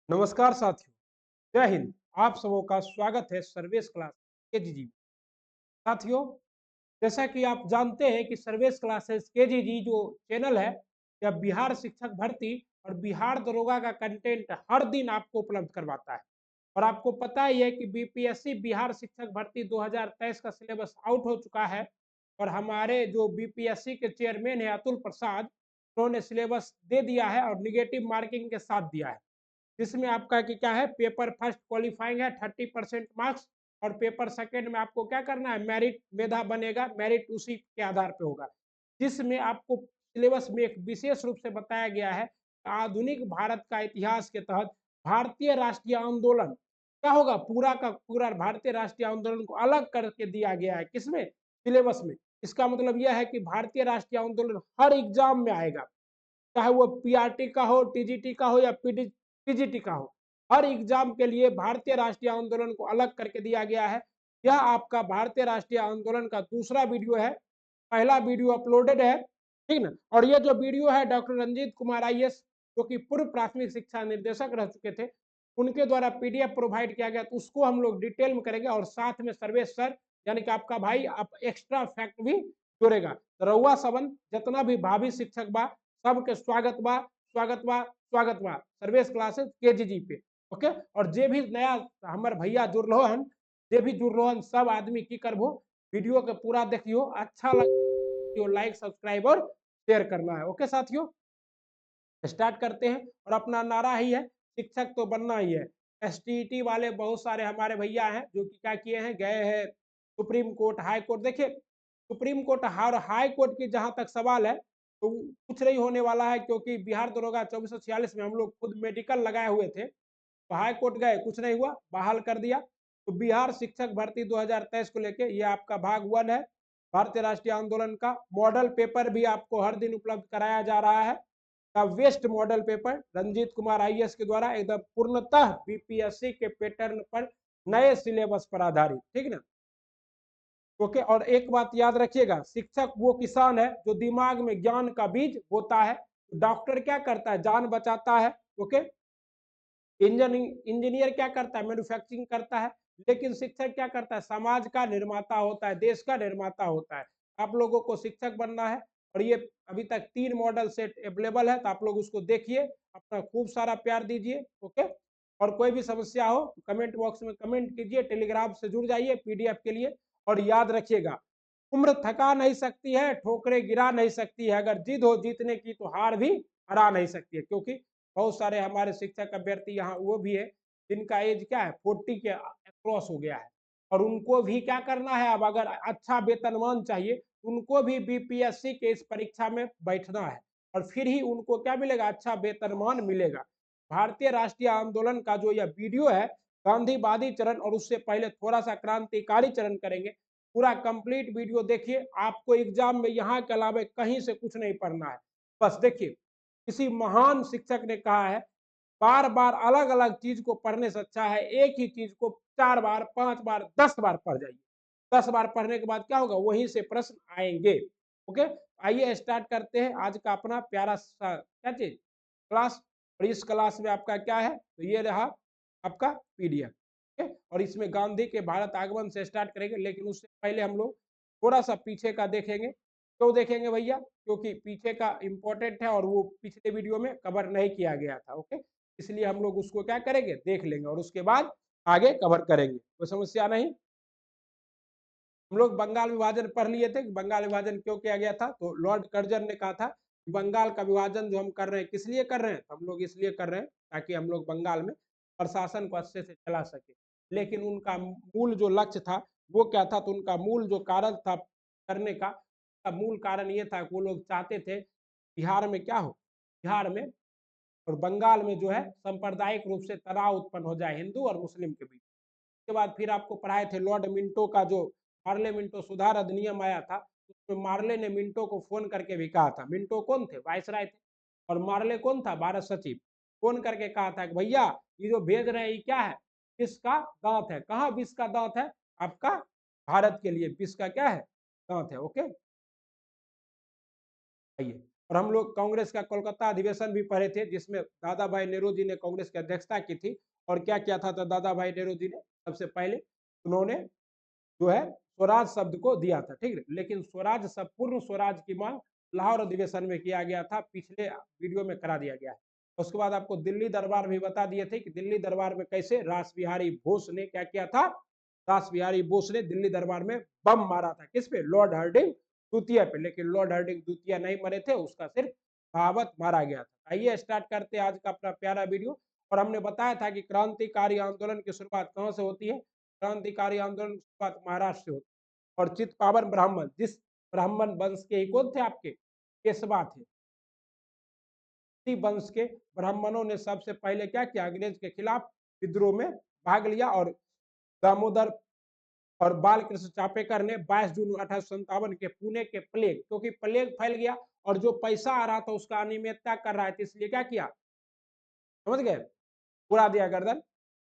नमस्कार साथियों, जय हिंद। आप सबों का स्वागत है सर्वेश क्लास केजीजी। साथियों, जैसा कि आप जानते हैं कि सर्वेश क्लासेस केजीजी जो चैनल है, यह बिहार शिक्षक भर्ती और बिहार दरोगा का कंटेंट हर दिन आपको उपलब्ध करवाता है। और आपको पता ही है कि बीपीएससी बिहार शिक्षक भर्ती 2023 का सिलेबस आउट हो चुका है और हमारे जो बीपीएससी के चेयरमैन है अतुल प्रसाद, उन्होंने सिलेबस दे दिया है और निगेटिव मार्किंग के साथ दिया है। जिसमें आपका कि क्या है, पेपर फर्स्ट क्वालिफाइंग है 30% मार्क्स और पेपर सेकंड में आपको क्या करना है, मेरिट मेधा बनेगा, मेरिट उसी के आधार पे होगा। जिसमें आपको सिलेबस में एक विशेष रूप से बताया गया है आधुनिक भारत का इतिहास के तहत भारतीय राष्ट्रीय आंदोलन क्या होगा, पूरा का पूरा भारतीय राष्ट्रीय आंदोलन को अलग करके दिया गया है। किसमें? सिलेबस में। इसका मतलब यह है कि भारतीय राष्ट्रीय आंदोलन हर एग्जाम में आएगा, चाहे वो पीआरटी का हो, टीजीटी का हो या पीजीटी का हो। हर एग्जाम के लिए भारतीय राष्ट्रीय आंदोलन को अलग करके दिया गया है। यह आपका भारतीय राष्ट्रीय आंदोलन का दूसरा वीडियो है। पहला वीडियो अपलोडेड है, ठीक ना। और ये जो वीडियो है डॉक्टर रंजीत कुमार आईएएस, जो कि पूर्व प्राथमिक शिक्षा निर्देशक रह चुके थे, उनके द्वारा पीडीएफ प्रोवाइड किया गया, तो उसको हम लोग डिटेल में करेंगे। और साथ में सर्वेश सर यानी कि आपका भाई आप एक्स्ट्रा फैक्ट भी जोड़ेगा। तो रउआ सबन जितना भी भावी शिक्षक बा, सबके स्वागत बा, स्वागत बा, स्वागत बा सर्वेश क्लासेस केजीजी पे। ओके। और जे भी नया हमारे भैया जुड़ रहो हन, जे भी जुड़ रहो हन, सब आदमी की करबो, वीडियो के पूरा देखियो, अच्छा लगे लाइक सब्सक्राइब और शेयर करना है। ओके साथियों, स्टार्ट करते हैं। और अपना नारा ही है, शिक्षक तो बनना ही है। एसटीईटी वाले बहुत सारे हमारे भैया हैं जो कि क्या किए हैं, गए हैं सुप्रीम कोर्ट, हाई कोर्ट। देखिए, सुप्रीम कोर्ट और हाई कोर्ट की जहां तक सवाल है, तो कुछ नहीं होने वाला है, क्योंकि बिहार दरोगा 2446 में हम लोग खुद मेडिकल लगाए हुए थे। तो हाई कोर्ट गए, कुछ नहीं हुआ, बहाल कर दिया। तो बिहार शिक्षक भर्ती 2023 को लेके ये आपका भाग 1 है। भारतीय राष्ट्रीय आंदोलन का मॉडल पेपर भी आपको हर दिन उपलब्ध कराया जा रहा है। का best model paper Ranjit Kumar IAS के द्वारा एकदम पूर्णतः बीपीएससी के पैटर्न पर, नए सिलेबस पर आधारित, ठीक ना। ओके। और एक बात याद रखिएगा, शिक्षक वो किसान है जो दिमाग में ज्ञान का बीज बोता है। डॉक्टर क्या करता है, जान बचाता है। ओके। इंजीनियर क्या करता है, मैन्युफैक्चरिंग करता है। लेकिन शिक्षक क्या करता है, समाज का निर्माता होता है, देश का निर्माता होता है। आप लोगों को शिक्षक बनना है। और ये अभी तक 3 मॉडल सेट अवेलेबल है, तो आप लोग उसको देखिए, अपना खूब सारा प्यार दीजिए। ओके। और कोई भी समस्या हो कमेंट बॉक्स में कमेंट कीजिए, टेलीग्राम से जुड़ जाइए पीडीएफ के लिए। और याद रखिएगा, उम्र थका नहीं सकती है, ठोकरे गिरा नहीं सकती है, अगर जिद हो जीतने की तो हार भी हरा नहीं सकती है। क्योंकि बहुत सारे हमारे शिक्षक अभ्यर्थी यहाँ वो भी है जिनका एज क्या है, 40 के क्रॉस हो गया है। और उनको भी क्या करना है, अब अगर अच्छा वेतनमान चाहिए, उनको भी बीपीएससी के इस परीक्षा में बैठना है। और फिर ही उनको क्या मिलेगा, अच्छा वेतनमान मिलेगा। भारतीय राष्ट्रीय आंदोलन का जो यह वीडियो है, गांधीवादी चरण और उससे पहले थोड़ा सा क्रांतिकारी चरण करेंगे। पूरा कंप्लीट वीडियो देखिए, आपको एग्जाम में यहाँ के अलावा कहीं से कुछ नहीं पढ़ना है। बस देखिए, किसी महान शिक्षक ने कहा है, बार बार अलग अलग चीज को पढ़ने से अच्छा है एक ही चीज को 4 बार, 5 बार, 10 बार पढ़ जाइए। 10 बार पढ़ने के बाद क्या होगा, वहीं से प्रश्न आएंगे। ओके। आइए स्टार्ट करते हैं आज का अपना प्यारा सा क्या चीज, क्लास। और इस क्लास में आपका क्या है, तो ये रहा आपका पीडीएफ। ओके। और इसमें गांधी के भारत आगमन से स्टार्ट करेंगे, लेकिन उससे पहले हम लोग थोड़ा सा पीछे का देखेंगे। क्यों देखेंगे भैया, क्योंकि पीछे का इंपॉर्टेंट है और वो पिछले वीडियो में कवर नहीं किया गया था। ओके। इसलिए हम लोग उसको क्या करेंगे, देख लेंगे और उसके बाद आगे कवर करेंगे, कोई समस्या नहीं। हम लोग बंगाल विभाजन पढ़ लिए थे कि बंगाल विभाजन क्यों किया गया था, तो लॉर्ड कर्जन ने कहा था कि बंगाल का विभाजन जो हम कर रहे हैं किस लिए कर रहे हैं, हम लोग इसलिए कर रहे हैं ताकि हम लोग बंगाल में प्रशासन को अच्छे से चला सके। लेकिन उनका मूल जो लक्ष्य था वो क्या था, तो उनका मूल जो कारण था करने का, मूल कारण ये था कि वो लोग चाहते थे बिहार में क्या हो, बिहार में और बंगाल में जो है सांप्रदायिक रूप से तनाव उत्पन्न हो जाए हिंदू और मुस्लिम के बीच। उसके बाद फिर आपको पढ़ाए थे लॉर्ड मिंटो का जो मार्ले मिंटो सुधार अधिनियम आया था, उसमें मार्ले ने मिंटो को फोन करके भी कहा था, मिंटो कौन थे, वायसराय थे, और मार्ले कौन था, भारत सचिव। फोन करके कहा था कि भैया ये जो भेज रहे हैं ये क्या है, विष का दांत है। कहाँ विष का दांत है, आपका भारत के लिए विष का क्या है, दांत है। ओके। आइए और हम लोग कांग्रेस का कोलकाता अधिवेशन भी पढ़े थे, जिसमें दादा भाई नेहरू जी ने कांग्रेस की अध्यक्षता की थी। और क्या किया था तो दादा भाई नेहरू जी ने सबसे पहले उन्होंने जो है स्वराज शब्द को दिया था, ठीक है। लेकिन स्वराज सब पूर्ण स्वराज की मांग लाहौर अधिवेशन में किया गया था, पिछले वीडियो में करा दिया गया है। उसके बाद आपको दिल्ली दरबार भी बता दिए थे कि दिल्ली दरबार में कैसे रास बिहारी बोस ने क्या किया था। रास बिहारी बोस ने दिल्ली दरबार में बम मारा था, किस पे, लॉर्ड हार्डिंग द्वितीय पे। लेकिन लॉर्ड हार्डिंग द्वितीय नहीं मरे थे, उसका सिर्फ बहावत मारा गया था। आइए स्टार्ट करते हैं आज का अपना प्यारा वीडियो। और हमने बताया था कि क्रांतिकारी आंदोलन की शुरुआत कहां से होती है। क्रांतिकारी आंदोलन की शुरुआत महाराष्ट्र से होती है। और चित पावन ब्राह्मण, जिस ब्राह्मण वंश के ही कौन थे आपके, केशवा थे। इसी वंश के ब्राह्मणों ने सबसे पहले क्या किया, अंग्रेज के खिलाफ विद्रोह में भाग लिया। और दामोदर और बाल कृष्ण चापेकर ने 22 जून 1857 के पुणे के प्लेग, क्योंकि प्लेग फैल गया और जो पैसा आ रहा था उसका अनियमितता कर रहा था, इसलिए क्या किया, समझ गए, उड़ा दिया गर्दन,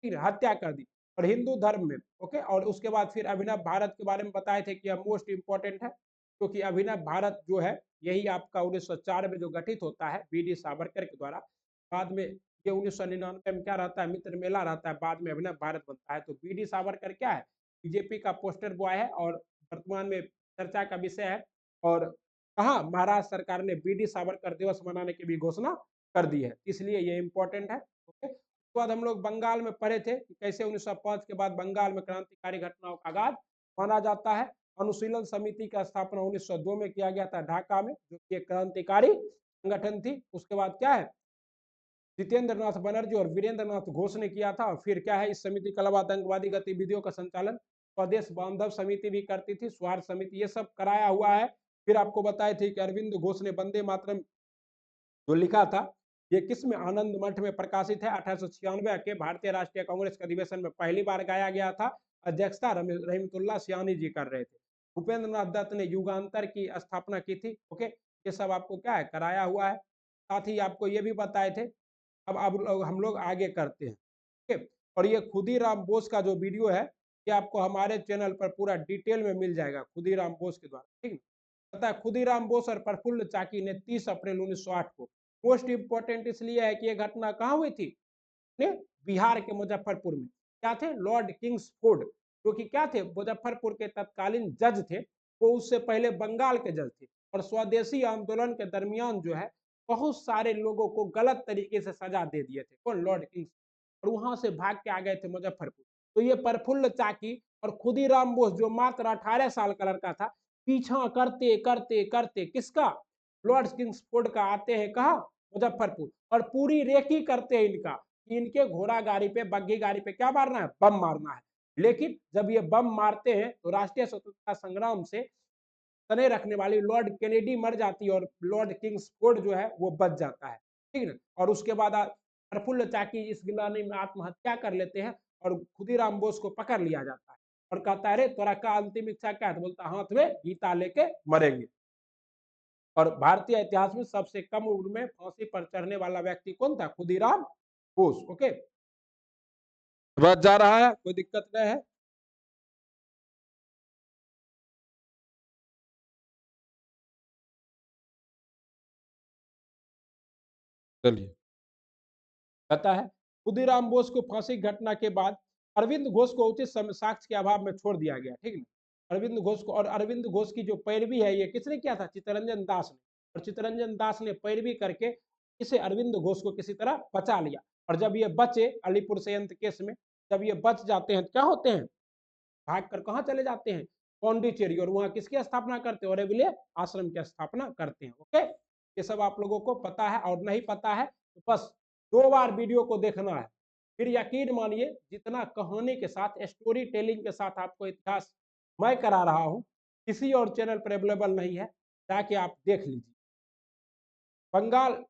फिर हत्या कर दी। और हिंदू धर्म में, ओके। और उसके बाद फिर अभिनव भारत के बारे में बताए थे कि यह मोस्ट इंपॉर्टेंट है, क्योंकि अभिनव भारत जो है यही आपका 1904 में जो गठित होता है बी.डी. सावरकर के द्वारा। बाद में ये 1999 में क्या रहता है, मित्र मेला रहता है, बाद में अभिनव भारत बनता है। तो बी.डी. सावरकर क्या है, बीजेपी का पोस्टर बॉय है और वर्तमान में चर्चा का विषय है। और कहा महाराष्ट्र सरकार ने बी.डी. सावरकर दिवस मनाने की भी घोषणा कर दी है, इसलिए ये इंपॉर्टेंट है, ओके। उसके बाद हम लोग बंगाल में पढ़े थे कि कैसे 1905 के बाद बंगाल में क्रांतिकारी घटनाओं का आगाज माना जाता है। अनुशीलन समिति का स्थापना 1902 में किया गया था ढाका में, जो कि एक क्रांतिकारी संगठन थी। उसके बाद क्या है, जितेंद्र नाथ बनर्जी और वीरेंद्र नाथ घोष ने किया था। और फिर क्या है, इस समिति के अलावा आतंकवादी गतिविधियों का संचालन स्वदेश बांधव समिति भी करती थी, स्वार्थ समिति, ये सब कराया हुआ है। फिर आपको बताए थे कि अरविंद घोष ने वंदे मातरम जो लिखा था, ये किस में, आनंद मठ में प्रकाशित है। 1896 के भारतीय राष्ट्रीय कांग्रेस के अधिवेशन में पहली बार गाया गया था। अध्यक्षता रहीमतुल्लाह सियानी जी कर रहे थे। भूपेंद्र नाथ दत्त ने युगांतर की स्थापना की थी, ओके। ये सब आपको क्या है, कराया हुआ है। साथ ही आपको ये भी बताए थे। अब हम लोग आगे करते हैं, ठीक। और ये खुदीराम बोस का जो वीडियो है, ये आपको हमारे चैनल पर पूरा डिटेल में मिल जाएगा, खुदीराम बोस के द्वारा, ठीक। पता है, खुदीराम बोस और प्रफुल्ल चाकी ने 30 अप्रैल 1908 को, मोस्ट इंपोर्टेंट इसलिए है कि यह घटना कहाँ हुई थी, ने बिहार के मुजफ्फरपुर में। क्या थे, लॉर्ड किंग्सफोर्ड, जो कि क्या थे, मुजफ्फरपुर के तत्कालीन जज थे। वो उससे पहले बंगाल के जज थे। और स्वदेशी आंदोलन के दरमियान जो है बहुत सारे लोगों को गलत तरीके से सजा दे दिए थे, कौन, लॉर्ड किंग्स। और वहां से भाग के आ गए थे मुजफ्फरपुर। तो ये प्रफुल्ल चाकी और खुदीराम बोस, जो मात्र 18 साल का लड़का था, पीछा करते करते करते किसका, लॉर्ड किंग्सफोर्ड का, आते हैं कहा, मुजफ्फरपुर। और पूरी रेकी करते हैं इनका, इनके घोड़ा गाड़ी पे, बग्घी गाड़ी पे क्या मारना है, बम मारना है। लेकिन जब ये बम मारते हैं तो राष्ट्रीय स्वतंत्रता संग्राम से तने रखने वाली लॉर्ड कैनेडी मर जाती है और लॉर्ड किंग्सफोर्ड जो है वो बच जाता है, ठीक है। और उसके बाद प्रफुल्ल चाकी इस गिलानी में आत्महत्या कर लेते हैं और खुदीराम बोस को पकड़ लिया जाता है। और कहता है, रे तोरा का अंतिम इच्छा क्या है, तो बोलता हाथ में गीता लेके मरेंगे। और भारतीय इतिहास में सबसे कम उम्र में फांसी पर चढ़ने वाला व्यक्ति कौन था, खुदीराम बोस, ओके। बच जा रहा है, कोई दिक्कत नहीं है। चलिए, कहता है, खुदीराम बोस को फांसी घटना के बाद अरविंद घोष को उचित साक्ष्य के अभाव में छोड़ दिया गया, ठीक है। अरविंद घोष को, और अरविंद घोष की जो पैरवी है ये किसने किया था, चित्तरंजन दास ने। और चित्तरंजन दास ने पैरवी करके इसे अरविंद घोष को किसी तरह बचा लिया। और जब ये बचे अलीपुर संयंत्र केस में, जब ये बच जाते हैं तो क्या होते हैं, भाग कर कहाँ चले जाते हैं, पौंडीचेरी। और वहां किसकी स्थापना करते हैं, औरविले आश्रम की स्थापना करते हैं, ओके। ये सब आप लोगों को पता है। और नहीं पता है तो बस 2 बार वीडियो को देखना है, फिर यकीन मानिए, जितना कहानी के साथ, स्टोरी टेलिंग के साथ आपको इतिहास मैं करा रहा हूं, किसी और चैनल पर अवेलेबल नहीं है, जाके आप देख लीजिए। बंगाल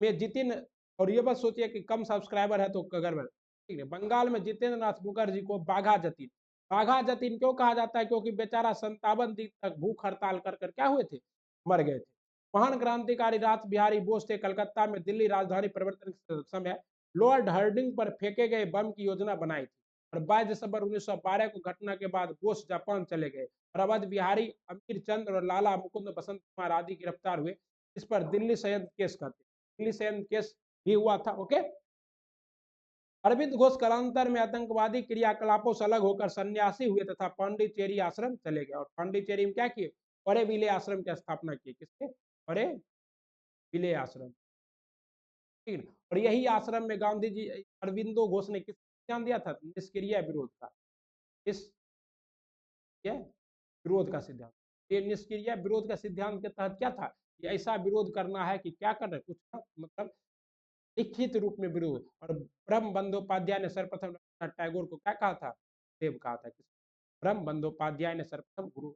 में जितिन, और ये मत सोचिए कि कम सब्सक्राइबर है तो गड़बड़, ठीक है। बंगाल में जितेंद्र नाथ मुखर्जी को बाघा जतीन, बाघा जतीन क्यों कहा जाता है, क्योंकि बेचारा 57 दिन तक भूख हड़ताल कर कर क्या हुए थे, मर गए थे। महान क्रांतिकारी रास बिहारी बोस थे। कलकत्ता में दिल्ली राजधानी परिवर्तन के समय लॉर्ड हार्डिंग पर फेंके गए बम की योजना बनाई थी। और 22 दिसंबर 1912 को घटना के बाद बोस जापान चले गए। और अवध बिहारी, अमीर चंद और लाला मुकुंद बसंत कुमार आदि गिरफ्तार हुए। इस पर दिल्ली संयंत्र केस कहते हैं, दिल्ली संयंत्र केस भी हुआ था। ओके, अरविंद घोष कालांतर में आतंकवादी क्रियाकलापों से अलग होकर सन्यासी हुए तथा पांडिचेरी आश्रम चले गए, और पांडिचेरी में क्या किए, बड़े विले आश्रम की स्थापना की। किसके, बड़े विले आश्रम, ठीक है। और यही आश्रम में गांधी जी, अरविंदो घोष ने किस ध्यान दिया था, निष्क्रिय विरोध का, इस विरोध का सिद्धांत। ये निष्क्रिय विरोध का सिद्धांत के तहत क्या था, कि ऐसा विरोध करना है कि क्या कर रहे, कुछ ना, मतलब लिखित रूप में विरोध। और ब्रह्म बंदोपाध्याय ने सर्वप्रथम रविन्द्रनाथ टैगोर को क्या कहा था, देव कहा था। ब्रह्म बंदोपाध्याय ने सर्वप्रथम गुरु।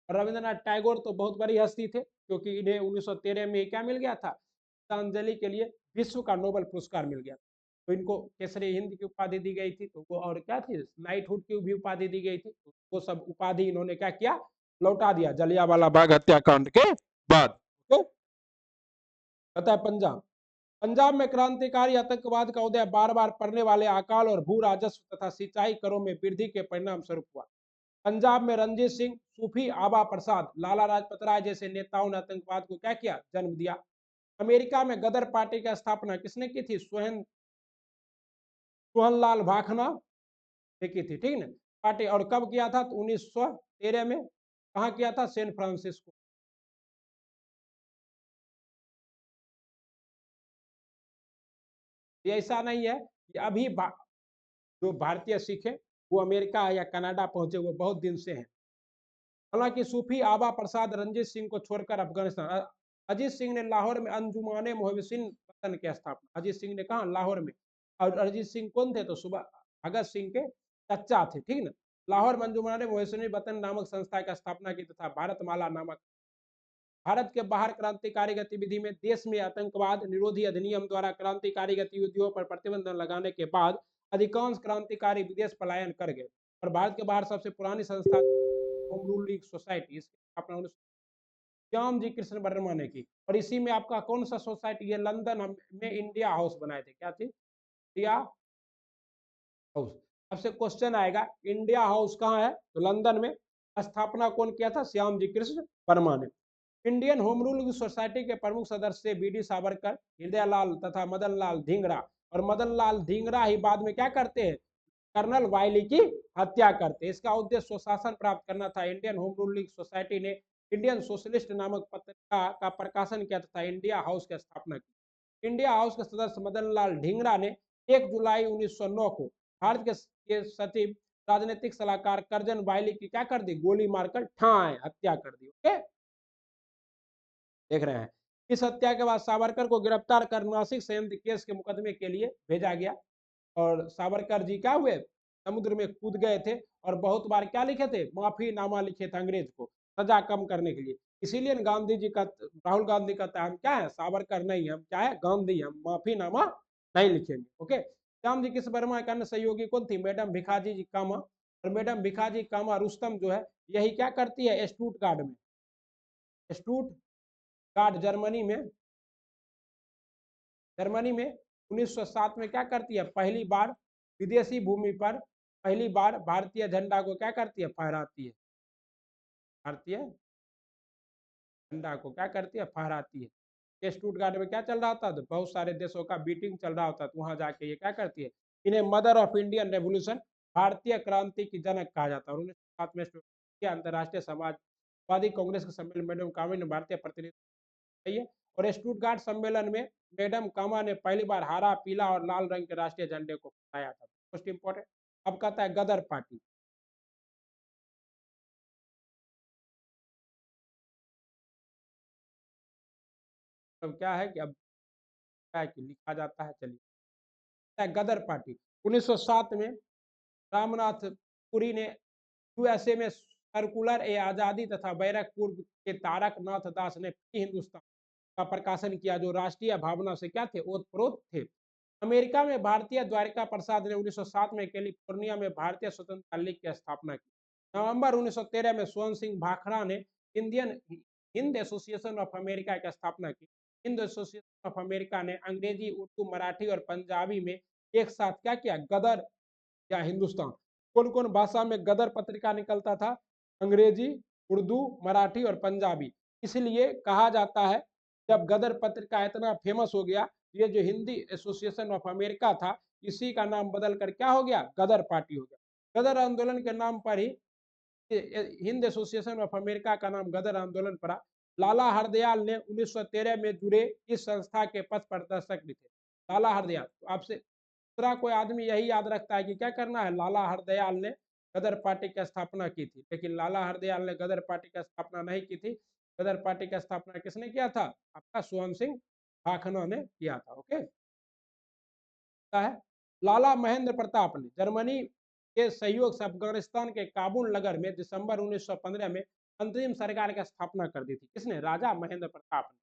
और रविन्द्रनाथ टैगोर तो बहुत बड़ी हस्ती थे, क्योंकि इन्हें 1913 में क्या मिल गया था, गीतांजलि के लिए विश्व का नोबेल पुरस्कार मिल गया। तो इनको केसरी हिंद की उपाधि दी गई थी, तो वो और क्या थी, नाइटहुड की भी उपाधि दी गई थी। तो वो सब उपाधि इन्होंने क्या किया, लौटा दिया जलियांवाला बाग हत्याकांड के बाद। है पंजाब, पंजाब में क्रांतिकारी आतंकवाद का उदय बार बार पड़ने वाले अकाल और भू राजस्व तथा सिंचाई करों में वृद्धि के परिणाम स्वरूप हुआ। पंजाब में रंजीत सिंह, सूफी आबा प्रसाद, लाला लाजपत राय जैसे नेताओं ने आतंकवाद को क्या किया, जन्म दिया। अमेरिका में गदर पार्टी की स्थापना किसने की थी, सोहनलाल भाखना ने की थी, ठीक ना पार्टी। और कब किया था, तो 1913 में। कहा किया था, सैन फ्रांसिस्को। ये ऐसा नहीं है कि अभी जो भारतीय सिख है वो अमेरिका या कनाडा पहुंचे, वो बहुत दिन से हैं। हालांकि सूफी आबा प्रसाद रंजीत सिंह को छोड़कर अफगानिस्तान, अजीत सिंह ने लाहौर में अंजुमाने मोहसिन वतन की स्थापना, अजीत सिंह ने कहा लाहौर में। और अजीत सिंह कौन थे, तो सुबह भगत सिंह के चचा थे, ठीक ना। लाहौर में अंजुमाने मोहसिन वतन नामक संस्था की स्थापना की तथा भारतमाला नामक, भारत के बाहर क्रांतिकारी गतिविधि में देश में आतंकवाद निरोधी अधिनियम द्वारा क्रांतिकारी गतिविधियों पर प्रतिबंध लगाने के बाद अधिकांश क्रांतिकारी विदेश पलायन कर गए। और भारत के बाहर सबसे पुरानी संस्था होम रूल लीग सोसाइटी, इसकी स्थापना श्याम जी कृष्ण वर्मा ने की। और इसी में आपका कौन सा सोसाइटी, ये लंदन में इंडिया हाउस बनाए थे, क्या थी, इंडिया हाउस। आपसे क्वेश्चन आएगा, इंडिया हाउस कहाँ है, तो लंदन में। स्थापना कौन किया था, श्याम जी कृष्ण वर्मा ने। इंडियन होम रूल सोसाइटी के प्रमुख सदस्य बी.डी. सावरकर, हृदयलाल तथा मदन लाल धिंगरा। और मदन लाल धिंगरा ही बाद में क्या करते हैं, कर्नल वायली की हत्या करते हैं। इसका उद्देश्य स्वशासन प्राप्त करना था। इंडियन होम रूल सोसाइटी ने इंडियन सोशलिस्ट नामक पत्रिका का प्रकाशन किया तथा इंडिया हाउस की स्थापना की। इंडिया हाउस के सदस्य मदन लाल ढींगरा ने 1 जुलाई 1909 को भारत के सचिव राजनीतिक सलाहकार कर्जन वायली की क्या कर दी, गोली मारकर ठाए हत्या कर दी। ओके, देख रहे हैं। इस हत्या के बाद सावरकर को गिरफ्तार कर नासिक संयंत्र केस के मुकदमे के लिए भेजा गया। और सावरकर जी क्या हुए, समुद्र में कूद गए थे। और बहुत बार क्या लिखे थे, माफी नामा लिखे थे अंग्रेज को सजा कम करने के लिए। इसीलिए गांधी जी का, राहुल गांधी का हम क्या है, सावरकर नहीं, हम क्या है, गांधी, हम माफी नामा नहीं लिखेंगे। ओके, श्याम जी कृष्ण वर्मा के अन्य सहयोगी कौन थी, मैडम भिखाजी जी कामा। और मैडम भिखाजी कामा रुस्तम जो है, यही क्या करती है, स्टूटगार्ड में, स्टूटगार्ड जर्मनी में 1907 में क्या करती है, पहली बार विदेशी भूमि पर पहली बार भारतीय झंडा को क्या करती है, फहराती है। भारतीय झंडा को क्या करती है, फहराती है। स्टूटगार्ट में क्या चल रहा था, तो बहुत सारे देशों का मीटिंग चल रहा होता, तो वहां जाके ये क्या करती है, इन्हें मदर ऑफ इंडियन रेवोल्यूशन, भारतीय क्रांति की जनक कहा जाता है। 1907 में अंतर्राष्ट्रीय समाजवादी कांग्रेस के सम्मेलन मैडम कामा ने भारतीय प्रतिनिधि, और स्टूटगार्ट सम्मेलन में मैडम कामा ने पहली बार हरा, पीला और लाल रंग के राष्ट्रीय झंडे को फहराया था। Most important. अब कहता है गदर पार्टी, अब क्या है कि अब क्या है कि लिखा जाता है, चलिए। गदर पार्टी 1907 में रामनाथ पुरी ने यूएसए में सर्कुलर ए आजादी तथा बैरकपुर के तारक नाथ दास ने हिंदुस्तान का प्रकाशन किया, जो राष्ट्रीय भावना से क्या थे, ओतप्रोत थे। अमेरिका में भारतीय द्वारिका प्रसाद ने 1907 में कैलिफोर्निया में भारतीय स्वतंत्रता लीग की स्थापना की। नवंबर 1913 में स्वर्ण सिंह भाखड़ा ने Indian Hind association of America की स्थापना की। हिंद एसोसिएशन ऑफ अमेरिका ने अंग्रेजी, उर्दू, मराठी और पंजाबी में एक साथ क्या किया, गदर या हिंदुस्तान। कौन कौन भाषा में गदर पत्रिका निकलता था, अंग्रेजी, उर्दू, मराठी और पंजाबी। इसलिए कहा जाता है जब गदर पत्रिका इतना फेमस हो गया, ये जो हिंदी एसोसिएशन ऑफ अमेरिका था, इसी का नाम बदल कर क्या हो गया, गदर पार्टी हो गया। गदर आंदोलन के नाम पर ही हिंद एसोसिएशन ऑफ अमेरिका का नाम गदर आंदोलन पड़ा। लाला हरदयाल ने 1913 में जुड़े इस संस्था के पथ प्रदर्शक भी थे। लाला हरदयाल, तो आपसे दूसरा कोई आदमी यही याद रखता है कि क्या करना है, लाला हरदयाल ने गदर पार्टी की स्थापना की थी, लेकिन लाला हरदयाल ने गदर पार्टी की स्थापना नहीं की थी। गदर पार्टी की स्थापना किसने किया था, आपका स्वयं सिंह भाखना ने किया था। ओके, है लाला महेंद्र प्रताप ने जर्मनी के सहयोग से अफगानिस्तान के काबुल नगर में दिसंबर 1915 में अंतरिम सरकार की स्थापना कर दी थी। किसने, राजा महेंद्र प्रताप ने।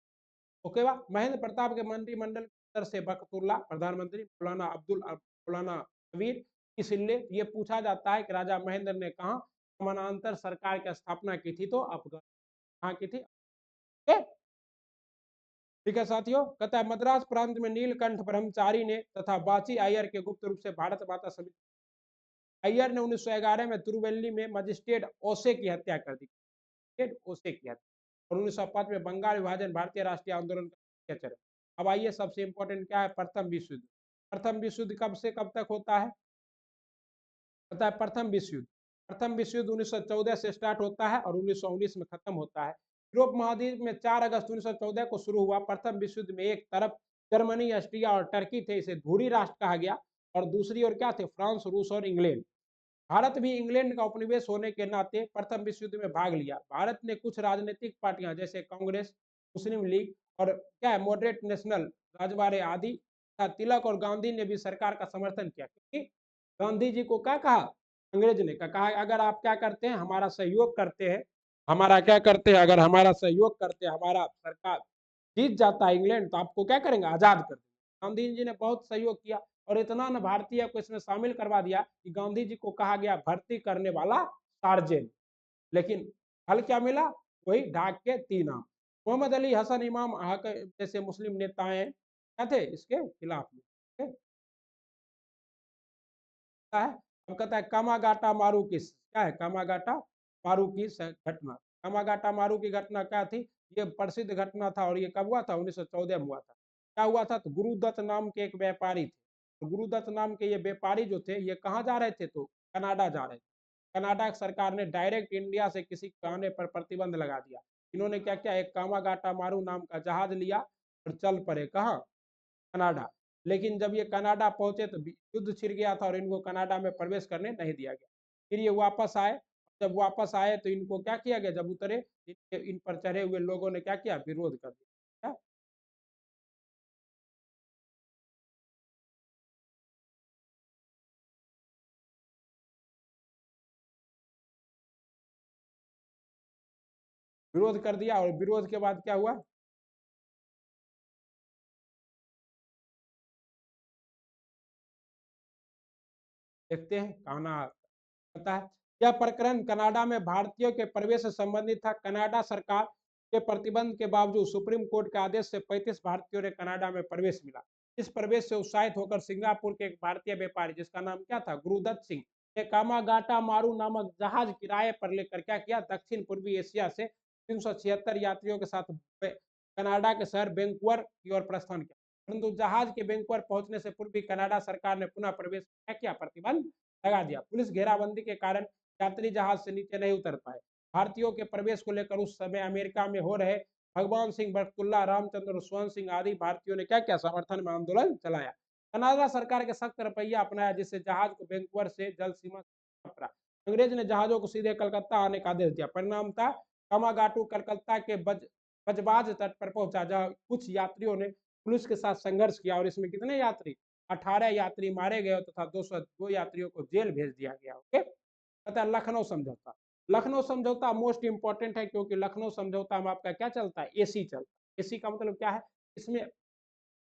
ओके बा, महेंद्र प्रताप के मंत्रिमंडल के अंदर से बख्तुल्ला प्रधानमंत्री, मौलाना अब्दुल मौलाना कबीर इसलिए ये पूछा जाता है कि राजा महेंद्र ने कहा समानांतर सरकार की स्थापना की थी, तो अफगान कहाँ की थी। ठीक है साथियों, कहता है मद्रास प्रांत में नीलकंठ ब्रह्मचारी ने तथा बाची अय्यर के गुप्त रूप से भारत माता समिति, अय्यर ने 1911 में तिरुवल्ली में मजिस्ट्रेट ओसे की हत्या कर दी, ओसे की हत्या, और 1905 में बंगाल विभाजन भारतीय राष्ट्रीय आंदोलन का चरण। अब आइए सबसे इंपॉर्टेंट क्या है, प्रथम विश्व युद्ध। प्रथम विश्व युद्ध कब से कब तक होता है, पता है, प्रथम विश्व युद्ध, प्रथम विश्व युद्ध 1914 से स्टार्ट होता है और 1919 में खत्म होता है। यूरोप महाद्वीप में 4 अगस्त 1914 को शुरू हुआ। प्रथम विश्व युद्ध में एक तरफ जर्मनी, ऑस्ट्रिया और टर्की थे, इसे धुरी राष्ट्र कहा गया, और दूसरी ओर क्या थे, फ्रांस, रूस और इंग्लैंड। भारत भी इंग्लैंड का उपनिवेश होने के नाते प्रथम विश्व युद्ध में भाग लिया। भारत ने कुछ राजनीतिक पार्टियां जैसे कांग्रेस, मुस्लिम लीग और क्या है, मॉडरेट नेशनल राजवाड़े आदि, तिलक और गांधी ने भी सरकार का समर्थन किया, क्योंकि गांधी जी को क्या कहा, अंग्रेज ने कहा अगर आप क्या करते हैं, हमारा सहयोग करते हैं, हमारा क्या करते हैं, अगर हमारा सहयोग करते हैं, हमारा सरकार जीत जाता है इंग्लैंड, तो आपको क्या करेंगे, आजाद कर देंगे। गांधी जी ने बहुत सहयोग किया, और इतना न भारतीय को इसमें शामिल करवा दिया कि गांधी जी को कहा गया भर्ती करने वाला सार्जेंट, लेकिन फल क्या मिला, वही ढाक के 3 आम। मोहम्मद अली, हसन इमाम जैसे मुस्लिम नेताएं क्या थे इसके खिलाफ में। है, अब कहता है कामागाटा मारू की, क्या है, कामागाटा मारू की घटना। कामागाटा मारू की घटना क्या थी, ये प्रसिद्ध घटना था, और ये कब हुआ था, 1914 में हुआ था। क्या हुआ था, तो गुरुदत्त नाम के एक व्यापारी थे, तो गुरुदत्त नाम के ये व्यापारी जो थे, ये कहाँ जा रहे थे, तो कनाडा जा रहे थे। कनाडा सरकार ने डायरेक्ट इंडिया से किसी आने पर प्रतिबंध लगा दिया। इन्होंने क्या किया, एक कामागाटा मारू नाम का जहाज लिया और चल पड़े, कहाँ, कनाडा। लेकिन जब ये कनाडा पहुंचे तो युद्ध छिड़ गया था और इनको कनाडा में प्रवेश करने नहीं दिया गया। फिर ये वापस आए, जब वापस आए तो इनको क्या किया गया, जब उतरे इन पर चढ़े हुए लोगों ने क्या किया, विरोध कर दिया। विरोध कर दिया, और विरोध के बाद क्या हुआ, देखते हैं कहना आता है। यह प्रकरण कनाडा में भारतीयों के प्रवेश से संबंधित था। कनाडा सरकार के प्रतिबंध के बावजूद सुप्रीम कोर्ट के आदेश से 35 भारतीयों ने कनाडा में प्रवेश मिला। इस प्रवेश से उत्साहित होकर सिंगापुर के एक भारतीय व्यापारी, जिसका नाम क्या था, गुरुदत्त सिंह, ने कामागाटा मारू नामक जहाज किराए पर लेकर क्या किया, दक्षिण पूर्वी एशिया से 376 यात्रियों के साथ कनाडा के शहर वैंकूवर की ओर प्रस्थान किया। परंतु जहाज के वैंकूवर पहुंचने से पूर्व भी कनाडा सरकार ने पुनः प्रवेश क्या किया, प्रतिबंध लगा दिया। पुलिस घेराबंदी के कारण यात्री जहाज से नीचे नहीं उतर पाए। भारतीयों के प्रवेश को लेकर उस समय अमेरिका में हो रहे भगवान सिंह बरकतुल्ला, रामचंद्र, स्वर्ण सिंह आदि भारतीयों ने क्या किया, समर्थन में आंदोलन चलाया। कनाडा सरकार के सख्त रवैया अपनाया, जिससे जहाज को वैंकूवर से जल सीमा पड़ा। अंग्रेज ने जहाजों को सीधे कलकत्ता आने का आदेश दिया। परिणाम था कामागाटू कलकत्ता के बजबाज तट पर पहुंचा, जहां कुछ यात्रियों ने पुलिस के साथ संघर्ष किया, और इसमें कितने यात्री, 18 यात्री मारे गए तथा 202 यात्रियों को जेल भेज दिया गया। ओके, कहता है लखनऊ समझौता। लखनऊ समझौता मोस्ट इंपॉर्टेंट है, क्योंकि लखनऊ समझौता में आपका क्या चलता है, एसी चलता है। एसी का मतलब क्या है, इसमें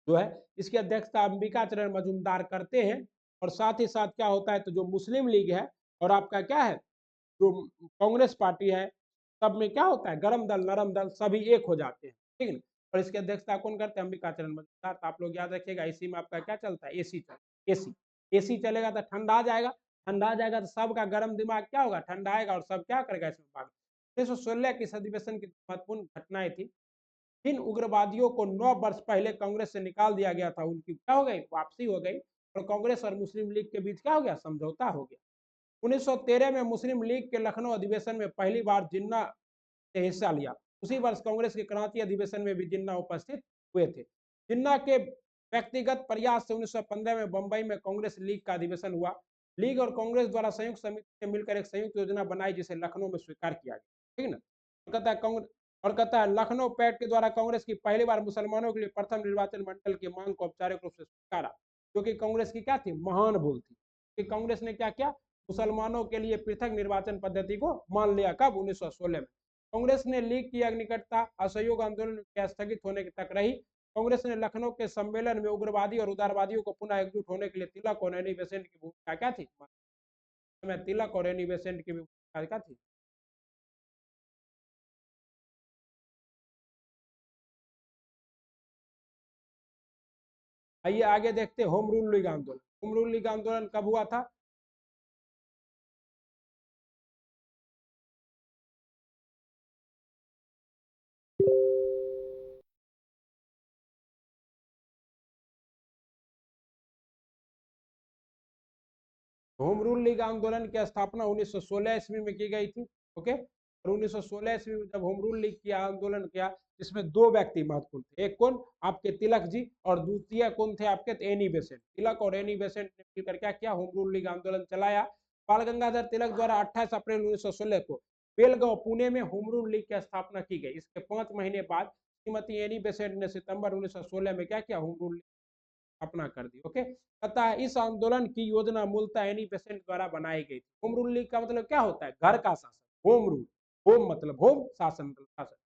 जो है इसकी अध्यक्षता अंबिका चरण मजूमदार करते हैं, और साथ ही साथ क्या होता है, तो जो मुस्लिम लीग है और आपका क्या है, जो कांग्रेस पार्टी है, सब में क्या होता है, गरम दल नरम दल सभी एक हो जाते हैं, ठीक है। और इसकी अध्यक्षता कौन करते हैं, अंबिका चरण मजूमदार। तो आप लोग याद रखिएगा, इसी में आपका क्या चलता है, एसी चलता, एसी। एसी चलेगा तो ठंडा आ जाएगा, ठंडा आ जाएगा तो सबका गर्म दिमाग क्या होगा, ठंडा आएगा, और सब क्या करेगा, इसमें भाग। 1916 की अधिवेशन की महत्वपूर्ण घटनाएं थी। इन उग्रवादियों को 9 वर्ष पहले कांग्रेस से निकाल दिया गया था, उनकी क्या हो गई, वापसी हो गई और कांग्रेस और मुस्लिम लीग के बीच क्या हो गया, समझौता हो गया। 1913 में मुस्लिम लीग के लखनऊ अधिवेशन में पहली बार जिन्ना ने हिस्सा लिया। उसी वर्ष कांग्रेस के कराची अधिवेशन में भी जिन्ना उपस्थित हुए थे। जिन्ना के व्यक्तिगत प्रयास से 1915 में बंबई में कांग्रेस लीग का अधिवेशन हुआ। लीग और कांग्रेस द्वारा संयुक्त समिति ने मिलकर एक संयुक्त योजना बनाई जिसे लखनऊ में स्वीकार किया गया, ठीक है ना। कहता है कांग्रेस और कहता है लखनऊ पैक्ट के द्वारा कांग्रेस की पहली बार मुसलमानों के लिए प्रथम निर्वाचन मंडल की मांग को औपचारिक रूप से स्वीकारा, जो कि कांग्रेस की क्या थी, महान भूल थी कि कांग्रेस ने क्या किया, मुसलमानों के लिए पृथक निर्वाचन पद्धति को मान लिया। कब, 1916 में। कांग्रेस ने लीग की अग्निकटता असहयोग आंदोलन के स्थगित होने तक रही। कांग्रेस ने लखनऊ के सम्मेलन में उग्रवादी और उदारवादियों को पुनः एकजुट होने के लिए तिलक और एनी बेसेंट की भूमिका क्या थी, तिलक और एनी बेसेंट की भूमिका क्या थी। आइए आगे देखते हैं होम रूल लीग आंदोलन। होम रूल लीग आंदोलन कब हुआ था, होम रूल लीग आंदोलन की स्थापना 1916 ईस्वी में की गई थी। ओके, और 1916 ईस्वी में जब होम रूल लीग की आंदोलन किया, इसमें दो व्यक्ति महत्वपूर्ण थे, एक कौन, आपके तिलक जी, और दूसरे कौन थे, आपके एनी बेसेंट। तिलक और एनी बेसेंट ने मिलकर क्या किया, होम रूल लीग आंदोलन चलाया। बाल गंगाधर तिलक द्वारा 28 अप्रैल 1916 को बेलगांव पुणे में होम रूल लीग की स्थापना की गई। इसके 5 महीने बाद श्रीमती एनी बेसेंट ने सितंबर 1916 में क्या किया, होम रूल स्थापना कर दी। ओके, कहता है इस आंदोलन की योजना मूलतः एनी बेसेंट द्वारा बनाई गई। होम रूल लीग का मतलब क्या होता है, घर का शासन, होम रूल, होम मतलब होम, शासन मतलब शासन,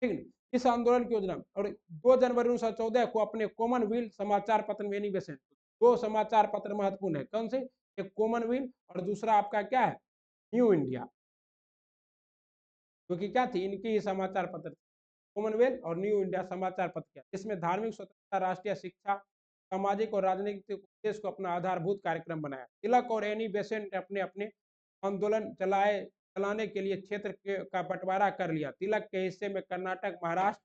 ठीक है। इस आंदोलन की योजना और 2 जनवरी 1914 को अपने कॉमनवेल्थ समाचार पत्र में एनी बेसेंट, दो समाचार पत्र महत्वपूर्ण है, कौन से, एक कॉमनवेल्थ और दूसरा आपका क्या है, न्यू इंडिया, क्योंकि क्या थी, इनकी ही समाचार पत्र, कॉमनवेल्थ और न्यू इंडिया समाचार पत्र, इसमें धार्मिक स्वतंत्रता, राष्ट्रीय शिक्षा, सामाजिक और राजनीतिक उद्देश्य को अपना आधारभूत कार्यक्रम बनाया। तिलक और एनी बेसेंट ने अपने अपने आंदोलन चलाने के लिए क्षेत्र का बंटवारा कर लिया। तिलक के हिस्से में कर्नाटक, महाराष्ट्र,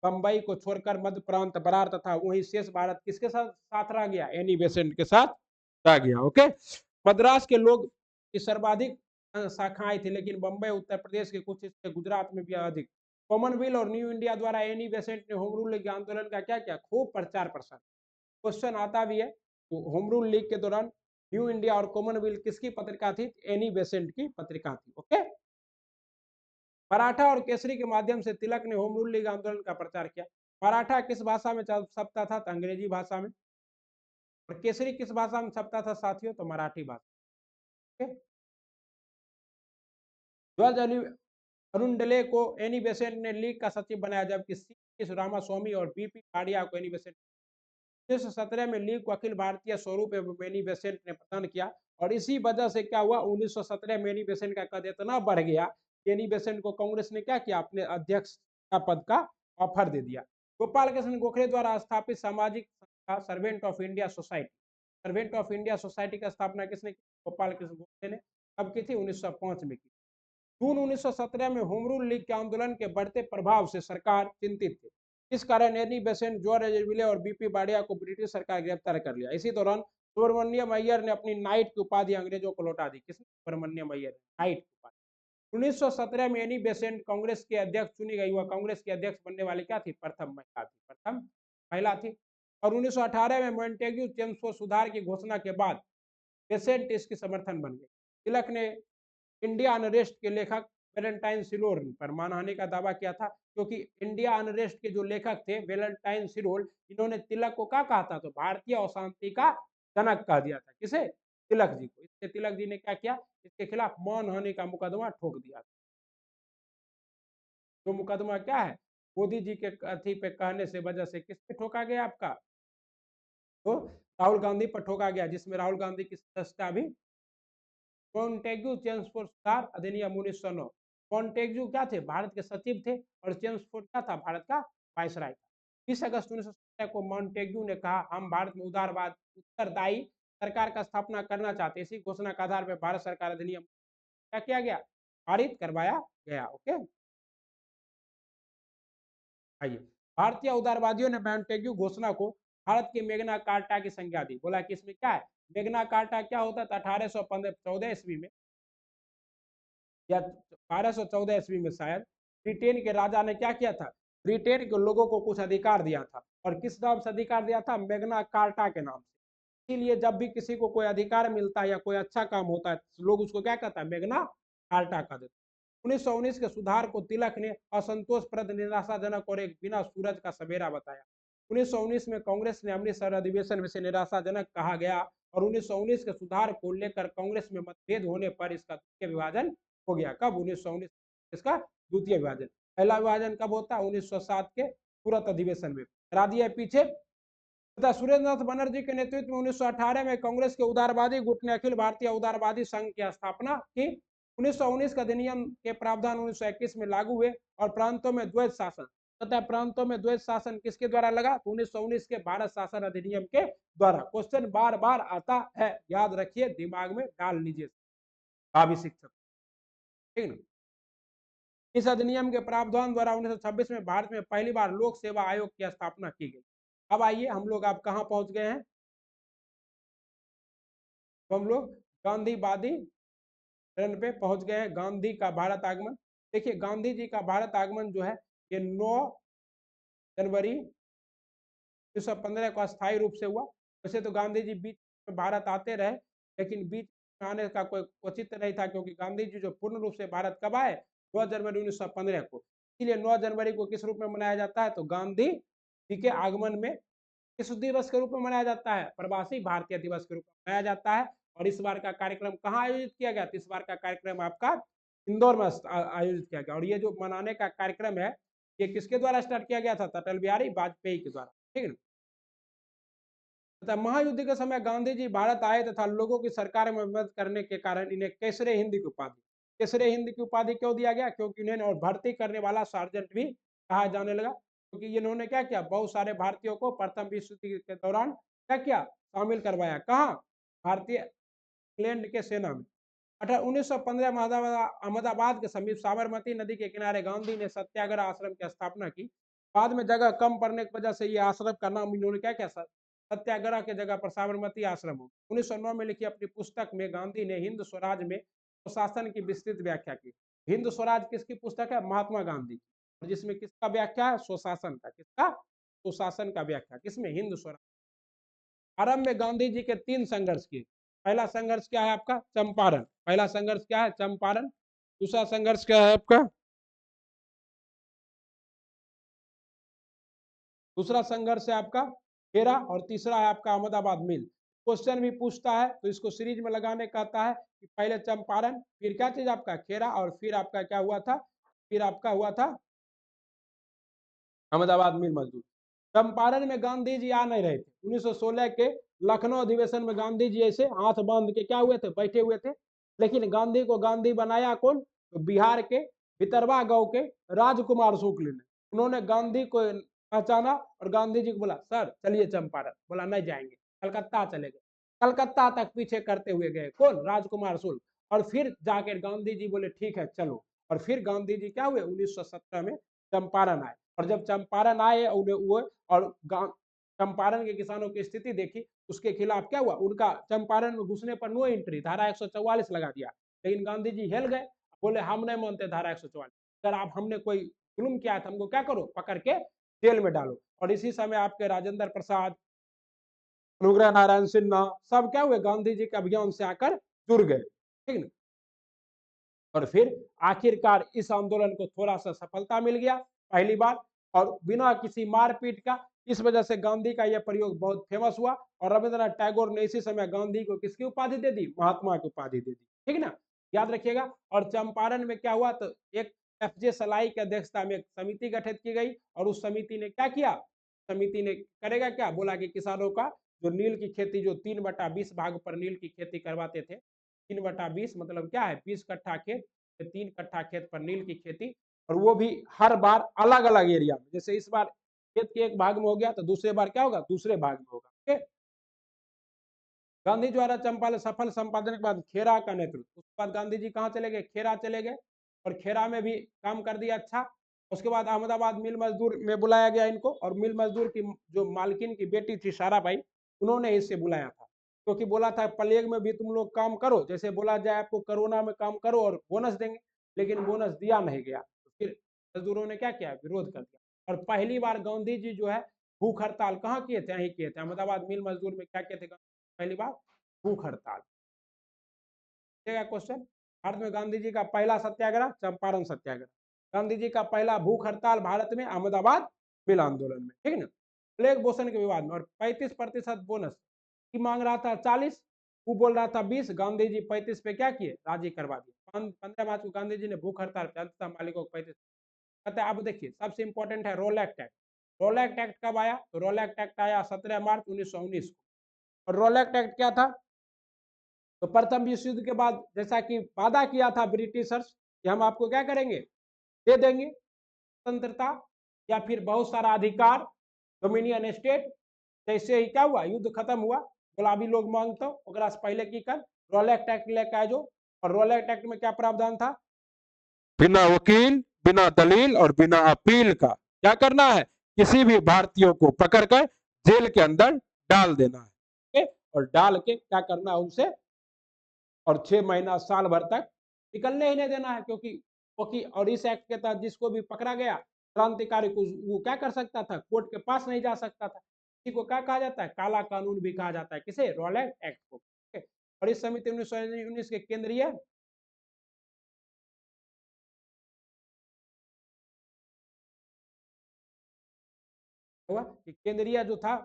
बंबई को छोड़कर मध्य प्रांत, बरार तथा वही शेष भारत किसके साथ साथ रह गया, एनी बेसेंट के साथ रह गया। ओके, मद्रास के लोग की सर्वाधिक शाखाएं थी, लेकिन बंबई, उत्तर प्रदेश के कुछ हिस्से, गुजरात में भी अधिक। कॉमनवेल्थ और न्यू इंडिया द्वारा एनी बेसेंट ने होम रूल लीग आंदोलन का क्या किया, खूब प्रचार प्रसार। क्वेश्चन आता भी है, तो होम रूल लीग के दौरान न्यू इंडिया और कॉमनवेल्थ किसकी पत्रिका थी, एनी बेसेंट की पत्रिका थी। ओके, मराठा और केसरी के माध्यम से तिलक ने होम रूल लीग आंदोलन का प्रचार किया। मराठा किस भाषा में छपता था, तो अंग्रेजी भाषा में, और केसरी किस भाषा में छपता था साथियों, तो मराठी भाषा। ओके, ध्वज अरुण डले को एनी बेसेंट ने लीग का सचिव बनाया, जबकि सी रामास्वामी और बीपी पाडिया को एनी बेसेंट 1917 में लीग को अखिल भारतीय स्वरूप एवं एनी बेसेंट ने प्रदान किया। और इसी वजह से क्या हुआ, 1917 में एनी बेसेंट का कद इतना बढ़ गया कि एनी बेसेंट को कांग्रेस ने क्या किया, अपने अध्यक्ष का पद का ऑफर दे दिया। गोपाल कृष्ण गोखले द्वारा स्थापित सामाजिक संस्था servant of India society, servant of India society की स्थापना किसने की, गोपाल कृष्ण गोखले ने। कब की थी, 1905 में की। जून 1917 में होम रूल लीग के आंदोलन के बढ़ते प्रभाव से सरकार चिंतित थी। इस कारण एनी बेसेंट, जॉर्ज एजविले और बीपी बाडिया को ब्रिटिश सरकार गिरफ्तार कर लिया। इसी दौरान सुब्रमण्यम अय्यर ने अपनी नाइट की उपाधि अंग्रेजों को लौटा दी। किसने, सुब्रमण्यम अय्यर, नाइट की उपाधि। 1917 में एनी बेसेंट कांग्रेस के अध्यक्ष चुनी गई। वह कांग्रेस के अध्यक्ष बनने वाली क्या थी, प्रथम महिला थी, प्रथम महिला थी। और 1918 में मॉन्टेग्यू चेम्सफोर्ड सुधार की घोषणा के बाद बेसेंट इसकी समर्थन बन गए। तिलक ने इंडिया अनरेस्ट के लेखक वेलेंटाइन सिलोर पर मानहानि का दावा किया था, क्योंकि इंडिया अनरेस्ट के जो लेखक थे वेलेंटाइन सिलोर, इन्होंने तिलक को क्या कहा था, तो भारतीय अशांति का जनक कह दिया था। किसे, तिलक जी को। इससे तिलक जी ने क्या किया, इसके खिलाफ मानहानि का मुकदमा ठोक दिया। तो मुकदमा क्या है, मोदी जी के अथी पे कहने से वजह से किस पे ठोका गया आपका, तो राहुल गांधी पर ठोका गया, जिसमें राहुल गांधी की सदस्यता भी मॉन्टेग्यू चेम्सफोर्ड सुधार अधिनियम 1909। मॉन्टेग्यू क्या थे, भारत के सचिव थे, और चेम्सफोर्ड क्या था, भारत का वायसराय था। 20 अगस्त 1917 को मॉन्टेग्यू ने कहा, हम भारत में उदारवाद उत्तरदायी सरकार का स्थापना करना चाहते। इसी घोषणा के आधार पर भारत सरकार अधिनियम क्या किया गया, पारित करवाया गया। ओके, आइए भारतीय उदारवादियों ने मॉन्टेग्यू घोषणा को भारत की मैग्ना कार्टा की संज्ञा दी। बोला कि इसमें क्या है, मैग्ना कार्टा क्या होता था 1814 ईस्वी में या 1214 ईस्वी में शायद ब्रिटेन के राजा ने क्या किया था, ब्रिटेन के लोगों को कुछ अधिकार दिया था। और किस नाम से अधिकार दिया था, मैग्ना कार्टा के नाम से। इसीलिए जब भी किसी को कोई अधिकार मिलता है या कोई अच्छा काम होता है तो लोग उसको क्या कहता है, मैग्ना कार्टा का देते। 1919 के सुधार को तिलक ने असंतोषप्रद, निराशाजनक और एक बिना सूरज का सवेरा बताया। 1919 में कांग्रेस ने अमृतसर अधिवेशन में से निराशाजनक कहा गया और 1919 के सुधार को लेकर कांग्रेस में मतभेद होने पर इसका द्वितीय विभाजन हो गया। कब, 1919 इसका द्वितीय विभाजन। पहला विभाजन कब होता है, 1907 के तुरंत अधिवेशन में। करा दिया पीछे तथा सुरेंद्रनाथ बनर्जी के नेतृत्व में 1918 में कांग्रेस के उदारवादी गुट ने अखिल भारतीय उदारवादी संघ की स्थापना की। 1919 का अधिनियम के प्रावधान 1921 में लागू हुए और प्रांतों में द्वैत शासन तथा प्रांतों में द्वैत शासन किसके द्वारा लगा, 1919 के भारत शासन अधिनियम के द्वारा। क्वेश्चन बार बार आता है, याद रखिए, दिमाग में डाल लीजिए भावी शिक्षक, ठीक ना। इस अधिनियम के प्रावधान द्वारा 1926 में भारत में पहली बार लोक सेवा आयोग की स्थापना की गई। अब आइए हम लोग आप कहां पहुंच गए हैं, तो हम लोग गांधीवादी ट्रेन पे पहुंच गए हैं। गांधी का भारत आगमन, देखिए गांधी जी का भारत आगमन जो है ये 9 जनवरी 1915 को अस्थायी रूप से हुआ। वैसे तो गांधी जी बीच में भारत आते रहे, लेकिन बीच में आने का कोई औचित्य नहीं था, क्योंकि गांधी जी जो पूर्ण रूप से भारत कब आए, 9 जनवरी 1915 को। इसलिए 9 जनवरी को किस रूप में मनाया जाता है, तो गांधी जी के आगमन में किस दिवस के रूप में मनाया जाता है, प्रवासी भारतीय दिवस के रूप में मनाया जाता है। और इस बार का कार्यक्रम कहाँ आयोजित किया गया, तो इस बार का कार्यक्रम आपका इंदौर में आयोजित किया गया। और ये जो मनाने का कार्यक्रम है ये किसके द्वारा स्टार्ट किया गया था, अटल बिहारी वाजपेयी के द्वारा, ठीक है। तथा महायुद्ध के समय गांधी जी भारत आए तथा लोगों की सरकार में मदद करने के कारण इन्हें केसरे हिंद की उपाधि, केसरे हिंद की उपाधि क्यों दिया गया, क्योंकि इन्हें और भर्ती करने वाला सार्जेंट भी कहा जाने लगा। क्योंकि इन्होंने क्या किया, बहुत सारे भारतीयों को प्रथम विश्व युद्ध के दौरान क्या किया, शामिल करवाया। कहाँ, भारतीय इंग्लैंड के सेना में। 1915 में अहमदाबाद के समीप साबरमती नदी के किनारे गांधी ने सत्याग्रह आश्रम की स्थापना की। बाद में जगह कम पड़ने की वजह से ये आश्रम का नाम इन्होंने क्या किया, सत्याग्रह के जगह पर साबरमती आश्रम हो। 1909 में लिखी अपनी पुस्तक में गांधी ने हिंद स्वराज में स्वशासन की विस्तृत व्याख्या की। हिंद स्वराज किसकी पुस्तक है, महात्मा गांधी की, और जिसमें किसका व्याख्या है, स्वशासन का, किसका, स्वशासन का व्याख्या किसमें, हिंद स्वराज। आरंभ में गांधी जी के 3 संघर्ष किए। पहला संघर्ष क्या है आपका, चंपारण। पहला संघर्ष क्या है, चंपारण। दूसरा संघर्ष क्या है आपका, दूसरा संघर्ष है आपका खेरा, और तीसरा है आपका अहमदाबाद मिल। क्वेश्चन भी पूछता है तो इसको सीरीज में लगाने कहता है कि पहले चंपारण, फिर क्या चीज आपका खेरा, और फिर आपका क्या हुआ था, फिर आपका हुआ था अहमदाबाद मिल मजदूर। चंपारण में गांधी जी आ नहीं रहे थे। 1916 के लखनऊ अधिवेशन में गांधी जी ऐसे हाथ बांध के क्या हुए थे, बैठे हुए थे। लेकिन गांधी को गांधी बनाया कौन, तो बिहार के भितरवा गांव के राजकुमार शुक्ल ने। उन्होंने गांधी को पहचाना और गांधी जी को बोला, सर चलिए चंपारण। बोला नहीं जाएंगे, कलकत्ता चले गए। कलकत्ता तक पीछे करते हुए गए कौन, राजकुमार शुक्ल। और फिर जाकर गांधी जी बोले ठीक है चलो। और फिर गांधी जी क्या हुए, 1917 में चंपारण आए। और जब चंपारण आए वो और चंपारण के किसानों की स्थिति देखी, उसके खिलाफ क्या हुआ, उनका चंपारण में घुसने पर नो एंट्री, धारा 144 लगा दिया। लेकिन गांधी जी हिल गए, बोले हम नहीं मानते धारा 144, अगर आप हमने कोई जुल्म किया है तो हमको क्या करो, पकड़ के जेल में डालो। और इसी समय आपके राजेंद्र प्रसाद, अनुग्रह नारायण सिन्हा सब क्या हुए, गांधी जी के अभियान से आकर जुड़ गए, ठीक ना। और फिर आखिरकार इस आंदोलन को थोड़ा सा सफलता मिल गया पहली बार, और बिना किसी मारपीट का। इस वजह से गांधी का यह प्रयोग बहुत फेमस हुआ। और रविंद्रनाथ टैगोर ने इसी समय गांधी को किसकी उपाधि दे दी, महात्मा की उपाधि दे दी, ठीक ना, याद रखिएगा। और चंपारण में क्या हुआ, तो एक FJ सलाई की अध्यक्षता में एक समिति गठित की गई, और उस समिति ने क्या किया, समिति ने करेगा क्या, बोला कि किसानों का जो नील की खेती, जो 3/20 भाग पर नील की खेती करवाते थे, 3/20 मतलब क्या है, 20 कट्ठा खेत, 3 कट्ठा खेत पर नील की खेती। और वो भी हर बार अलग अलग एरिया में, जैसे इस बार खेत के एक भाग में हो गया तो दूसरे बार क्या होगा, दूसरे भाग में होगा, ठीक। गांधी द्वारा चंपारण सफल संपादन के बाद खेरा का नेतृत्व, उसके बाद गांधी जी कहाँ चले गए, खेरा चले गए, और खेरा में भी काम कर दिया अच्छा। उसके बाद अहमदाबाद मिल मजदूर में बुलाया गया इनको, और मिल मजदूर की जो मालकिन की बेटी थी साराबाई, उन्होंने इससे बुलाया था, क्योंकि बोला था प्लेग में भी तुम लोग काम करो, जैसे बोला जाए आपको कोरोना में काम करो और बोनस देंगे, लेकिन बोनस दिया नहीं गया। तो फिर मजदूरों ने क्या किया, विरोध कर दिया। और पहली बार गांधी जी जो है भूख हड़ताल कहाँ किए थे, यहीं किए थे अहमदाबाद मिल मजदूर में। क्या किए थे पहली बार, भूख हड़ताल। क्वेश्चन, भारत में गांधी जी का पहला सत्याग्रह चंपारण सत्याग्रह, गांधी जी का पहला भूख हड़ताल भारत में अहमदाबाद मिल आंदोलन में, ठीक है ना। प्लेग पोषण के विवाद में, और 35% बोनस की मांग रहा था 40, वो बोल रहा था 20, गांधी जी 35 पे क्या किए, राजी करवा दिए। 15 मार्च को गांधी जी ने भूख हड़ताल पे मालिकों को 35 कहते हैं। अब देखिए सबसे इंपॉर्टेंट है Rowlatt Act. Rowlatt Act कब आया, तो रोल एक्ट एक्ट आया 17 मार्च 1919 को। और रोल एक्ट एक्ट क्या था, तो प्रथम विश्व युद्ध के बाद जैसा कि वादा किया था ब्रिटिशर्स कि हम आपको क्या करेंगे, दे देंगे स्वतंत्रता या फिर बहुत सारा अधिकार, डोमिनियन स्टेट। जैसे ही क्या हुआ, युद्ध खत्म हुआ, गुलाबी लोग मांगते ओकरा से पहले की कर रोल एक्ट एक्ट लेके आ जो। और रोल एक्ट एक्ट में क्या प्रावधान था, बिना वकील, बिना दलील और बिना अपील का क्या करना है, किसी भी भारतीयों को पकड़कर जेल के अंदर डाल देना है, और डाल के क्या करना है उनसे, और 6 महीना साल भर तक निकलने ही नहीं देना है। क्योंकि और इस एक्ट के तहत जिसको भी पकड़ा गया क्रांतिकारी को, वो क्या कर सकता था, कोर्ट के पास नहीं जा सकता था। इसी को क्या कहा जाता है, काला कानून भी कहा जाता है, किसे, रॉलेट एक्ट को। और इस समिति 1919 के केंद्रीय हुआ कि केंद्रीय जो था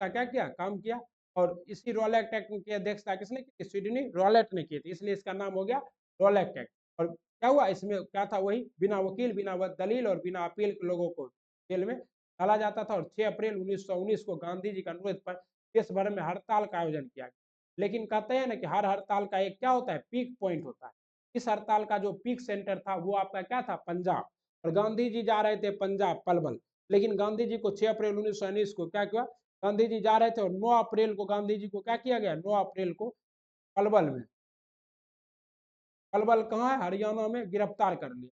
का क्या किया, काम किया। और इसी रॉलेट एक्ट की अध्यक्षता किसने की, सिडनी रॉलेट ने की थी, इसलिए इसका नाम हो गया रॉलेट एक्ट। और क्या हुआ इसमें, क्या था, वही बिना वकील, बिना दलील और बिना अपील के लोगों को जेल में डाला जाता था। और 6 अप्रैल 1919 को गांधी जी के अनुरोध पर देश भर में हड़ताल का आयोजन किया गया। लेकिन कहते हैं ना कि हर हड़ताल का एक क्या होता है, पीक पॉइंट होता है। इस हड़ताल का जो पीक सेंटर था वो आपका क्या था, पंजाब। और गांधी जी जा रहे थे पंजाब पलवल। लेकिन गांधी जी को 6 अप्रैल 1919 को क्या किया, गांधी जी जा रहे थे और 9 अप्रैल को गांधी जी को क्या किया गया, 9 अप्रैल को पलवल में, पलवल कहाँ है, हरियाणा में, गिरफ्तार कर लिया।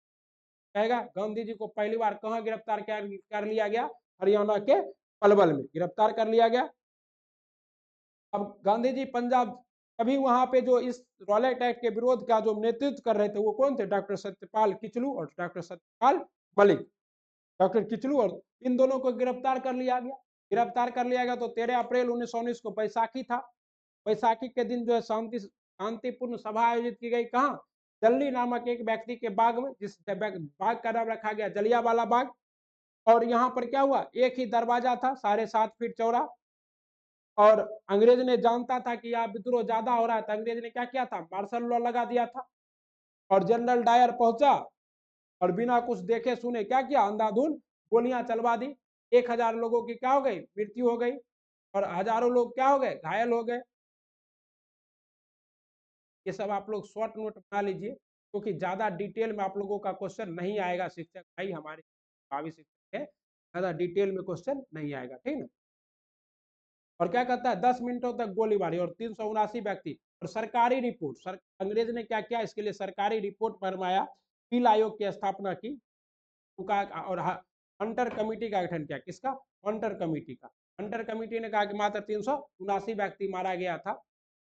कहेगा गांधी जी को पहली बार कहाँ गिरफ्तार कर लिया गया, हरियाणा के पलवल में गिरफ्तार कर लिया गया। अब गांधी जी पंजाब, अभी वहां पे जो इस रॉलेट एक्ट के विरोध का जो नेतृत्व कर रहे थे वो कौन थे, डॉक्टर सत्यपाल किचलू और डॉक्टर सत्यपाल मलिक। डॉक्टर किचलू और इन दोनों को गिरफ्तार कर लिया गया। गिरफ्तार कर लिया गया तो 13 अप्रैल 1919 को बैसाखी था। बैसाखी के दिन जो है शांतिपूर्ण सभा आयोजित की गई, कहाँ, दिल्ली नामक एक व्यक्ति के बाग में, जिस बाग का नाम रखा गया जलियांवाला बाग। और यहाँ पर क्या हुआ, एक ही दरवाजा था 7.5 फीट चौड़ा। और अंग्रेज ने जानता था कि यहाँ विद्रोह ज्यादा हो रहा है, तो अंग्रेज ने क्या किया था, मार्शल लॉ लगा दिया था। और जनरल डायर पहुंचा और बिना कुछ देखे सुने क्या किया, अंधाधुंध गोलियां चलवा दी। 1000 लोगों की क्या हो गई, मृत्यु हो गई। और हजारों लोग क्या हो गए, घायल हो गए। ये सब आप लोग शॉर्ट नोट बना लीजिए, क्योंकि ज्यादा डिटेल में आप लोगों का क्वेश्चन नहीं आएगा। शिक्षक भाई हमारे भावी शिक्षक है, ज्यादा डिटेल में क्वेश्चन नहीं आएगा, ठीक है। और क्या कहता है, 10 मिनटों तक गोलीबारी और 379 व्यक्ति। और सरकारी रिपोर्ट, अंग्रेज ने क्या किया, इसके लिए सरकारी रिपोर्ट बनवाया, पील आयोग की स्थापना की, और हंटर कमेटी का गठन किया। किसका, हंटर कमेटी का। हंटर कमेटी ने कहा कि मात्र 379 व्यक्ति मारा गया था,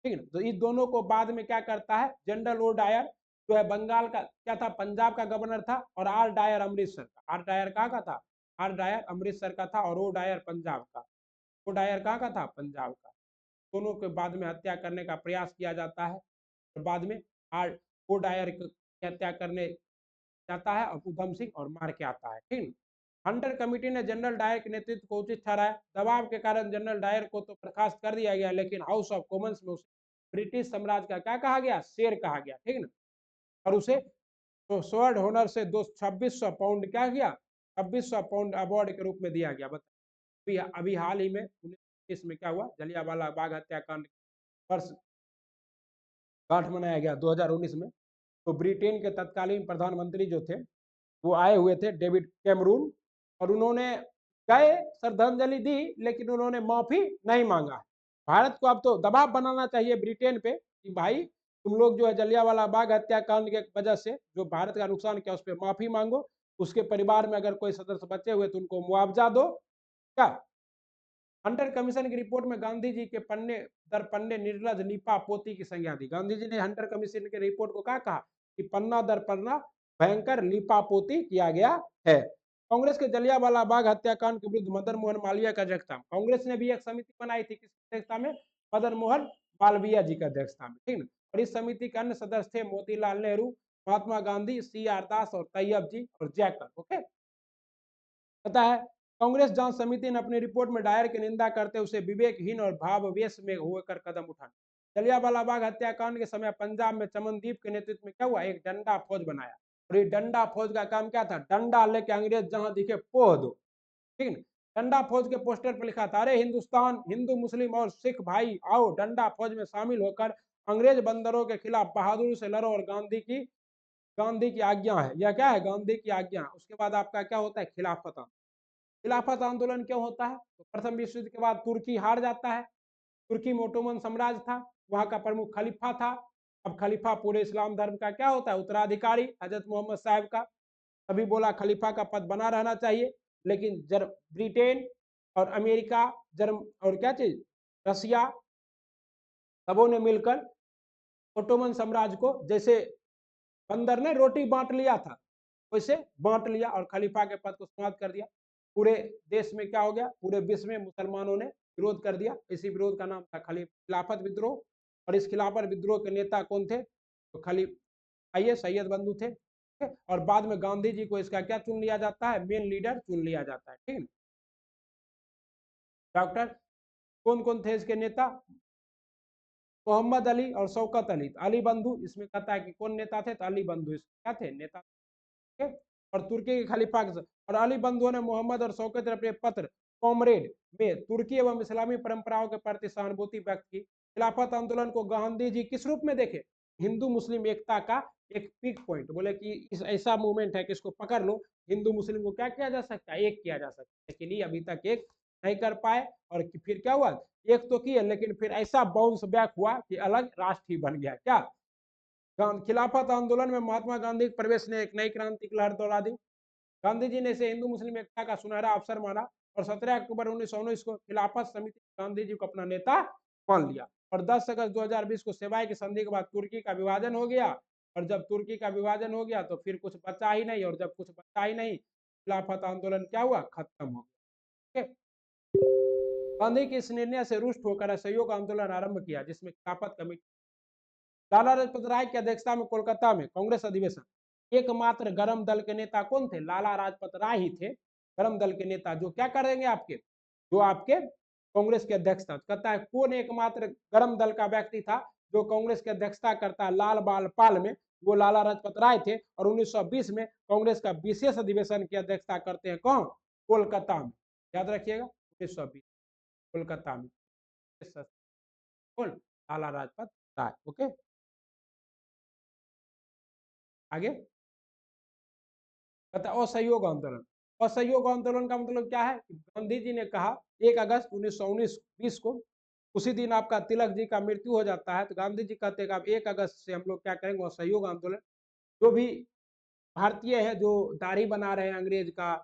ठीक है ना। तो इस दोनों को बाद में क्या करता है, जनरल ओ डायर जो है बंगाल का क्या था, पंजाब का गवर्नर था। और आर डायर अमृतसर का, आर डायर कहाँ का था, आर डायर अमृतसर का था। और ओ डायर पंजाब का, ओ डायर कहाँ का था, पंजाब का। दोनों के बाद में हत्या करने का प्रयास किया जाता है। और बाद में आर ओ डायर की हत्या करने जाता है और उधम सिंह और मार के आता है, ठीक। हंटर कमेटी ने जनरल डायर के नेतृत्व को उचित ठहराया। दबाव के कारण जनरल डायर को तो बर्खास्त कर दिया गया, लेकिन हाउस ऑफ कॉमन्स में उसे ब्रिटिश साम्राज्य का क्या कहा गया, शेर कहा गया, ठीक है ना। और उसे तो स्वर्ण होनर से 2600 पाउंड क्या किया, 2600 पाउंड अवार्ड के रूप में दिया गया। अभी अभी हाल ही में 19 में क्या हुआ, जलियांवाला बाग हत्याकांड वर्ष गांठ मनाया गया 2019 में। तो ब्रिटेन के तत्कालीन प्रधानमंत्री जो थे वो आए हुए थे, डेविड कैमरून। और उन्होंने गए, श्रद्धांजलि दी, लेकिन उन्होंने माफी नहीं मांगा। भारत को अब तो दबाव बनाना चाहिए ब्रिटेन पे कि भाई तुम लोग जो है जलियांवाला बाग हत्याकांड के वजह से जो भारत का नुकसान किया उस पर माफी मांगो। उसके परिवार में अगर कोई सदस्य बचे हुए तो उनको मुआवजा दो। क्या हंटर कमीशन की रिपोर्ट में गांधी जी के पन्ने दर पन्ने निर्लज लीपा पोती की संज्ञा दी। गांधी जी ने हंटर कमीशन की रिपोर्ट को क्या कहा कि पन्ना दर पन्ना भयंकर लीपा पोती किया गया है। कांग्रेस के जलियांवाला बाग हत्याकांड के विरुद्ध मदन मोहन मालवीय का अध्यक्षता। कांग्रेस ने भी एक समिति बनाई थी, किसकी अध्यक्षता में? मदन मोहन मालवीय जी की अध्यक्षता में, ठीक ना। और इस समिति के अन्य सदस्य थे मोतीलाल नेहरू, महात्मा गांधी, सी.आर. दास और तैयब जी और जैकब। ओके, पता है कांग्रेस जांच समिति ने अपनी रिपोर्ट में डायर की निंदा करते उसे विवेकहीन और भाववेश में होकर कदम उठाने। जलियांवाला बाग हत्याकांड के समय पंजाब में चमनदीप के नेतृत्व में क्या हुआ, एक डंडा फौज बनाया। और ये डंडा फौज का काम क्या था? डंडा लेके अंग्रेज जहां दिखे पोह दो, ठीक ना। डंडा फौज के पोस्टर पर लिखा था, अरे हिंदुस्तान, हिंदू मुस्लिम और सिख भाई आओ डंडा फौज में शामिल होकर अंग्रेज बंदरों के खिलाफ बहादुरी से लड़ो। और गांधी की आज्ञा है, यह क्या है? गांधी की आज्ञा। उसके बाद आपका क्या होता है? खिलाफत। खिलाफत आंदोलन क्यों होता है? तो प्रथम विश्व युद्ध के बाद तुर्की हार जाता है। तुर्की में ओटोमन साम्राज्य था, वहां का प्रमुख खलीफा था। अब खलीफा पूरे इस्लाम धर्म का क्या होता है? उत्तराधिकारी, हजरत मोहम्मद साहब का। तभी बोला खलीफा का पद बना रहना चाहिए। लेकिन ब्रिटेन और अमेरिका, जर्म और क्या चीज, रसिया, सबों ने मिलकर ओटोमन साम्राज्य को जैसे बंदर ने रोटी बांट लिया था वैसे बांट लिया और खलीफा के पद को समाप्त कर दिया। पूरे देश में क्या हो गया? पूरे विश्व में मुसलमानों ने विरोध कर दिया। इसी विरोध का नाम था खिलाफत विद्रोह। और इस खिलाफत विद्रोह के नेता कौन थे? तो आइए सैयद बंधु थे। और बाद में गांधी जी को इसका क्या चुन लिया जाता है? मेन लीडर चुन लिया जाता है, ठीक है। डॉक्टर कौन कौन थे इसके नेता? मोहम्मद अली और शौकत अली। अली बंधु इसमें कहता है कि कौन नेता थे? तो अली बंधु क्या थे? नेता। और तुर्की के खलीफा के और अली बंधुओं ने मोहम्मद और शौकत ने अपने पत्र कॉमरेड में तुर्की एवं इस्लामी परंपराओं के प्रति सहानुभूति व्यक्त की। खिलाफत आंदोलन को गांधी जी किस रूप में देखे? हिंदू मुस्लिम एकता का एक पीक पॉइंट। बोले कि इस ऐसा मूवमेंट है कि इसको पकड़ लो, हिंदू मुस्लिम को क्या किया जा सकता है? एक किया जा सकता है। लेकिन ये अभी तक एक नहीं कर पाए। और फिर क्या हुआ? एक तो किए लेकिन फिर ऐसा बाउंस बैक हुआ कि अलग राष्ट्र ही बन गया। क्या खिलाफत आंदोलन में महात्मा गांधी के प्रवेश ने एक नई क्रांति की लहर दौड़ा दी। गांधी जी ने इसे हिंदू मुस्लिम एकता का सुनहरा अवसर माना और 17 अक्टूबर 1919 को खिलाफत समिति गांधी जी को अपना नेता मान लिया। और 10 अगस्त 2020 को सेवाई की संधि के बाद तुर्की का विभाजन हो गया। और जब तुर्की का विभाजन हो गया तो फिर कुछ बचा ही नहीं। और जब कुछ बचा ही नहीं, खिलाफत आंदोलन क्या हुआ? खत्म हो गया। गांधी के इस निर्णय से रुष्ट होकर असहयोग आंदोलन आरंभ किया, जिसमें खिलाफत कमेटी लाला लाजपत राय की अध्यक्षता में कोलकाता में कांग्रेस अधिवेशन। एकमात्र गरम दल के नेता कौन थे? लाला लाजपत राय ही थे गरम दल के नेता, जो क्या करेंगे आपके, जो आपके कांग्रेस के अध्यक्षता कहता है। कौन एकमात्र गरम दल का व्यक्ति था जो कांग्रेस की अध्यक्षता करता है लाल बाल पाल में? वो लाला लाजपत राय थे। और 1920 में कांग्रेस का विशेष अधिवेशन की अध्यक्षता करते हैं कौन? कोलकाता में। याद रखिएगा 1920 कोलकाता में लाला लाजपत राय। ओके, आगे कहता असहयोग आंदोलन। असहयोग आंदोलन का मतलब क्या है? गांधी जी ने कहा 1 अगस्त 1919-20 को, उसी दिन आपका तिलक जी का मृत्यु हो जाता है। तो गांधी जी कहते हैं कि 1 अगस्त से हम लोग क्या करेंगे? असहयोग आंदोलन। जो भी भारतीय है जो दाढ़ी बना रहे हैं अंग्रेज का,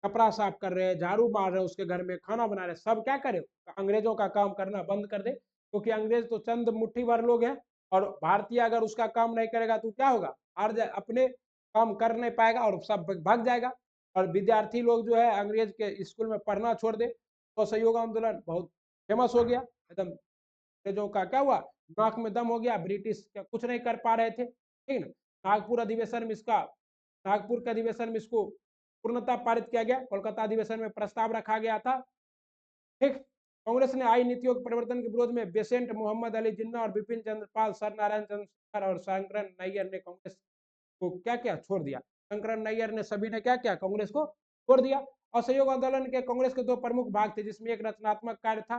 कपड़ा साफ कर रहे हैं, झाड़ू मार रहे हैं उसके घर में, खाना बना रहे हैं, सब क्या करे? अंग्रेजों का काम करना बंद कर दे। क्योंकि अंग्रेज तो चंद मुट्ठी भर लोग हैं। और भारतीय अगर उसका काम नहीं करेगा तो क्या होगा? हार जाए, अपने काम कर नहीं पाएगा और सब भाग जाएगा। और विद्यार्थी लोग जो है अंग्रेज के स्कूल में पढ़ना छोड़ दे। तो असहयोग आंदोलन बहुत फेमस हो गया एकदम। अंग्रेजों का क्या हुआ? नाक में दम हो गया, ब्रिटिश कुछ नहीं कर पा रहे थे, ठीक ना। नागपुर अधिवेशन में इसका नागपुर के अधिवेशन में इसको पूर्णतः पारित किया गया। कोलकाता अधिवेशन में प्रस्ताव रखा गया था, ठीक। कांग्रेस ने आई नीतियों के परिवर्तन के विरोध में बेसेंट, मोहम्मद अली जिन्ना और बिपिन चंद्र पाल, सर नारायण चंद्रशेखर और शंकरन नैयर ने कांग्रेस को क्या किया? छोड़ दिया। शंकरन नैयर ने सभी ने क्या किया? कांग्रेस को छोड़ दिया। असहयोग आंदोलन के कांग्रेस के दो प्रमुख भाग थे, जिसमें एक रचनात्मक कार्य था,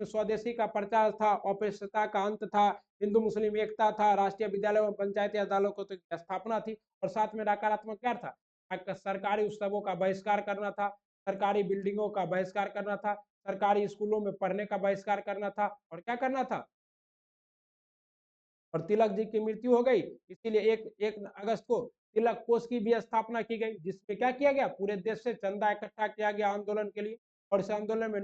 तो स्वदेशी का प्रचार था, औपनिवेशिकता का अंत था, हिंदू मुस्लिम एकता था, राष्ट्रीय विद्यालय एवं पंचायती अदालतों की स्थापना थी। और साथ में नकारात्मक क्या था? सरकारी उत्सवों का बहिष्कार करना था, सरकारी बिल्डिंगों का बहिष्कार करना था, सरकारी स्कूलों में पढ़ने का बहिष्कार करना था। और क्या करना था? और तिलक जी की मृत्यु हो गई, इसीलिए 1 अगस्त को तिलक कोष की भी स्थापना की गई, जिसमें क्या किया गया, पूरे देश से चंदा इकट्ठा किया गया आंदोलन के लिए। और इस आंदोलन में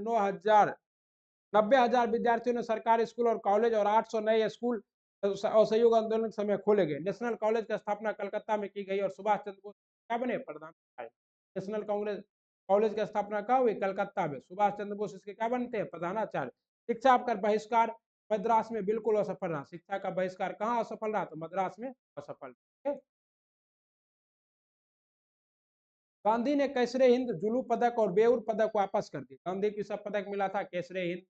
90,000 विद्यार्थियों ने सरकारी स्कूल और कॉलेज और 800 नए स्कूल असहयोग आंदोलन के समय खोले गए। नेशनल कॉलेज की स्थापना कलकत्ता में की गई और सुभाष चंद्र बोस क्या बने, प्रधान। नेशनल कांग्रेस कॉलेज की स्थापना कहाँ हुई, कलकत्ता में। सुभाष चंद्र बोस इसके क्या बनते हैं, प्रधानाचार्य। शिक्षा का बहिष्कार मद्रास में बिल्कुल असफल रहा। शिक्षा का बहिष्कार कहाँ असफल रहा, तो मद्रास में असफल। गांधी ने कैसरे हिंद, जुलू पदक और बेउर पदक वापस कर दिए। गांधी की सब पदक मिला था, कैसरे हिंद,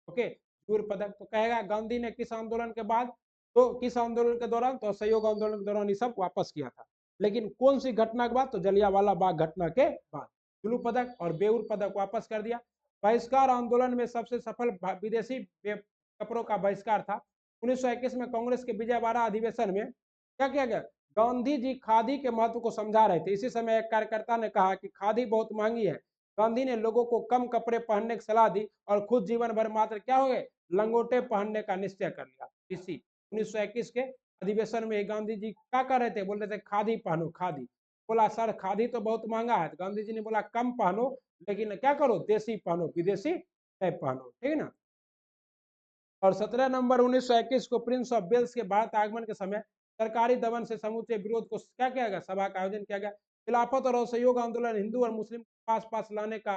ओके, बेउर पदक। तो कहेगा गांधी ने किस आंदोलन के बाद, तो किस आंदोलन के दौरान, तो असहयोग आंदोलन के दौरान ये सब वापस किया था। लेकिन कौन सी घटना के बाद, तो जलियांवाला बाग घटना के बाद जुलू पदक और बेउर पदक वापस कर दिया। बहिष्कार आंदोलन में सबसे सफल विदेशी कपड़ों का बहिष्कार था। 1921 में कांग्रेस के विजयवाड़ा अधिवेशन में क्या किया गया, गांधी जी खादी के महत्व को समझा रहे थे। इसी समय एक कार्यकर्ता ने कहा कि खादी बहुत महंगी है। गांधी ने लोगों को कम कपड़े पहनने की सलाह दी और खुद जीवन भर मात्र क्या हो गए, लंगोटे पहनने का निश्चय कर लिया। इसी 1921 के अधिवेशन में गांधी जी क्या कर रहे थे, बोल रहे थे खादी पहनो, खादी। बोला सर खादी तो बहुत महंगा है। तो गांधी जी ने बोला कम पहनो, लेकिन क्या करो, देसी पहनो, विदेशी नहीं पहनो, ठीक है ना। और 17 नवंबर 1921 को प्रिंस ऑफ वेल्स के भारत आगमन के समय सरकारी दमन से समूचे विरोध को क्या किया गया, सभा का आयोजन किया गया। खिलाफत और असहयोग आंदोलन हिंदू और मुस्लिम पास पास लाने का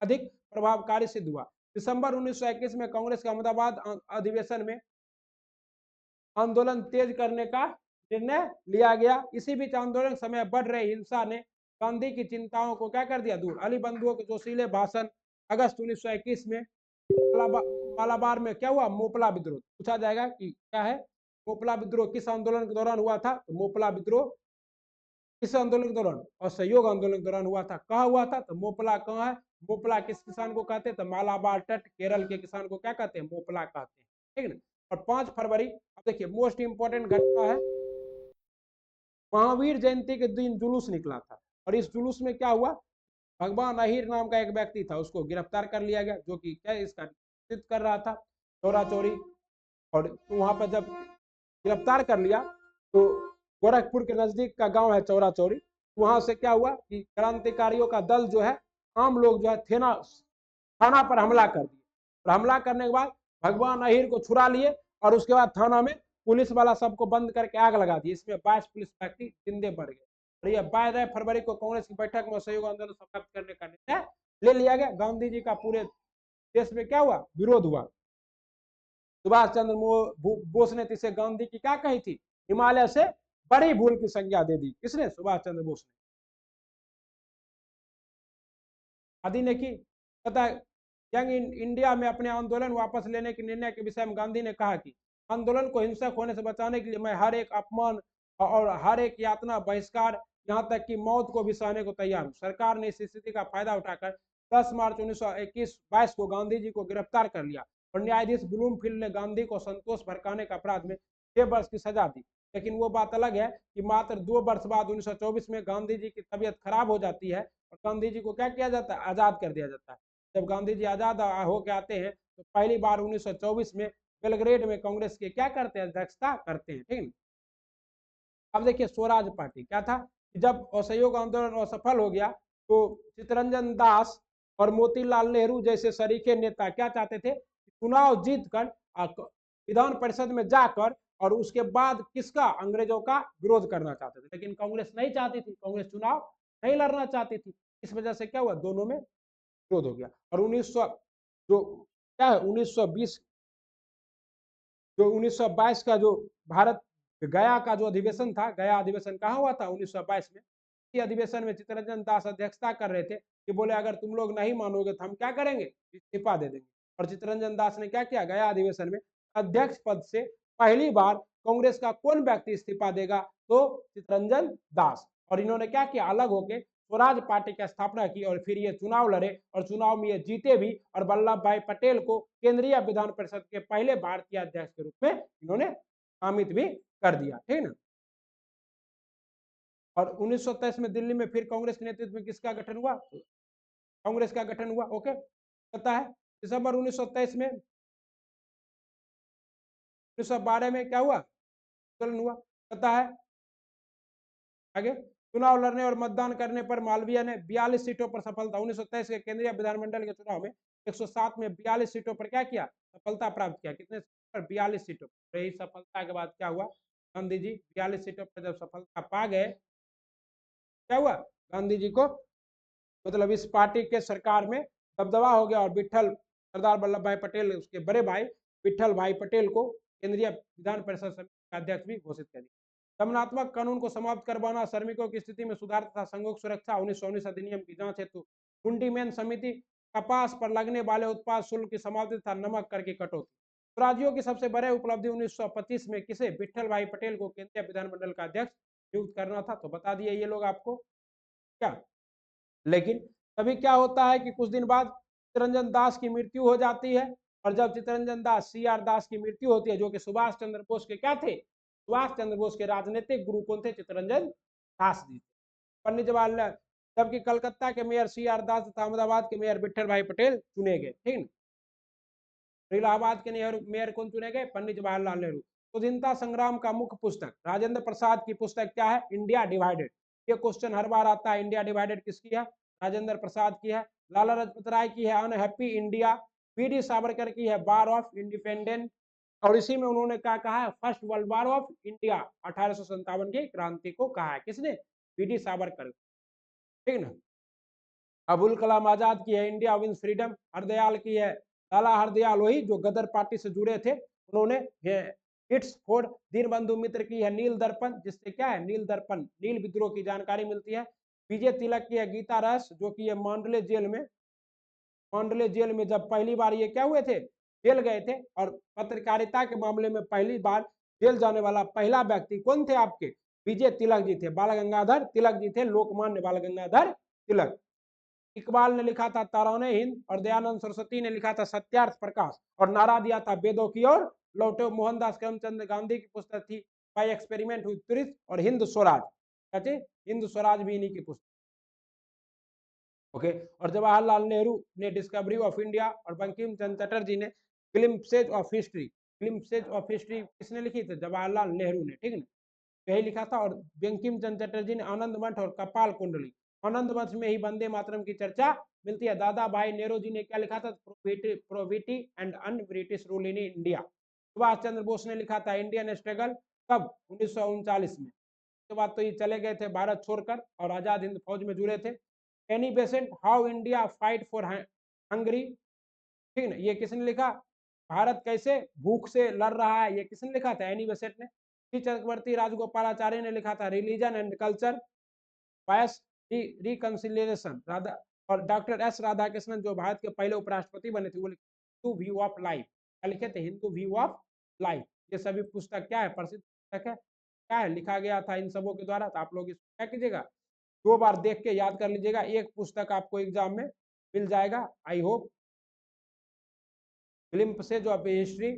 अधिक प्रभावकारी सिद्ध हुआ। दिसंबर 1921 में कांग्रेस के अहमदाबाद अधिवेशन में आंदोलन तेज करने का निर्णय लिया गया। इसी बीच आंदोलन के समय बढ़ रही हिंसा ने गांधी की चिंताओं को क्या कर दिया, दूर। अली बंधुओं के जोशीले भाषण। अगस्त 1921 में मालाबार में क्या हुआ, मोपला विद्रोह। पूछा जाएगा कि क्या है मोपला विद्रोह, किस आंदोलन के दौरान हुआ था, तो मोपला विद्रोह किस आंदोलन के दौरान, असहयोग आंदोलन के दौरान हुआ था। कहाँ हुआ था, तो मोपला कहाँ है, मोपला किस किसान को कहते हैं, तो मालाबार तट केरल के किसान को क्या कहते हैं, मोपला कहते हैं, ठीक है ना। और 5 फरवरी, अब देखिए मोस्ट इंपोर्टेंट घटना है, महावीर जयंती के दिन जुलूस निकला था। और इस जुलूस में क्या हुआ, भगवान अहिर नाम का एक व्यक्ति था, उसको गिरफ्तार कर लिया गया, जो कि क्या इसका नेतृत्व कर रहा था, चोरा चोरी। और वहां पर जब गिरफ्तार कर लिया, तो गोरखपुर के नजदीक का गांव है चौरा चौरी, वहां से क्या हुआ कि क्रांतिकारियों का दल जो है, आम लोग जो है थाना पर हमला कर दिए। और हमला करने के बाद भगवान अहिर को छुड़ा लिए और उसके बाद थाना में पुलिस वाला सबको बंद करके आग लगा दी। इसमें 22 पुलिस व्यक्ति जिंदे मर गए। और यह 12 फरवरी को कांग्रेस की बैठक में असहयोग आंदोलन समाप्त करने का निर्णय ले लिया गया। गांधी जी का पूरे देश में क्या हुआ, विरोध हुआ। सुभाष चंद्र बोस ने इसे गांधी की क्या कही थी, हिमालय से बड़ी भूल की संज्ञा दे दी। किसने, सुभाष चंद्र बोस ने। आदि ने की। पता है, यंग इंडिया में अपने आंदोलन वापस लेने के निर्णय के विषय में गांधी ने कहा कि आंदोलन को हिंसक होने से बचाने के लिए मैं हर एक अपमान और हर एक यातना, बहिष्कार, यहाँ तक कि मौत को भी सहने को तैयार हूँ। सरकार ने इस स्थिति का फायदा उठाकर 10 मार्च 1921 को गांधी जी को गिरफ्तार कर लिया और न्यायाधीश ब्लूमफील्ड ने गांधी को संतोष भड़काने का अपराध में 6 वर्ष की सजा दी। लेकिन वो बात अलग है कि मात्र 2 वर्ष बाद 1924 में गांधी जी की तबीयत खराब हो जाती है और गांधी जी को क्या किया जाता है, आजाद कर दिया जाता है। जब गांधी जी आजाद होकर आते हैं तो पहली बार 1924 में बेलग्रेड में कांग्रेस के क्या करते हैं, अध्यक्षता करते हैं, ठीक है। अब देखिए स्वराज पार्टी क्या था, जब असहयोग आंदोलन असफल हो गया तो चित्तरंजन दास और मोतीलाल नेहरू जैसे सरीखे नेता क्या चाहते थे, चुनाव जीतकर विधान परिषद में जाकर और उसके बाद किसका, अंग्रेजों का विरोध करना चाहते थे। लेकिन कांग्रेस नहीं चाहती थी, कांग्रेस चुनाव नहीं लड़ना चाहती थी। इस वजह से क्या हुआ, दोनों में विरोध हो गया। और 1900 जो क्या है 1920 जो 1922 का जो भारत गया का जो अधिवेशन था, गया अधिवेशन कहाँ हुआ था, 1922 में। इसी अधिवेशन में चित्तरंजन दास अध्यक्षता कर रहे थे कि बोले अगर तुम लोग नहीं मानोगे तो हम क्या करेंगे, इस्तीफा दे देंगे। और चित्तरंजन दास ने क्या किया, गया अधिवेशन में अध्यक्ष पद से पहली बार कांग्रेस का कौन व्यक्ति इस्तीफा देगा, तो चित्तरंजन दास। और इन्होंने क्या किया, अलग होकर स्वराज पार्टी की स्थापना की और फिर ये चुनाव लड़े और चुनाव में ये जीते भी और वल्लभ भाई पटेल को केंद्रीय विधान परिषद के पहले भारतीय अध्यक्ष के रूप में इन्होंने नामित भी कर दिया, ठीक ना। और 1923 में दिल्ली में फिर कांग्रेस के नेतृत्व में किसका गठन हुआ, कांग्रेस का गठन हुआ, ओके। पता है दिसंबर 1923 में 1912 में क्या हुआ, आंदोलन हुआ, पता है। आगे, चुनाव लड़ने और मतदान करने पर मालवीय ने 42 सीटों पर सफलता, 1923 के केंद्रीय विधानमंडल के चुनाव में 107 में 42 सीटों पर क्या किया, सफलता प्राप्त किया। कितने पर, 42 सीटों पर। यही सफलता के बाद क्या हुआ, गांधी जी 42 सीटों पर जब सफलता पा गए, क्या हुआ, गांधी जी को मतलब इस पार्टी के सरकार में दबदबा हो गया और सरदार वल्लभ भाई पटेल, उसके बड़े भाई विठल भाई पटेल को केंद्रीय विधान परिषद समिति का अध्यक्ष भी घोषित कर दिया। दमनात्मक कानून को समाप्त करवाना, श्रमिकों की स्थिति में सुधार तथा संघों की सुरक्षा, 1919 अधिनियम की जांच हेतु कुंडीमेन समिति, कपास पर लगने वाले उत्पाद शुल्क की समाप्ति तथा नमक कर की कटौती। स्वराज्यों की सबसे बड़े उपलब्धि 1925 में किसे, विठल भाई पटेल को केंद्रीय विधानमंडल का अध्यक्ष नियुक्त करना था। तो बता दिए ये लोग आपको क्या। लेकिन तभी क्या होता है कि कुछ दिन बाद चित्तरंजन दास की मृत्यु हो जाती है, और जब चित्तरंजन दास CR दास की मृत्यु होती है, जो कि सुभाष चंद्र बोस के क्या थे, सुभाष चंद्र बोस के राजनीतिक गुरु कौन थे, चित्तरंजन दास जी थे। पंडित जवाहरलाल, जबकि कलकत्ता के मेयर CR दास तथा अहमदाबाद के मेयर विठल भाई पटेल चुने गए, ठीक है। इलाहाबाद के मेयर कौन चुने गए, पंडित जवाहरलाल नेहरू। स्वतंत्रता संग्राम का मुख्य पुस्तक, राजेंद्र प्रसाद की पुस्तक क्या है, इंडिया डिवाइडेड। ये क्वेश्चन हर बार आता है, इंडिया डिवाइडेड किसकी है, राजेंद्र प्रसाद की है। लाला लाजपत राय की है अनहैप्पी इंडिया। BD सावरकर की है वार ऑफ इंडिपेंडेंस, और इसी में उन्होंने क्या कहा है, first world war of India 1857 की क्रांति को कहा है, किसने, BD सावरकर, ठीक ना। अबुल कलाम आजाद की है इंडिया विंस फ्रीडम। हरदयाल की है, लाला हरदयाल, वही जो गदर पार्टी से जुड़े थे, उन्होंने हिट्स फॉर दीनबंधु मित्र की है नील दर्पण, जिससे क्या है, नील दर्पण, नील विद्रोह की जानकारी मिलती है। विजय तिलक की है गीता रस, जो कि ये मांडले जेल में जब पहली बार ये क्या हुए थे, जेल गए थे, और पत्रकारिता के मामले में पहली बार जेल जाने वाला पहला व्यक्ति कौन थे आपके, विजय तिलक जी थे, बाल गंगाधर तिलक जी थे, लोकमान्य बाल गंगाधर तिलक। इकबाल ने लिखा था तराने हिंद, और दयानंद सरस्वती ने लिखा था सत्यार्थ प्रकाश, और नारा दिया था वेदों की ओर लौटो। मोहनदास करमचंद गांधी की पुस्तक थी बाय एक्सपेरिमेंट विद टूरिस्ट, और हिंद स्वराज, कहते हिंद स्वराज भी इन्हीं की पुस्तक, ओके। और जवाहरलाल नेहरू ने डिस्कवरी ऑफ इंडिया, और बंकिम चंद्र चटर्जी ने glimpses of history. Glimpses of history किसने लिखी थी, जवाहरलाल नेहरू ने, ठीक है, यही लिखा था। और बंकिम चंद्र चटर्जी ने आनंद मठ और कपाल कुंडली। आनंद मठ में ही वंदे मातरम की चर्चा मिलती है। दादा भाई नेहरू जी ने क्या लिखा था, poverty and un British rule in India. Subhash Chandra Bose ने लिखा था इंडियन स्ट्रगल, कब, 1939 में। उसके बाद तो ये चले गए थे भारत छोड़कर, और आजाद हिंद फौज में जुड़े थे। Annie Besant, how India fight for Hungary, ठीक है, ये किसने लिखा, भारत कैसे भूख से लड़ रहा है, ये किसने लिखा था, एनी बेसेंट ने। श्री चक्रवर्ती राजगोपालाचार्य ने लिखा था religion and culture versus reconciliation. Radha, और डॉक्टर S राधाकृष्णन जो भारत के पहले उपराष्ट्रपति बने थे, वो हिंदू व्यू ऑफ लाइफ, क्या लिखे थे, हिंदू व्यू ऑफ लाइफ। ये सभी पुस्तक क्या है, प्रसिद्ध पुस्तक है, क्या है, लिखा गया था इन सबों के द्वारा। तो आप लोग इसको क्या कीजिएगा, 2 बार देख के याद कर लीजिएगा, एक पुस्तक आपको एग्जाम में मिल जाएगा, I hope. Glimpses of history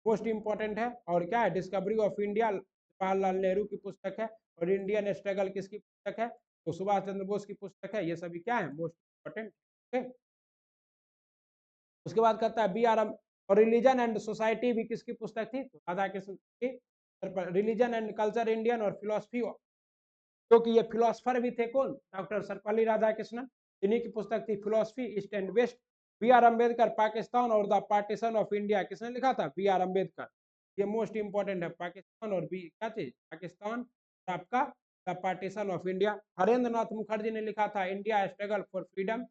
most important है, और क्या है, discovery of India Jawaharlal Nehru की पुस्तक है, और इंडियन स्ट्रगल किसकी पुस्तक है, तो सुभाष चंद्र बोस की पुस्तक है। ये सभी क्या है, मोस्ट इंपॉर्टेंट, ठीक। उसके बाद कहता है BR, और रिलीजन एंड सोसाइटी भी किसकी पुस्तक थी, तो राधा कृष्ण की। रिलीजन एंड कल्चर इंडियन, और फिलोसफी, क्योंकि ये फिलोसफर भी थे कौन, डॉक्टर सर्वपल्ली राधाकृष्णन, इन्हीं की पुस्तक थी philosophy east and west. BR Ambedkar Pakistan और द पार्टीशन ऑफ इंडिया, किसने लिखा था, BR अम्बेडकर। ये मोस्ट इंपॉर्टेंट है, पाकिस्तान और बी क्या थे, पाकिस्तान, आपका the partition of India. Harendra Nath Mukherjee ने लिखा था India struggle for freedom.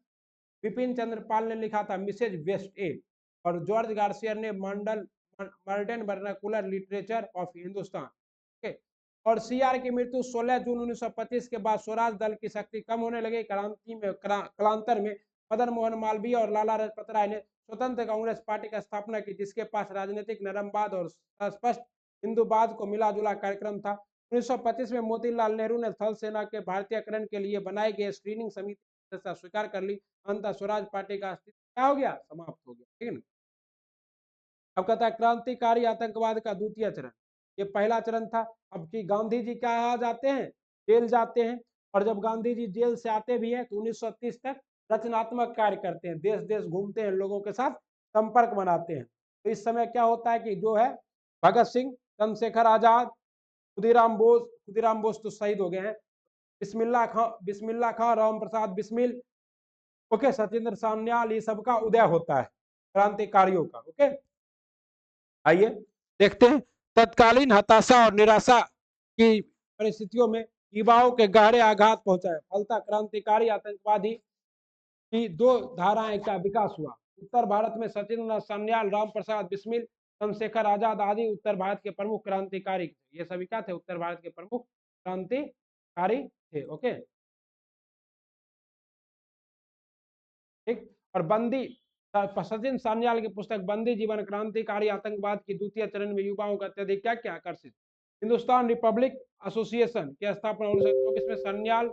Vipin Chandra Pal ने लिखा था मिसेज वेस्ट ए, और जॉर्ज गार्सियर ने modern vernacular literature of Hindustan, ठीक है। और CR की मृत्यु 16 जून 1925 के बाद स्वराज दल की शक्ति कम होने लगी। कालांतर में मदन मोहन मालवीय और लाला लाजपत राय ने स्वतंत्र कांग्रेस पार्टी की स्थापना की, जिसके पास राजनीतिक नरमवाद और स्पष्ट हिंदूवाद को मिला जुला कार्यक्रम था। 1925 में मोतीलाल नेहरू ने थल सेना के भारतीयकरण के लिए बनाई गई स्क्रीनिंग समिति स्वीकार कर ली। अंततः स्वराज पार्टी का अस्तित्व क्या हो गया, समाप्त हो गया, ठीक है ना। अब कहता है क्रांतिकारी आतंकवाद का द्वितीय चरण, ये पहला चरण था। अब कि गांधी जी क्या जाते हैं, जेल जाते हैं, और जब गांधी जी जेल से आते भी हैं तो 1930 तक रचनात्मक कार्य करते हैं, देश देश घूमते हैं, लोगों के साथ संपर्क बनाते हैं। तो इस समय क्या होता है कि जो है भगत सिंह, चंद्रशेखर आजाद, खुदीराम बोस तो शहीद हो गए हैं, बिस्मिल्लाह खां, राम प्रसाद बिस्मिल, ओके, सत्येंद्र सान्याल, ये सबका उदय होता है क्रांतिकारियों का। ओके, आइए देखते हैं तत्कालीन हताशा और निराशा की परिस्थितियों में युवाओं के गहरे आघात पहुंचा है, फलतः क्रांतिकारी आतंकवादी की दो धाराएं का विकास हुआ। उत्तर भारत में सत्येंद्र सान्याल, राम प्रसाद बिस्मिल, चंद्रशेखर आजाद आदि उत्तर भारत के प्रमुख क्रांतिकारी, ये सभी क्या थे, उत्तर भारत के प्रमुख क्रांतिकारी थे। ओके, ठीक। और बंदी सचिन सान्याल की पुस्तक बंदी जीवन क्रांतिकारी आतंकवाद की द्वितीय चरण में युवाओं का अत्यधिक क्या क्या आकर्षित। हिंदुस्तान रिपब्लिक एसोसिएशन की स्थापना 1924 में सान्याल,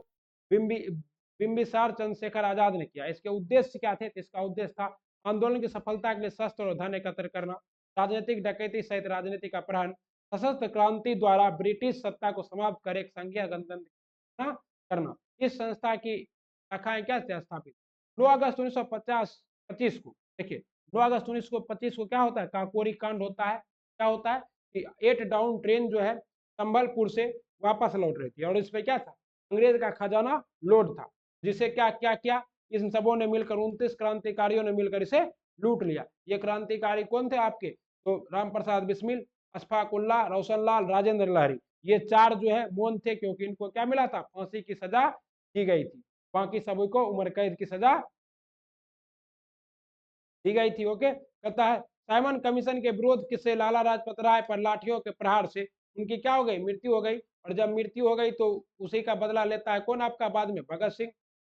बिम्बिसार, चंद्रशेखर आजाद ने किया। इसके उद्देश्य क्या थे? इसका उद्देश्य था आंदोलन की सफलता के लिए शस्त्र और धन एकत्र करना, राजनीतिक डकैती सहित राजनीतिक अपहरण, सशस्त्र क्रांति द्वारा ब्रिटिश सत्ता को समाप्त कर एक संघीय गणतंत्र करना। इस संस्था की शाखाएं क्या स्थापित। 9 अगस्त 1925 को, देखिए 9 अगस्त 1925 को क्या होता है, काकोरी कांड होता है। क्या होता है कि 8 डाउन ट्रेन जो है संबलपुर से वापस लौट रही थी और इस पे क्या था, अंग्रेज का खजाना लोड था, जिसे क्या क्या किया, इन सबों ने मिलकर 29 क्रांतिकारियों ने मिलकर इसे लूट लिया। ये क्रांतिकारी कौन थे आपके, तो राम प्रसाद बिस्मिल, अशफाक उल्लाह, रोशनलाल, राजेंद्र लहरी, ये चार जो है मौन थे, क्योंकि इनको क्या मिला था, फांसी की सजा दी गई थी, बाकी सभी को उम्र कैद की सजा दी गई थी। ओके, कहता है साइमन कमीशन के विरोध किससे, लाला लाजपत राय पर लाठियों के प्रहार से उनकी क्या हो गई, मृत्यु हो गई। और जब मृत्यु हो गई तो उसी का बदला लेता है कौन आपका, बाद में भगत सिंह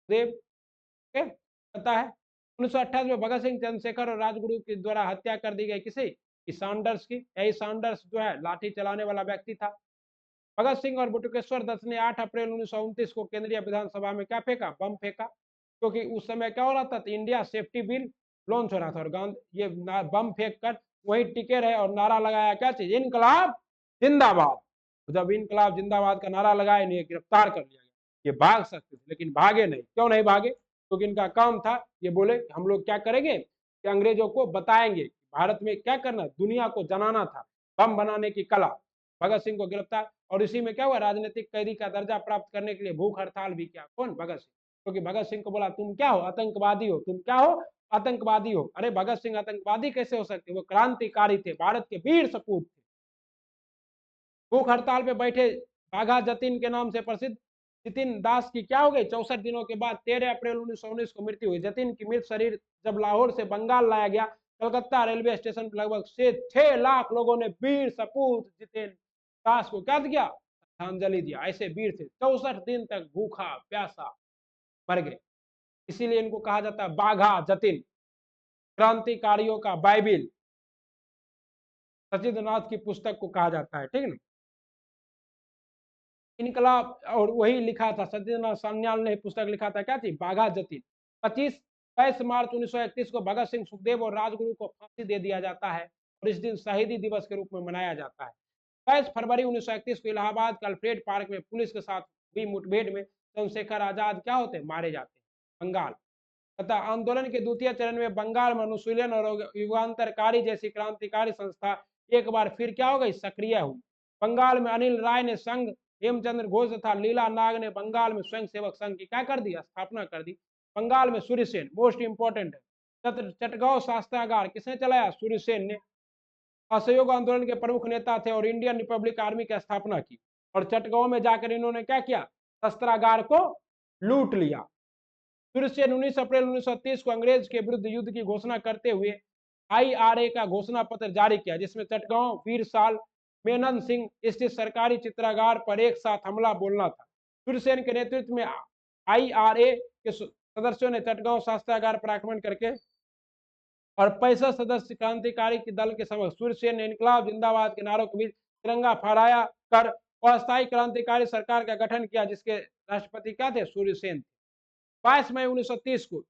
देव। ओके, कहता है 1928 में भगत सिंह, चंद्रशेखर और राजगुरु के द्वारा हत्या कर दी गई किसी, सैंडर्स की। यही सैंडर्स जो है लाठी चलाने वाला व्यक्ति था। भगत सिंह और बटुकेश्वर दत्त ने 8 अप्रैल 1929 को केंद्रीय विधानसभा में क्या फेंका, बम फेंका, क्योंकि उस समय क्या हो रहा था, इंडिया सेफ्टी बिल लॉन्च हो रहा था और गांधी ये बम फेंक कर वही टिके रहे और नारा लगाया क्या चीज, इनकलाब जिंदाबाद। जब इनकलाब जिंदाबाद का नारा लगाया, इन्हें गिरफ्तार कर लिया गया। ये भाग सकते थे लेकिन भागे नहीं। क्यों नहीं भागे, क्योंकि इनका काम था, ये बोले हम लोग क्या करेंगे कि अंग्रेजों को बताएंगे भारत में क्या करना, दुनिया को जनाना था बम बनाने की कला। भगत सिंह को गिरफ्तार, और इसी में क्या हुआ, राजनीतिक कैदी का दर्जा प्राप्त करने के लिए भूख हड़ताल भी किया। कौन, भगत सिंह, क्योंकि भगत सिंह को बोला तुम क्या हो, आतंकवादी हो, तुम क्या हो, आतंकवादी हो। अरे भगत सिंह आतंकवादी कैसे हो सकते, वो क्रांतिकारी थे, भारत के वीर सपूत थे। भूख हड़ताल पे बैठे बाघा जतीन के नाम से प्रसिद्ध जितिन दास की क्या हो गई, 64 दिनों के बाद 13 अप्रैल 1919 को मृत्यु हुई। जतीन की मृत शरीर जब लाहौर से बंगाल लाया गया, कलकत्ता रेलवे स्टेशन पर लगभग से 6 लाख लोगों ने वीर सपूत जितिन दास को क्या दिया, श्रद्धांजलि दिया। ऐसे वीर थे, 64 दिन तक भूखा प्यासा मर गए, इसीलिए इनको कहा जाता है बाघा जतीन, क्रांतिकारियों का बाइबिल सचिंद्रनाथ की पुस्तक को कहा जाता है। ठीक है ना, इनकलाब, और वही लिखा था सत्येंद्रनाथ सान्याल ने पुस्तक लिखा था, क्या थी, बाघा जतीन। 22 मार्च 1931 को भगत सिंह, सुखदेव और राजगुरु को फांसी दे दिया जाता है और इस दिन शहीदी दिवस के रूप में मनाया जाता है। 22 फरवरी 1931 को इलाहाबाद के अल्फ्रेड पार्क में पुलिस के साथ हुई मुठभेड़ में चंद्रशेखर आजाद क्या होते, मारे जाते हैं। बंगाल तथा आंदोलन के द्वितीय चरण में बंगाल में अनुशीलन और युगांतरकारी जैसी क्रांतिकारी संस्था एक बार फिर क्या हो गई, सक्रिय हुई। बंगाल में अनिल राय ने संघ, हेमचंद्र घोष तथा लीला नाग ने बंगाल में स्वयं सेवक संघ की क्या कर दी, स्थापना कर दी। बंगाल में सूर्यसेन मोस्ट इंपोर्टेंट है। चटगांव शास्त्रागार किसने चलाया, सूर्यसेन ने। असहयोग आंदोलन के प्रमुख नेता थे और इंडियन रिपब्लिक आर्मी की स्थापना की। और चटगांव में जाकर इन्होंने क्या किया, शस्त्रागार को लूट लिया। सूर्यसेन 19 अप्रैल 1930 को अंग्रेज के विरुद्ध युद्ध की घोषणा करते हुए IRA का घोषणा पत्र जारी किया, जिसमें चटगांव, वीरसाल, मेनन सिंह स्थित सरकारी चित्रागार पर एक साथ हमला बोलना था। सूर्यसेन के नेतृत्व में IRA के सदस्यों ने चटगांव शस्त्रागार पर आक्रमण करके और 65 सदस्य क्रांतिकारी के दल के समक्ष सूर्यसेन ने इनकलाब जिंदाबाद के नारों के बीच तिरंगा फहराया कर अस्थायी क्रांतिकारी सरकार का गठन किया, जिसके राष्ट्रपति क्या थे, सूर्यसेन। 22 मई 1930 को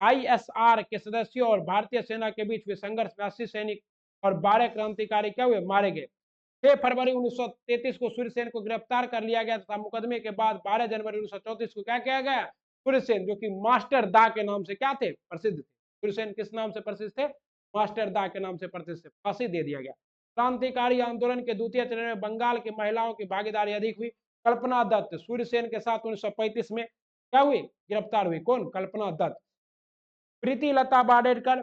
ISR के सदस्यों और भारतीय सेना के बीच हुए संघर्ष में 80 सैनिक और 12 क्रांतिकारी क्या हुए, मारे गए। 6 फरवरी 1933 को सूर्यसेन को गिरफ्तार कर लिया गया तथा मुकदमे के बाद 12 जनवरी 1934 को क्या किया गया, सूर्यसेन जो कि मास्टर दा के नाम से क्या थे, प्रसिद्ध थे। सूर्यसेन किस नाम से प्रसिद्ध थे, मास्टर दा के नाम से प्रसिद्ध थे, फांसी दे दिया गया। क्रांतिकारी आंदोलन के द्वितीय चरण में बंगाल की महिलाओं की भागीदारी अधिक हुई। कल्पना दत्त सूर्यसेन के साथ 1935 में क्या हुई, गिरफ्तार हुई। कौन, कल्पना दत्त। प्रीति लता बाडेडकर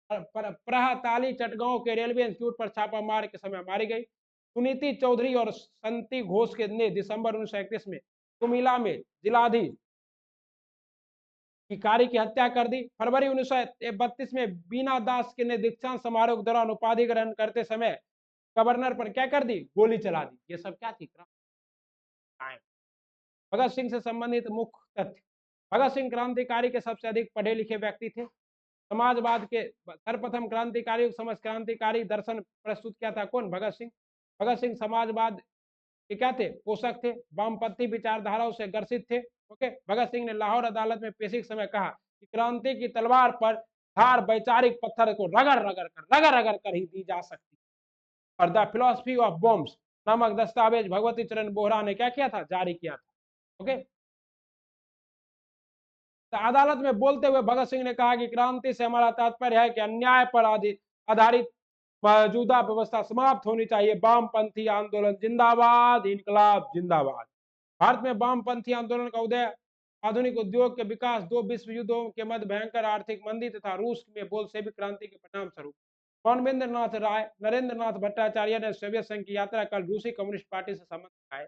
प्रहताली चटगांव के रेलवे इंस्टीट्यूट पर छापा मार के समय मारी गई। सुनीति चौधरी और संती घोष के ने दिसंबर 1931 में कुमिला में जिलाधीश कारी की हत्या कर दी। फरवरी 1932 में बीना दास के ने दीक्षांत समारोह के दौरान उपाधि ग्रहण करते समय गवर्नर पर क्या कर दी, गोली चला दी। ये सब क्या थी, भगत सिंह से संबंधित मुख्य तथ्य। भगत सिंह क्रांतिकारी के सबसे अधिक पढ़े लिखे व्यक्ति थे। समाजवाद के सर्वप्रथम क्रांतिकारी समझ क्रांतिकारी दर्शन प्रस्तुत किया था। कौन, भगत सिंह। भगत सिंह समाजवाद के क्या थे, पोषक थे। वामपंथी विचारधाराओं से ग्रसित थे। ओके। भगत सिंह ने लाहौर अदालत में पेशी के समय कहा कि क्रांति की तलवार पर धार वैचारिक पत्थर को रगड़ कर ही दी जा सकती। और द फिलोसफी ऑफ बॉम्ब्स नामक दस्तावेज भगवती चरण बोहरा ने क्या किया था, जारी किया था। ओके। तो अदालत में बोलते हुए भगत सिंह ने कहा कि क्रांति से हमारा तात्पर्य है कि अन्याय पर आधारित मौजूदा व्यवस्था समाप्त होनी चाहिए। वामपंथी आंदोलन जिंदाबाद, इनकलाब जिंदाबाद। भारत में वामपंथी आंदोलन का उदय, आधुनिक उद्योग के विकास, दो विश्व युद्धों के मध्य भयंकर आर्थिक मंदी तथा रूस में बोल्शेविक क्रांति के परिणाम स्वरूप मानवेंद्र नाथ राय, नरेंद्र नाथ भट्टाचार्य ने सोवियत संघ की यात्रा कर रूसी कम्युनिस्ट पार्टी से संबंध बनाए।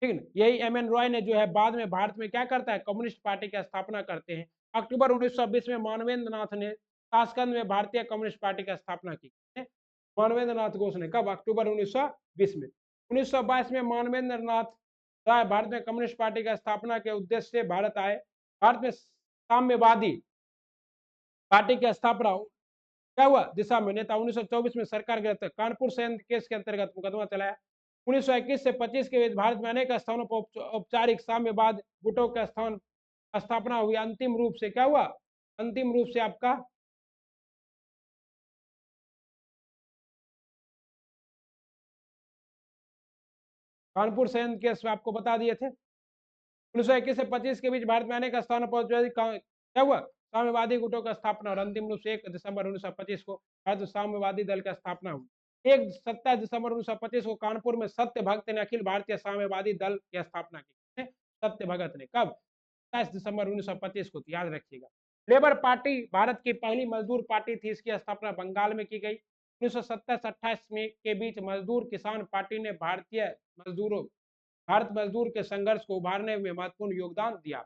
ठीक है। यही एम.एन. रॉय ने जो है बाद में भारत में क्या करता है, कम्युनिस्ट पार्टी की स्थापना करते हैं। अक्टूबर 1920 में मानवेंद्र नाथ ने ताशकंद में भारतीय कम्युनिस्ट पार्टी की स्थापना की। मानवेंद्र नाथ घोष ने कब, अक्टूबर 1920 में। 1922 में मानवेंद्र नाथ राय भारत में कम्युनिस्ट पार्टी की स्थापना के उद्देश्य से भारत आए। भारत में साम्यवादी पार्टी की स्थापना क्या हुआ, दिशा में नेता 1924 में सरकार गिरफ्तार, कानपुर संयंत्र केस के अंतर्गत मुकदमा चलाया। 1921 से 25 के बीच भारत में अनेक स्थानों पर औपचारिक साम्यवाद गुटों का स्थापना हुई। अंतिम रूप से क्या हुआ, अंतिम रूप से आपका कानपुर संयंत्र केस आपको बता दिए थे। 1921 से 25 के बीच भारत में अनेक स्थानों पर क्या हुआ, साम्यवादी गुटों का स्थापना, और अंतिम रूप से 1 दिसंबर 1925 को भारत साम्यवादी दल का स्थापना हुई। 27 दिसंबर 1925 को कानपुर में सत्य भगत ने अखिल भारतीय साम्यवादी दल की स्थापना की। सत्य भगत ने कब, 27 दिसंबर 1925 को, याद रखिएगा। लेबर पार्टी भारत की पहली मजदूर पार्टी थी। इसकी स्थापना बंगाल में की गई। 1927-28 में के बीच मजदूर किसान पार्टी ने भारत मजदूर के संघर्ष को उभारने में महत्वपूर्ण योगदान दिया।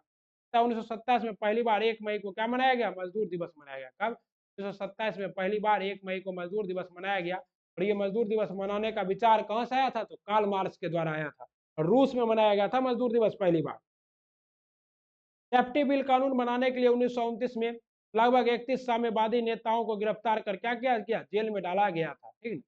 1927 में पहली बार 1 मई को क्या मनाया गया, मजदूर दिवस मनाया गया। कब, 1927 में पहली बार 1 मई को मजदूर दिवस मनाया गया। और ये मजदूर दिवस मनाने का विचार कहां से आया था, तो कार्ल मार्क्स के द्वारा आया था, और रूस में मनाया गया था मजदूर दिवस पहली बार। सेफ्टी बिल कानून बनाने के लिए 1929 में लगभग 31 साम्यवादी नेताओं को गिरफ्तार कर क्या किया, जेल में डाला गया था। ठीक,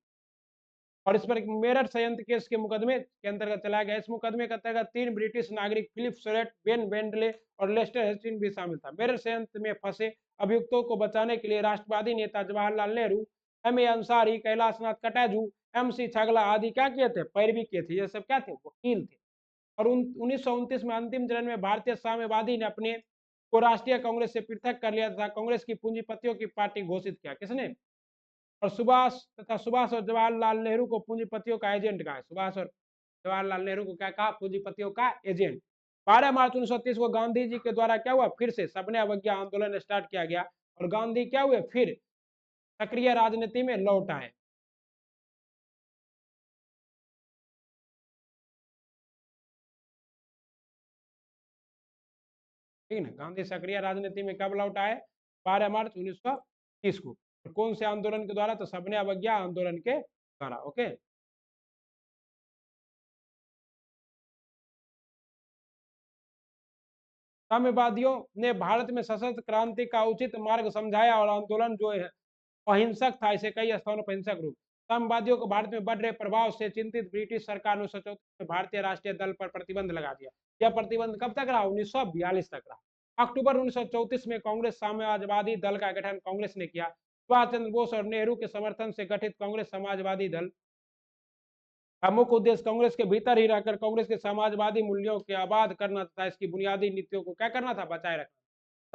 और इस पर मेरठ संयंत्र केस के मुकदमे के अंतर्गत चलाया गया। इस मुकदमे के अंतर्गत 3 ब्रिटिश नागरिक फिलिप सोरेट, बेन वेंडले और लेस्टर हेस्टिंग भी शामिल था। मेरठ संयंत्र में फंसे अभियुक्तों को बचाने के लिए राष्ट्रवादी नेता जवाहरलाल नेहरू, एम.ए. अंसारी, कैलाशनाथ कटाजू, एम.सी. छागला आदि क्या किए थे, पैरवी किए थे। ये सब क्या थे, वकील थे। और 1929 में अंतिम चरण में भारतीय साम्यवादी ने अपने को राष्ट्रीय कांग्रेस से पृथक कर लिया तथा कांग्रेस की पूंजीपतियों की पार्टी घोषित किया। किसने, और सुभाष और जवाहरलाल नेहरू को पूंजीपतियों का एजेंट कहा। सुभाष और जवाहरलाल नेहरू को क्या कहा, पूंजीपतियों का एजेंट। 12 मार्च 1930 को गांधी जी के द्वारा क्या हुआ, फिर से सबने अवज्ञा आंदोलन स्टार्ट किया गया, और गांधी क्या हुए, फिर सक्रिय राजनीति में लौट आए। ठीक है, गांधी सक्रिय राजनीति में कब लौट आए, 12 मार्च 1930 को। कौन से आंदोलन के द्वारा, तो सबने अवज्ञा आंदोलन के द्वारा। ओके। साम्यवादियों ने भारत में सशस्त्र क्रांति का उचित मार्ग समझाया, और आंदोलन जो है अहिंसक था। इसे कई स्थानों पर हिंसक रूप। साम्यवादियों को भारत में बढ़ रहे प्रभाव से चिंतित ब्रिटिश सरकार ने 1934 में भारतीय राष्ट्रीय दल पर प्रतिबंध लगा दिया। यह प्रतिबंध कब तक रहा, 1942 तक रहा। अक्टूबर 1934 में कांग्रेस साम्यवादी दल का गठन कांग्रेस ने किया। सुभाष चंद्र बोस और नेहरू के समर्थन से गठित कांग्रेस समाजवादी दल का मुख्य उद्देश्य कांग्रेस के भीतर ही रहकर कांग्रेस के समाजवादी मूल्यों के आबाद करना तथा इसकी बुनियादी नीतियों को क्या करना था, बचाए रखना।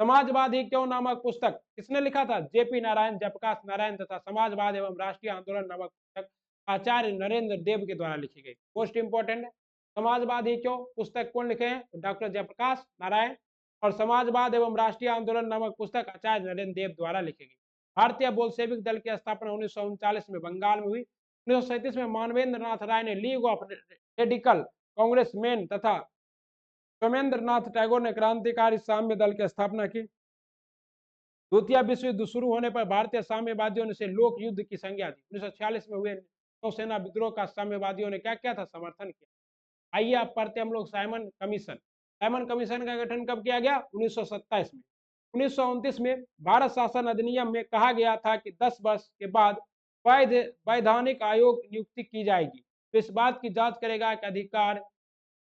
समाजवाद ही क्यों नामक पुस्तक किसने लिखा था, जेपी नारायण, जयप्रकाश नारायण तथा समाजवाद एवं राष्ट्रीय आंदोलन नामक पुस्तक आचार्य नरेंद्र देव के द्वारा लिखी गई। मोस्ट इंपॉर्टेंट है। समाजवादी क्यों पुस्तक कौन लिखे हैं? डॉक्टर जयप्रकाश नारायण। और समाजवाद एवं राष्ट्रीय आंदोलन नामक पुस्तक आचार्य नरेंद्र देव द्वारा लिखी गई। भारतीय बोल्शेविक दल की स्थापना 1939 में बंगाल में हुई। 1937 में मानवेंद्र नाथ राय ने लीग ऑफ रेडिकल कांग्रेसमैन तथा सोमेंद्र नाथ टैगोर ने क्रांतिकारी साम्य दल की स्थापना की। द्वितीय विश्व युद्ध शुरू होने पर भारतीय साम्यवादियों ने से लोक युद्ध की संज्ञा दी। 1946 में हुए नौसेना विद्रोह का साम्यवादियों ने क्या किया था? समर्थन किया। आइए आप पढ़ते हम लोग साइमन कमीशन। साइमन कमीशन का गठन कब किया गया? 1927 में। 1929 में भारत शासन अधिनियम में कहा गया था कि 10 वर्ष के बाद वैधानिक आयोग नियुक्ति की जाएगी, तो इस बात की जांच करेगा कि अधिकार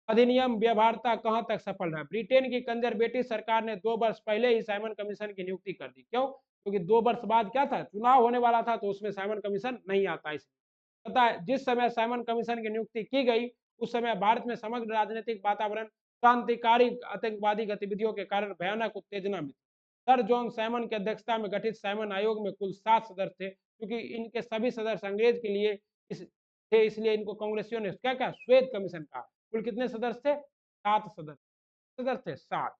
अधिनियम व्यवहारता कहां तक सफल रहा। ब्रिटेन की कंजर्वेटिव सरकार ने 2 वर्ष पहले ही साइमन कमीशन की नियुक्ति कर दी। क्यों? क्योंकि 2 वर्ष बाद क्या था? चुनाव होने वाला था, तो उसमें साइमन कमीशन नहीं आता। इसलिए पता है, जिस समय साइमन कमीशन की नियुक्ति की गई उस समय भारत में समग्र राजनीतिक वातावरण क्रांतिकारी आतंकवादी गतिविधियों के कारण भयानक उत्तेजना में। सर जॉन साइमन की अध्यक्षता में गठित साइमन आयोग में कुल 7 सदस्य थे, क्योंकि इनके सभी सदस्य अंग्रेज के लिए थे, इसलिए इनको कांग्रेसियों ने क्या कहा? श्वेत कमीशन कहा। कुल कितने सदस्य थे? 7 सदस्य थे, 7।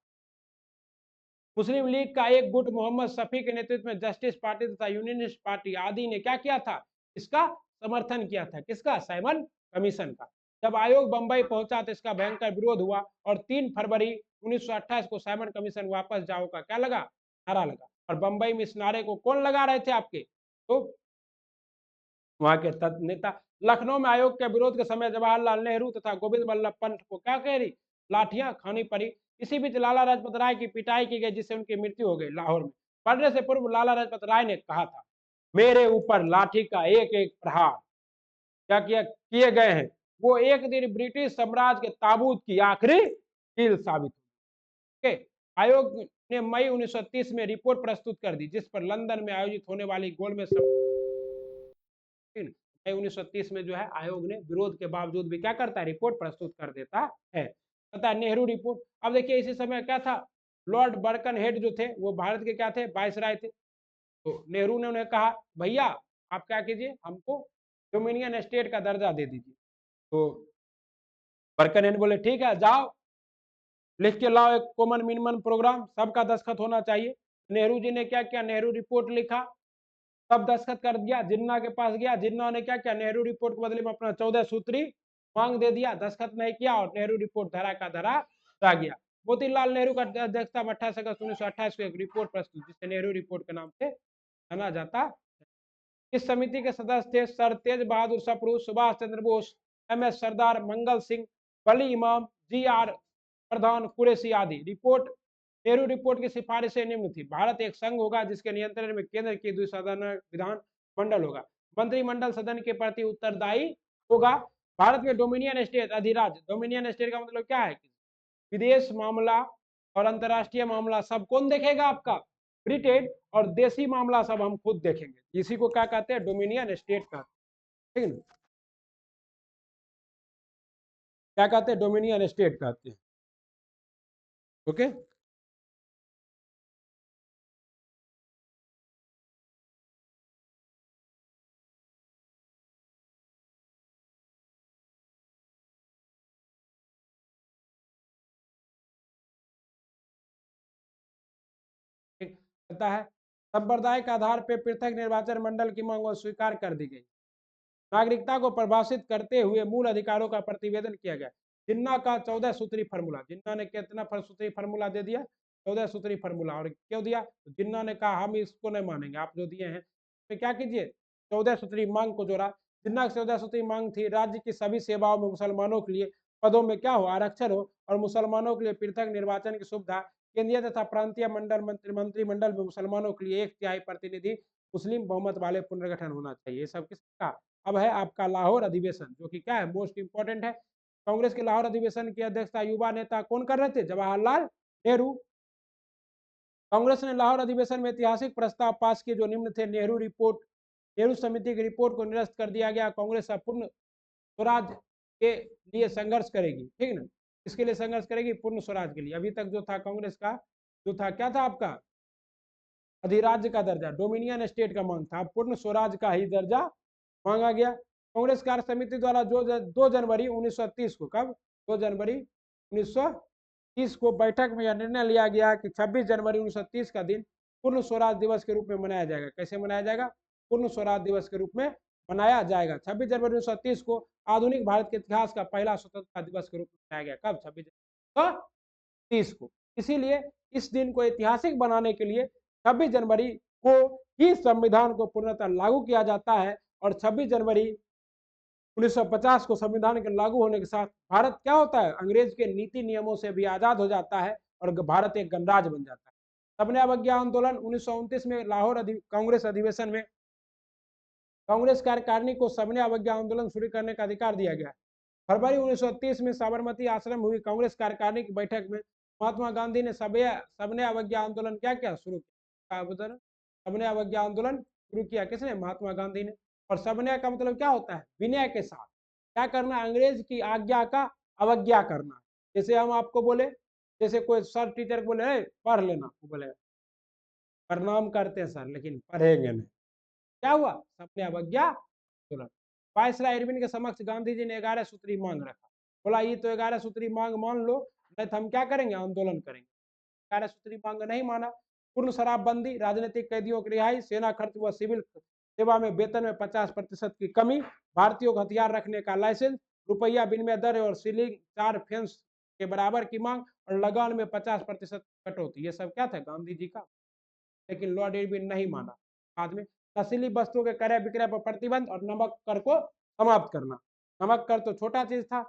मुस्लिम लीग का एक गुट मोहम्मद शफी के नेतृत्व में जस्टिस पार्टी तथा यूनियनिस्ट पार्टी आदि ने क्या किया था? इसका समर्थन किया था। किसका? साइमन कमीशन का। जब आयोग बंबई पहुंचा तो इसका भयंकर विरोध हुआ और 3 फरवरी 1928 को साइमन कमीशन वापस जाओ का क्या लगा? नारा लगा। और बंबई में इस नारे को कौन लगा रहे थे आपके? तो वहां के नेता। लखनऊ में आयोग के विरोध के समय जवाहरलाल नेहरू तथा गोविंद वल्लभ पंत को क्या कह रही? लाठियां खानी पड़ी। इसी बीच लाला लाजपत राय की पिटाई की गई, जिससे उनकी मृत्यु हो गई लाहौर में। पढ़ने से पूर्व लाला लाजपत राय ने कहा था, मेरे ऊपर लाठी का एक एक प्रहार क्या किया किए गए हैं, वो एक दिन ब्रिटिश साम्राज्य के ताबूत की आखिरी कील साबित हुई। आयोग ने मई 1930 में रिपोर्ट प्रस्तुत कर दी, जिस पर लंदन में आयोजित होने वाली गोलमेज मई 1930 में जो है आयोग ने विरोध के बावजूद भी क्या करता है? रिपोर्ट प्रस्तुत कर देता है। पता है नेहरू रिपोर्ट। अब देखिए इसी समय क्या था? लॉर्ड बर्कन हेड जो थे वो भारत के क्या थे? वायसराय थे। तो नेहरू ने उन्हें कहा, भैया आप क्या कीजिए, हमको डोमिनियन स्टेट का दर्जा दे दीजिए। तो बर्कन हेड बोले ठीक है, जाओ लिख के लाओ एक कॉमन मिनिमम प्रोग्राम, सबका दस्तखत होना चाहिए। नेहरू जी ने क्या किया? नेहरू रिपोर्ट लिखा, तब दस्तखत कर दिया। जिन्ना के पास गया, जिन्ना ने क्या किया? नेहरू रिपोर्ट के बदले में अपना 14 सूत्री मांग दे दिया, दस्तखत नहीं किया और नेहरू रिपोर्ट धरा का धरा रह गया। मोतीलाल नेहरू का अध्यक्षता में 28 अगस्त 1928 को एक रिपोर्ट प्रस्तुत, जिसे नेहरू रिपोर्ट के नाम से जाना जाता। इस समिति के सदस्य थे सर तेज बहादुर सप्रू, सुभाष चंद्र बोस, एम.एस. सरदार, मंगल सिंह, वली इमाम, जी.आर. प्रधान, कुरैशी आदि। रिपोर्ट नेहरू रिपोर्ट की सिफारिशें निम्न थी। भारत एक संघ होगा जिसके नियंत्रण में केंद्र की द्विसदन विधान मंडल होगा। मंत्रिमंडल सदन के प्रति उत्तरदायी होगा। भारत में डोमिनियन स्टेट अधिराज्य, डोमिनियन स्टेट का मतलब क्या है? विदेश मामला और अंतरराष्ट्रीय मामला सब कौन देखेगा? आपका ब्रिटेन। और देशी मामला सब हम खुद देखेंगे। इसी को क्या कहते हैं? डोमिनियन स्टेट कहते हैं। ठीक है, क्या कहते हैं? डोमिनियन स्टेट कहते हैं। ओके, कहता है संप्रदाय के आधार पर पृथक निर्वाचन मंडल की मांग स्वीकार कर दी गई। नागरिकता को परिभाषित करते हुए मूल अधिकारों का प्रतिवेदन किया गया। जिन्ना का 14 सूत्री फार्मूला, जिन्ना ने कितना सूत्री फार्मूला दे दिया? 14 सूत्री फार्मूला। और क्यों दिया? तो जिन्ना ने कहा हम इसको नहीं मानेंगे, आप जो दिए हैं तो क्या कीजिए? 14 सूत्री मांग को जोड़ा। जिन्ना की 14 सूत्री मांग थी, राज्य की सभी सेवाओं में मुसलमानों के लिए पदों में क्या हो? आरक्षण हो, और मुसलमानों के लिए पृथक निर्वाचन की सुविधा। केंद्रीय तथा प्रांतीय मंत्रिमंडल में मुसलमानों के लिए 1/3 प्रतिनिधि मुस्लिम बहुमत वाले पुनर्गठन होना चाहिए। ये सब किसका? अब है आपका लाहौर अधिवेशन, जो कि क्या है? मोस्ट इंपॉर्टेंट है। कांग्रेस के लाहौर अधिवेशन की अध्यक्षता युवा नेता कौन कर रहे थे? जवाहरलाल नेहरू। कांग्रेस ने लाहौर अधिवेशन में ऐतिहासिक प्रस्ताव पास किए जो निम्न थे। नेहरू रिपोर्ट, नेहरू समिति की रिपोर्ट को निरस्त कर दिया गया। कांग्रेस पूर्ण स्वराज के लिए संघर्ष करेगी। ठीक है ना? इसके लिए संघर्ष करेगी पूर्ण स्वराज के लिए। अभी तक जो था कांग्रेस का, जो था क्या था आपका? अधिराज्य का दर्जा, डोमिनियन स्टेट का मांग था। पूर्ण स्वराज का ही दर्जा मांगा गया। कांग्रेस कार्य समिति द्वारा जो 2 जनवरी 1930 को, कब 2 जनवरी 1930 को बैठक में यह निर्णय लिया गया कि 26 जनवरी 1930 का दिन पूर्ण स्वराज दिवस के रूप में मनाया जाएगा। कैसे मनाया जाएगा? पूर्ण स्वराज दिवस के रूप में मनाया जाएगा। 26 जनवरी 1930 को आधुनिक भारत के इतिहास का पहला स्वतंत्रता दिवस के रूप में मनाया गया। कब? 26 जनवरी 1930 को। इसीलिए इस दिन को ऐतिहासिक बनाने के लिए 26 जनवरी को ही संविधान को पूर्णतः लागू किया जाता है और 26 जनवरी 1950 को संविधान के लागू होने के साथ भारत क्या होता है? अंग्रेज के नीति नियमों से भी आजाद हो जाता है और भारत एक गणराज्य बन जाता है। सबने अवज्ञा आंदोलन 1929 में लाहौर कांग्रेस अधिवेशन में कांग्रेस कार्यकारिणी को सबने अवज्ञा आंदोलन शुरू करने का अधिकार दिया गया। फरवरी 1930 में साबरमती आश्रम हुई कांग्रेस कार्यकारिणी की बैठक में महात्मा गांधी ने सबने अवज्ञा आंदोलन क्या किया? शुरू किया। सबने अवज्ञा आंदोलन शुरू किया। किसने? महात्मा गांधी ने। और सबने का मतलब क्या होता है? विनय के साथ क्या करना? अंग्रेज की आज्ञा का अवज्ञा करना। जैसे हम आपको बोले, जैसे कोई सर टीचर बोले पढ़ लेना, वो बोले प्रणाम करते हैं सर लेकिन पढ़ेंगे नहीं। क्या हुआ? सबने अवज्ञा आंदोलन। वायसराय इरविन के समक्ष गांधी जी ने 11 सूत्री मांग रखा। बोला ये तो 11 सूत्री मांग मान लो, नहीं तो हम क्या करेंगे? आंदोलन करेंगे। 11 सूत्री मांग नहीं माना। पूर्ण शराबबंदी, राजनीतिक कैदियों की रिहाई, सेना खर्च व सिविल सेवा में वेतन में 50% की कमी, भारतीयों को हथियार रखने का लाइसेंस, रुपया विनिमय दर और सीलिंग 4 फेंस के बराबर की मांग और लगान में 50% कटौती। ये सब क्या था? गांधी जी का। लेकिन लॉर्ड इरविन नहीं माना। बाद में नशीली वस्तुओं के क्रय विक्रय पर प्रतिबंध और नमक कर को समाप्त करना। नमक कर तो छोटा चीज था।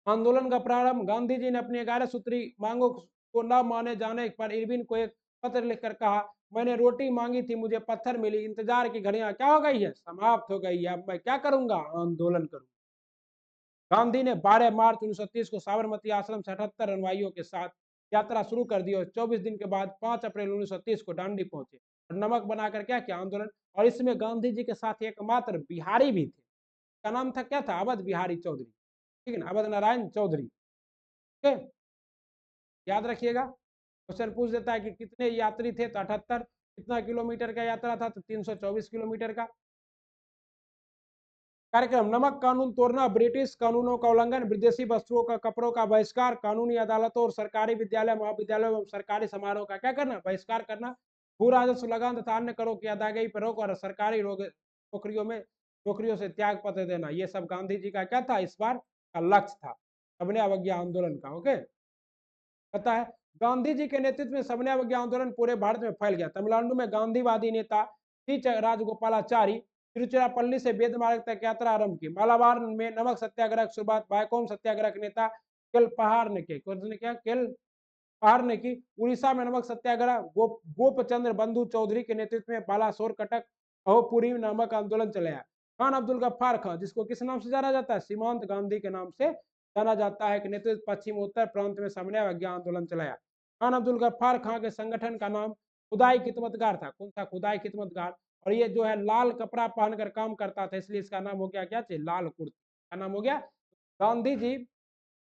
आंदोलन का प्रारंभ, गांधी जी ने अपनी 11 सूत्री मांगों को न माने जाने पर इरविन को एक पत्र लिखकर कहा, मैंने रोटी मांगी थी, मुझे पत्थर मिली, इंतजार की घड़ियां क्या हो गई है? समाप्त हो गई है। अब मैं क्या करूंगा? आंदोलन करूंगा। गांधी ने 12 मार्च 1930 को साबरमती आश्रम से 78 अनुयायियों के साथ यात्रा शुरू कर दी और 24 दिन के बाद 5 अप्रैल 1930 को दांडी पहुंचे और नमक बनाकर क्या किया? आंदोलन। और इसमें गांधी जी के साथ एकमात्र बिहारी भी थे। का नाम था क्या था? अवध बिहारी चौधरी। ठीक है ना? अवध नारायण चौधरी। ठीक है, याद रखिएगा। क्वेश्चन पूछ देता है कि कितने यात्री थे? तो 78। कितना किलोमीटर का यात्रा था? तो 324 किलोमीटर का। कार्यक्रम, नमक कानून तोड़ना, ब्रिटिश कानूनों का उल्लंघन, विदेशी वस्तुओं का कपड़ों का बहिष्कार, कानूनी अदालतों और सरकारी विद्यालय महाविद्यालयों एवं सरकारी समारोह का क्या करना? बहिष्कार करना। भू राजस्व लगान तथा अन्य करों की अदायगी पर रोक और सरकारी नौकरियों से त्याग पत्र देना। ये सब गांधी जी का क्या था? इस बार का लक्ष्य था सबने अवज्ञा आंदोलन का। ओके, पता है गांधी जी के नेतृत्व में सबने अवज्ञा आंदोलन पूरे भारत में फैल गया। तमिलनाडु में गांधीवादी नेता टी राजगोपालाचारी तिरुचिरापल्ली से वेद मार्ग तक यात्रा आरंभ की। मालाबार में नमक सत्याग्रह की शुरुआत बायकोम सत्याग्रह के नेता केल पहाड़ ने की। कौन ने क्या? केल पहाड़ ने की। उड़ीसा में नमक सत्याग्रह गोपचंद्र बंधु चौधरी के नेतृत्व में बालासोर, कटक, अहोपुरी में नमक आंदोलन चलाया। खान अब्दुल गफ्फार खान, जिसको किस नाम से जाना जाता है? सीमांत गांधी के नाम से जाना जाता है, कि नेतृत्व पश्चिम उत्तर प्रांत में सबने अवज्ञा आंदोलन चलाया। खान अब्दुल गफ्फार खान के संगठन का नाम खुदाई खिदमतगार था। कौन सा? खुदाई खिदमतगार। और ये जो है लाल कपड़ा पहनकर काम करता था, इसलिए इसका नाम हो गया क्या? लाल कुर्ती का नाम हो गया। गांधी जी,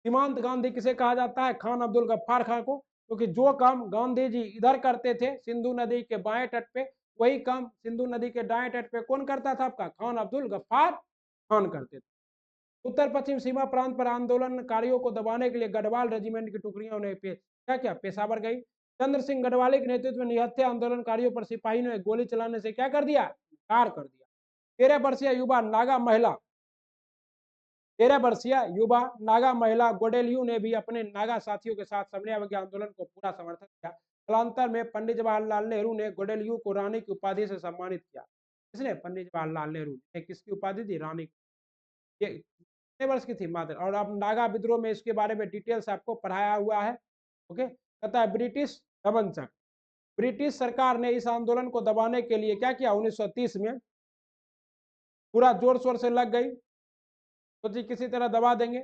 सीमांत गांधी किसे कहा जाता है? खान अब्दुल गफ्फार खान को, क्योंकि जो काम गांधी जी इधर करते थे सिंधु नदी के बाएं तट पे, वही काम सिंधु नदी के दाएं तट पे कौन करता था? आपका खान अब्दुल गफ्फार खान करते थे। उत्तर पश्चिम सीमा प्रांत पर आंदोलनकारियों को दबाने के लिए गढ़वाल रेजिमेंट की टुकड़ियों ने क्या किया? पेशावर गई। चंद्र सिंह गढ़वाली के नेतृत्व में निहत्थे आंदोलनकारियों पर सिपाही ने गोली चलाने से क्या कर दिया? कार कर दिया। 13 वर्षीय युवा नागा महिला गोडेलियू ने भी अपने नागा साथियों के साथ सबने अवज्ञा आंदोलन को पूरा समर्थन किया। कालांतर में पंडित जवाहरलाल नेहरू ने गोडेलियू को रानी की उपाधि से सम्मानित किया। किसने? पंडित जवाहरलाल नेहरू ने किसकी उपाधि दी? रानी। ये कितने वर्ष की थी? मात्र। और अब नागा विद्रोह में इसके बारे में डिटेल्स आपको पढ़ाया हुआ है। ओके, कहता है ब्रिटिश दमनचक। ब्रिटिश सरकार ने इस आंदोलन को दबाने के लिए क्या किया? 1930 में पूरा जोर शोर से लग गई, सोची किसी तरह दबा देंगे।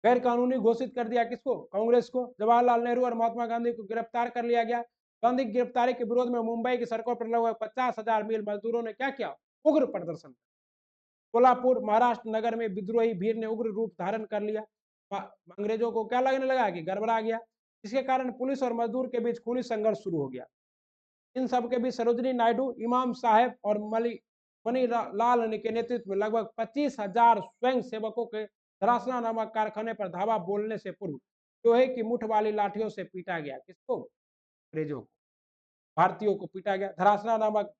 गैर कानूनी घोषित कर दिया किसको? कांग्रेस को। जवाहरलाल नेहरू और महात्मा गांधी को गिरफ्तार कर लिया गया। गांधी की गिरफ्तारी के विरोध में मुंबई की सड़कों पर लगभग 50,000 मील मजदूरों ने क्या किया? उग्र प्रदर्शन। कोल्हापुर महाराष्ट्र नगर में विद्रोही भीड़ ने उग्र रूप धारण कर लिया। अंग्रेजों को क्या लगने लगा? कि गड़बड़ा गया। इसके कारण पुलिस और मजदूर के बीच खूनी संघर्ष शुरू हो गया। इन सब के बीच सरोजनी नायडू, इमाम साहेब और मणिलाल के नेतृत्व में लगभग 25,000 स्वयं सेवकों के धरासना नामक कारखाने पर धावा बोलने से पूर्व लोहे की मुठ वाली लाठियों से पीटा गया। किसको? अंग्रेजों को, भारतीयों को पीटा गया। धरासना नामक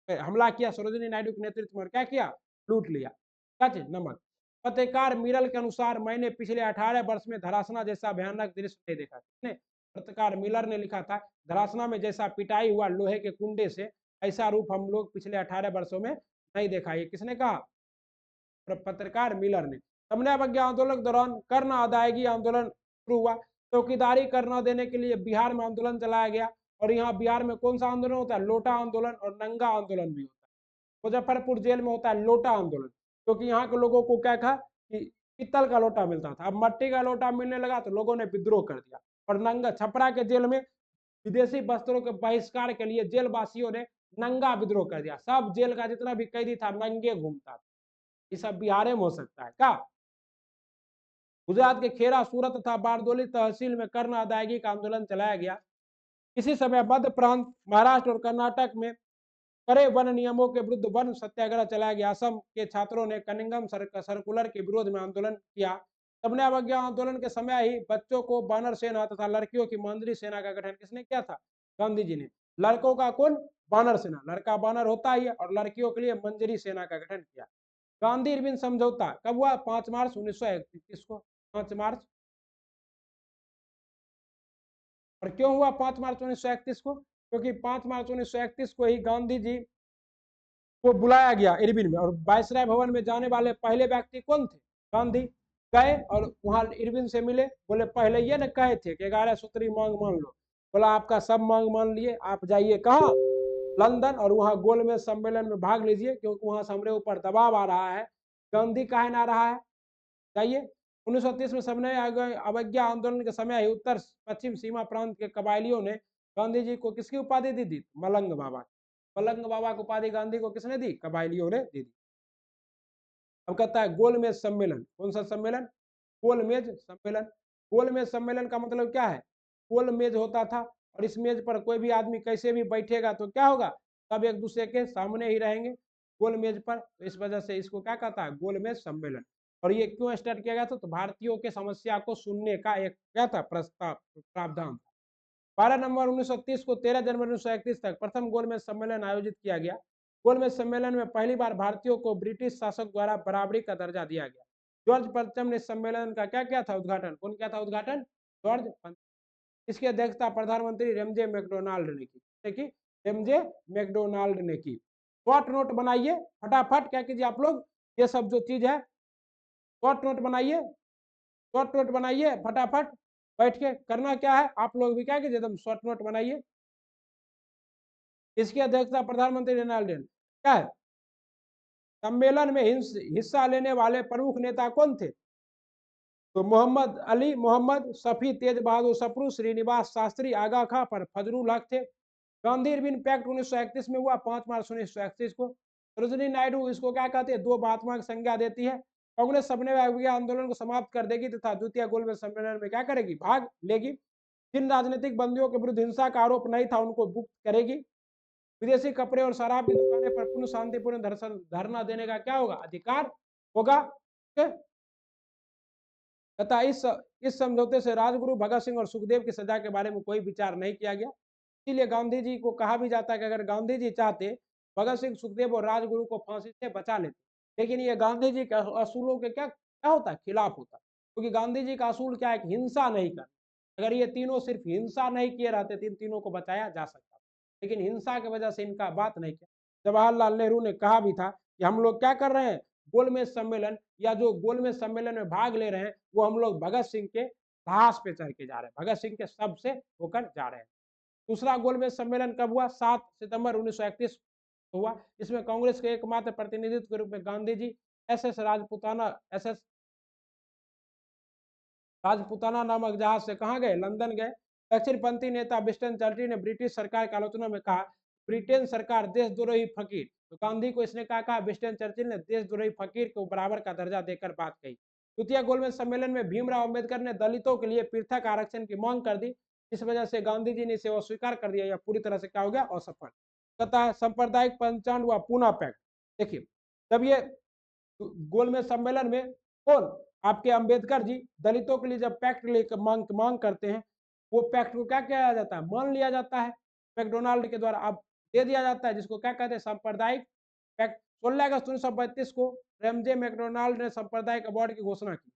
हमला किया सरोजिनी नायडू के नेतृत्व में, क्या किया? लूट लिया। क्या चीज? नमक। पत्रकार मिरल के अनुसार मैंने पिछले 18 वर्ष में धरासना जैसा भयानक दृश्य नहीं देखा। किसने? पत्रकार मिलर ने लिखा था, धरासना में जैसा पिटाई हुआ लोहे के कुंडे से, ऐसा रूप हम लोग पिछले 18 वर्षों में नहीं देखा। ये किसने कहा? पत्रकार मिलर ने। समन्वय अवज्ञा आंदोलन के दौरान कर न अदायगी आंदोलन शुरू हुआ। चौकीदारी कर न देने के लिए बिहार में आंदोलन चलाया गया। और यहाँ बिहार में कौन सा आंदोलन होता है? लोटा आंदोलन और नंगा आंदोलन भी होता है। मुजफ्फरपुर जेल में होता है लोटा आंदोलन, क्योंकि यहाँ के लोगों को क्या था कि पीतल का लोटा मिलता था, अब मट्टी का लोटा मिलने लगा तो लोगों ने विद्रोह कर दिया। और नंगा छपरा के जेल में विदेशी वस्त्रों के बहिष्कार के लिए जेल वासियों ने नंगा विद्रोह कर दिया। सब जेल का जितना भी कैदी था नंगे घूमता था। ये सब बिहार में हो सकता है क्या? गुजरात के खेरा, सूरत तथा बारदोली तहसील में कर न अदायगी का आंदोलन चलाया गया। इसी समय मध्य प्रांत, महाराष्ट्र और कर्नाटक में कड़े वन नियमों के विरुद्ध वन सत्याग्रह चलाया गया। असम के छात्रों ने कनिंगम सर्कुलर के विरोध में आंदोलन किया। सबने अवज्ञा आंदोलन के समय ही बच्चों को बानर सेना तथा लड़कियों की मांद्री सेना का गठन किसने किया था? गांधी जी ने। लड़कों का कौन? बानर सेना, लड़का बानर होता ही है, और लड़कियों के लिए मंजरी सेना का गठन किया। गांधी इरविन समझौता कब हुआ? 5 मार्च 1931 को। 5 मार्च। और क्यों हुआ 5 मार्च 1931 को? क्योंकि 5 मार्च 1931 को ही गांधी जी को बुलाया गया इरविन में, और वायसराय भवन में जाने वाले पहले व्यक्ति कौन थे? गांधी। गए और वहां इरविन से मिले। बोले पहले ये न कहे थे कि 11 सूत्री मांग मान लो। बोला आपका सब मांग मान लिए, आप जाइए कहाँ? लंदन, और वहां गोलमेज सम्मेलन में भाग लीजिए, क्योंकि वहां से हमारे ऊपर दबाव आ रहा है। गांधी काहे ना रहा है? जाइए। 1930 में सबने अवज्ञा आंदोलन के समय ही उत्तर पश्चिम सीमा प्रांत के कबायलियों ने गांधी जी को किसकी उपाधि दी थी? मलंग बाबा। मलंग बाबा की उपाधि गांधी को किसने दी? कबायलियों ने दी। अब कहता है गोलमेज सम्मेलन। कौन सा सम्मेलन? गोलमेज सम्मेलन। गोलमेज सम्मेलन का मतलब क्या है? गोलमेज होता था, और इस मेज पर कोई भी आदमी कैसे भी बैठेगा तो क्या होगा? सब एक दूसरे के सामने ही रहेंगे गोलमेज पर। तो इस वजह से इसको क्या कहता है? गोलमेज सम्मेलन। और ये क्यों स्टार्ट किया गया था? तो भारतीयों के समस्या को सुनने का एक क्या था? प्रस्ताव, प्रावधान। 12 नवंबर 1930 को 13 जनवरी 1931 तक प्रथम गोलमेज सम्मेलन आयोजित किया गया। गोलमेज सम्मेलन में पहली बार भारतीयों को ब्रिटिश शासक द्वारा बराबरी का दर्जा दिया गया। जॉर्ज पंचम ने सम्मेलन का क्या किया था? उद्घाटन। कौन किया था उद्घाटन? जॉर्ज पंचम। इसकी अध्यक्षता प्रधानमंत्री रेमजे मैकडोनाल्ड ने की। रेमजे मैकडोनाल्ड ने की। शॉर्ट नोट बनाइए फटाफट। क्या कीजिए आप लोग? ये सब जो चीज है शॉर्ट नोट बनाइए, शॉर्ट नोट बनाइए फटाफट। बैठ के करना क्या है आप लोग भी? क्या कीजिए? एकदम शॉर्ट नोट बनाइए। इसकी अध्यक्षता प्रधानमंत्री रेनाल्ड ने। क्या है? सम्मेलन में हिस्सा लेने वाले प्रमुख नेता कौन थे? तो मोहम्मद अली मोहम्मद, सफी, तेज बहादुर सप्रू, श्रीनिवास शास्त्री, आगा खां पर फजलुल हक थे। गांधी इरविन पैक्ट 1931 में हुआ 5 मार्च 1931 को। सरोजिनी नायडू इसको क्या कहते हैं? दो महात्मा की संज्ञा देती है। कांग्रेस सबने आंदोलन को समाप्त कर देगी तथा द्वितीय गोलमेज सम्मेलन में क्या करेगी? भाग लेगी। जिन राजनीतिक बंदियों के विरुद्ध हिंसा का आरोप नहीं था उनको मुक्त करेगी। विदेशी कपड़े और शराब की दुकानें पर पूर्ण शांतिपूर्ण धरना देने का क्या होगा? अधिकार होगा। तथा इस समझौते से राजगुरु भगत सिंह और सुखदेव की सजा के बारे में कोई विचार नहीं किया गया। इसीलिए गांधी जी को कहा भी जाता है कि अगर गांधी जी चाहते भगत सिंह, सुखदेव और राजगुरु को फांसी से बचा लेते, लेकिन ये गांधी जी के असूलों के क्या क्या होता है? खिलाफ होता है। क्योंकि गांधी जी का असूल क्या है? हिंसा नहीं करना। अगर ये तीनों सिर्फ हिंसा नहीं किए रहते तो इन तीनों को बचाया जा सकता, लेकिन हिंसा की वजह से इनका बात नहीं किया। जवाहरलाल नेहरू ने कहा भी था कि हम लोग क्या कर रहे हैं? गोलमेज सम्मेलन, या जो गोलमेज सम्मेलन में भाग ले रहे हैं वो हम लोग भगत सिंह के साहस पे चढ़ के जा रहे हैं, भगत सिंह के शब्द से होकर जा रहे हैं। दूसरा गोलमेज सम्मेलन कब हुआ? 7 सितंबर 1931 हुआ। इसमें कांग्रेस के एकमात्र प्रतिनिधित्व के रूप में गांधी जी एसएस राजपुताना नामक जहाज से कहाँ गए? लंदन गए। दक्षिणपंथी नेता विंस्टन चर्चिल ने ब्रिटिश सरकार की आलोचना में कहा, ब्रिटेन सरकार देशद्रोही फकीर। तो गांधी को इसने कहा विंस्टन चर्चिल ने देशद्रोही फकीर को बराबर का दर्जा देकर बात कही। द्वितीय गोलमेज सम्मेलन में भीमराव अंबेडकर ने दलितों के लिए पृथक आरक्षण की मांग कर दी। इस वजह से गांधी जी ने इसे अस्वीकार कर दिया। यह पूरी तरह से क्या हो गया? असफल। कहता है सांप्रदायिक पंचांग व पूना पैक्ट। देखिए, जब ये गोलमेज सम्मेलन में कौन, आपके अंबेडकर जी दलितों के लिए जब पैक्ट लेकर मांग करते हैं, वो पैक्ट को क्या किया जाता है, मान लिया जाता है मैकडोनाल्ड के द्वारा, अब दे दिया जाता है, जिसको क्या कहते हैं, सांप्रदायिक पैक्ट। 16 अगस्त 1932 को रेमजे मैकडोनाल्ड ने सांप्रदायिक अवार्ड की घोषणा की।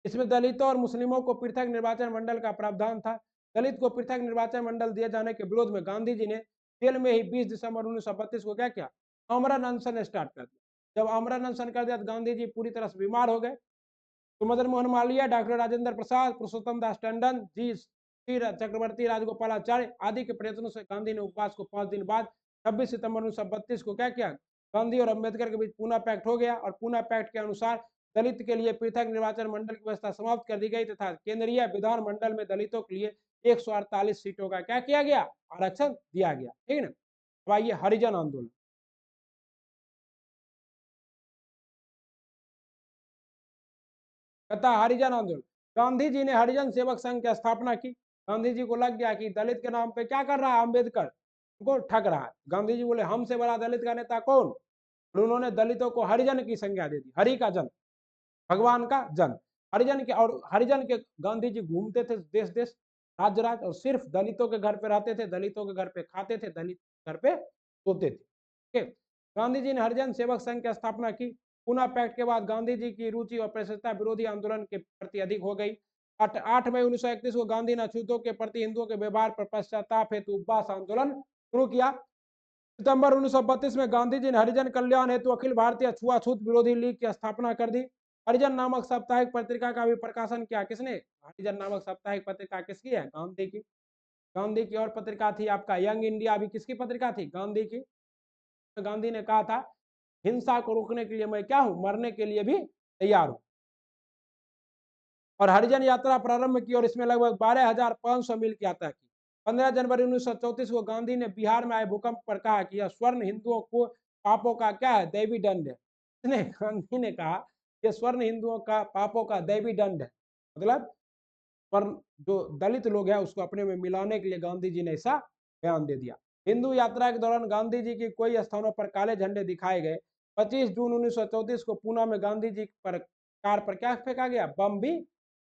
इसमें दलितों और मुस्लिमों को पृथक निर्वाचन मंडल का प्रावधान था। दलित को पृथक निर्वाचन मंडल दिए जाने के विरोध में गांधी जी ने जेल में ही 20 दिसंबर 1932 को क्या किया, आमरण अनशन स्टार्ट कर दिया। जब आमरण अनशन कर दिया तो गांधी जी पूरी तरह से बीमार हो गए। तो मदन मोहन मालवीय, डॉक्टर राजेंद्र प्रसाद, पुरुषोत्तम दास टंडन जी, चक्रवर्ती राजगोपालाचार्य आदि के प्रयत्नों से गांधी ने उपवास को 5 दिन बाद 26 सितंबर 1932 को क्या किया, गांधी और अंबेडकर के बीच पूना पैक्ट हो गया, और पूना पैक्ट के अनुसार दलित के लिए पृथक निर्वाचन मंडल की व्यवस्था समाप्त कर दी गई तथा केंद्रीय विधानमंडल में दलितों के लिए 148 सीटों का क्या किया गया, आरक्षण दिया गया। ठीक है ना। अब आइए हरिजन आंदोलन। कहता हरिजन आंदोलन, गांधी जी ने हरिजन सेवक संघ की स्थापना की। गांधी जी को लग गया कि दलित के नाम पे क्या कर रहा है अम्बेडकर, उनको ठग रहा है। गांधी जी बोले हमसे बड़ा दलित का नेता कौन, और उन्होंने दलितों को हरिजन की संज्ञा दे दी, हरि का जन, भगवान का जन, हरिजन के। और हरिजन के गांधी जी घूमते थे देश देश, राज्य राज्य, और सिर्फ दलितों के घर पे रहते थे, दलितों के घर पे खाते थे, दलित घर पे सोते थे। ठीक है। गांधी जी ने हरिजन सेवक संघ की स्थापना की। पूना पैक्ट के बाद गांधी जी की रुचि और प्रसिद्धता विरोधी आंदोलन के प्रति अधिक हो गई। 8 मई 1931 को गांधी ने अछूतों के प्रति हिंदुओं के व्यवहार पर पश्चाताप हेतु उपवास आंदोलन शुरू किया। सितंबर 1932 में गांधी जी ने हरिजन कल्याण हेतु अखिल भारतीय छुआछूत विरोधी लीग की स्थापना कर दी। हरिजन नामक साप्ताहिक पत्रिका का भी प्रकाशन किया। किसने, हरिजन नामक साप्ताहिक पत्रिका किसकी है, गांधी की। गांधी की और पत्रिका थी आपका यंग इंडिया, भी किसकी पत्रिका थी, गांधी की। तो गांधी ने कहा था हिंसा को रोकने के लिए मैं क्या हूं, मरने के लिए भी तैयार हूं। और हरिजन यात्रा प्रारंभ की और इसमें लगभग 12,500 मील की यात्रा की। 15 जनवरी 1934 को गांधी ने बिहार में आए भूकंप पर कहा कि यह स्वर्ण हिंदुओं को पापों का क्या है, दैवी दंड है। इसने गांधी ने कहा यह स्वर्ण हिंदुओं का पापों का दैवी दंड है, मतलब पर जो दलित लोग हैं उसको अपने में मिलाने के लिए गांधी जी ने ऐसा बयान दे दिया। हिंदू यात्रा के दौरान गांधी जी की कई स्थानों पर काले झंडे दिखाए गए। 25 जून 1934 को पूना में गांधी जी पर कार पर क्या फेंका गया, बम भी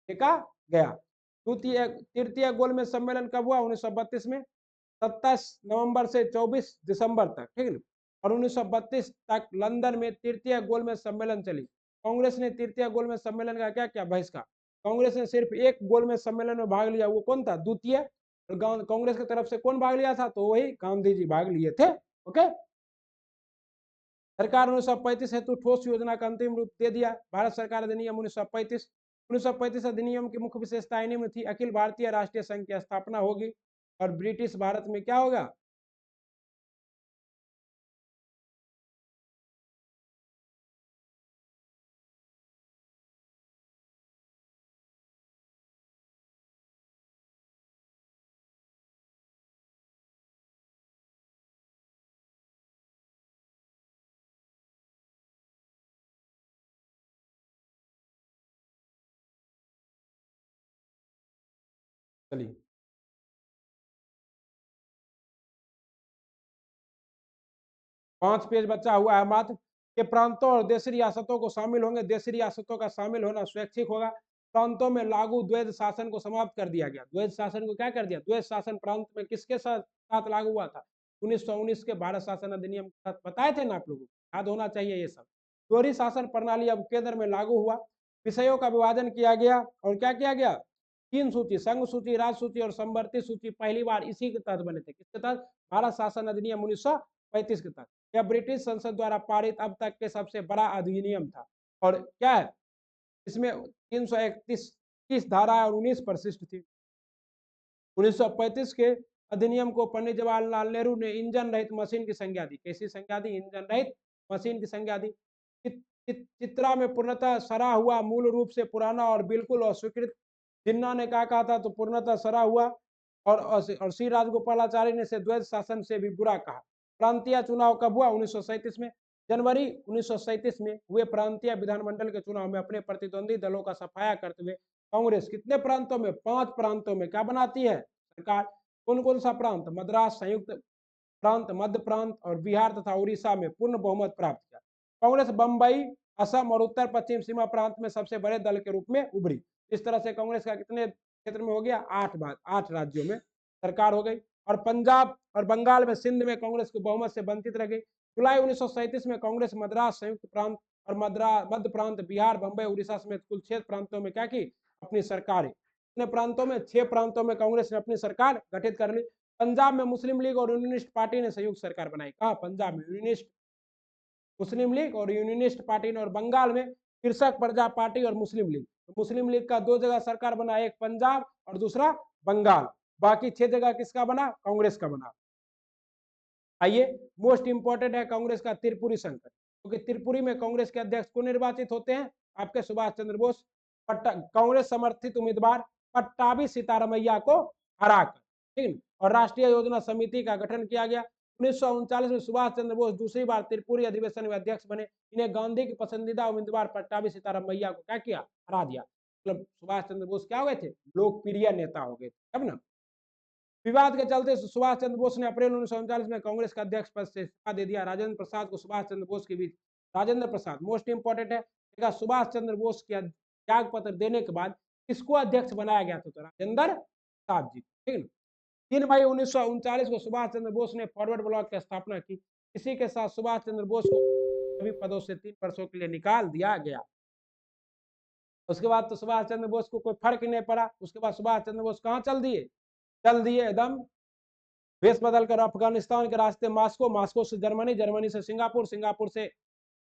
फेंका गया। द्वितीय तृतीय गोलमेज सम्मेलन कब हुआ, 1932 में, 27 नवंबर से 24 दिसंबर तक। ठीक है। और 1932 तक लंदन में तृतीय गोलमेज सम्मेलन चली। कांग्रेस ने तृतीय गोलमेज सम्मेलन का क्या किया, बहिष्कार। कांग्रेस ने सिर्फ एक गोलमेज सम्मेलन में भाग लिया, वो कौन था, द्वितीय। कांग्रेस की तरफ से कौन भाग लिया था, तो वही गांधी जी भाग लिए थे। ओके। सरकार 1935 हेतु ठोस योजना का अंतिम रूप दे दिया। भारत सरकार अधिनियम 1935 अधिनियम की मुख्य विशेषता इनमें थी, अखिल भारतीय राष्ट्रीय संघ की स्थापना होगी और ब्रिटिश भारत में क्या होगा, चलिए 5 पेज बचा हुआ है मात्र। के प्रांतों और देशी रियासतों को शामिल होंगे, देशी रियासतों का शामिल होना स्वैच्छिक होगा। प्रांतों में लागू द्वैध शासन को समाप्त कर दिया गया। द्वैध शासन को क्या कर दिया, द्वैध शासन प्रांत में किसके साथ लागू हुआ था, 1919 के भारत शासन अधिनियम के साथ, बताए थे ना आप लोगों को, याद होना चाहिए ये सब। दोहरी शासन प्रणाली अब केंद्र में लागू हुआ। विषयों का विभाजन किया गया और क्या किया गया, 3 सूची, संघ सूची, राज सूची और संवर्ती सूची पहली बार इसी के तहत बने थे, किसके तहत, भारत शासन अधिनियम 1935 के तहत। यह ब्रिटिश संसद द्वारा पारित अब तक के सबसे बड़ा अधिनियम था। और क्या है इसमें, 331 धारा और 19 परिशिष्ट थी। 1935 के अधिनियम को पंडित जवाहरलाल नेहरू ने इंजन रहित मशीन की संज्ञा दी। कैसी संज्ञा दी, इंजन रहित मशीन की संज्ञा दी। चित्रा में पूर्णतः सरा हुआ मूल रूप से पुराना और बिल्कुल अस्वीकृत। जिन्ना ने कहा था तो पूर्णतः सरा हुआ, और श्री राजगोपालाचार्य ने इसे द्वैध शासन से भी बुरा कहा। प्रांतीय चुनाव कब हुआ, 1937 में। जनवरी 1937 में हुए प्रांतीय विधानमंडल के चुनाव में अपने प्रतिद्वंदी दलों का सफाया करते हुए कांग्रेस कितने प्रांतों में, 5 प्रांतों में क्या बनाती है सरकार। कौन कौन सा प्रांत, मद्रास, संयुक्त प्रांत, मध्य प्रांत और बिहार तथा उड़ीसा में पूर्ण बहुमत प्राप्त किया। कांग्रेस बंबई, असम और उत्तर पश्चिम सीमा प्रांत में सबसे बड़े दल के रूप में उभरी। इस तरह से कांग्रेस का कितने क्षेत्र में हो गया? 8 राज्यों में सरकार हो गई। और पंजाब और बंगाल में, सिंध में कांग्रेस को बहुमत से वंचित रह गई। जुलाई 1937 में कांग्रेस मद्रास, संयुक्त प्रांत और मध्य प्रांत, बिहार, बंबई, उड़ीसा समेत कुल 6 प्रांतों में क्या की? अपनी सरकार। कितने प्रांतों में? 6 प्रांतों में कांग्रेस ने अपनी सरकार गठित कर ली। पंजाब में मुस्लिम लीग और यूनियनिस्ट पार्टी ने संयुक्त सरकार बनाई। कहाँ? पंजाब में यूनियनिस्ट मुस्लिम लीग और यूनियनिस्ट पार्टी ने, और बंगाल में कृषक प्रजा पार्टी और मुस्लिम लीग। तो मुस्लिम लीग का 2 जगह सरकार बना, एक पंजाब और दूसरा बंगाल। बाकी 6 जगह किसका बना? कांग्रेस का बना। आइए, मोस्ट इंपॉर्टेंट है कांग्रेस का त्रिपुरी संकट, क्योंकि त्रिपुरी में कांग्रेस के अध्यक्ष को निर्वाचित होते हैं आपके सुभाष चंद्र बोस, कांग्रेस समर्थित उम्मीदवार पट्टाभी सीतारमैया को हराकर, ठीक है। और राष्ट्रीय योजना समिति का गठन किया गया। 1939 में सुभाष चंद्र बोस दूसरी बार त्रिपुरी अधिवेशन में अध्यक्ष बने। इन्हें गांधी की पसंदीदा उम्मीदवार पट्टाभी सीतारमैया को क्या किया? हरा दिया। मतलब सुभाष चंद्र बोस क्या हो गए थे? लोकप्रिय नेता हो गए, तब ना। विवाद के चलते सुभाष चंद्र बोस ने अप्रैल 1939 में कांग्रेस का अध्यक्ष पद से इस्तीफा दे दिया। राजेंद्र प्रसाद को सुभाष चंद्र बोस के बीच, राजेंद्र प्रसाद मोस्ट इंपॉर्टेंट है, सुभाष चंद्र बोस के त्याग पत्र देने के बाद किसको अध्यक्ष बनाया गया था? तो राजेंद्र प्रसाद जी, ठीक है। 3 मई 1939 को सुभाष चंद्र बोस ने फॉरवर्ड ब्लॉक की स्थापना की। इसी के साथ सुभाष चंद्र बोस को सभी पदों से 3 वर्षों के लिए निकाल दिया गया। उसके बाद तो सुभाष चंद्र बोस को कोई फर्क नहीं पड़ा। उसके बाद सुभाष चंद्र बोस कहाँ चल दिए? एकदम वेश बदलकर अफगानिस्तान के रास्ते मास्को, मास्को से जर्मनी, जर्मनी से सिंगापुर, सिंगापुर से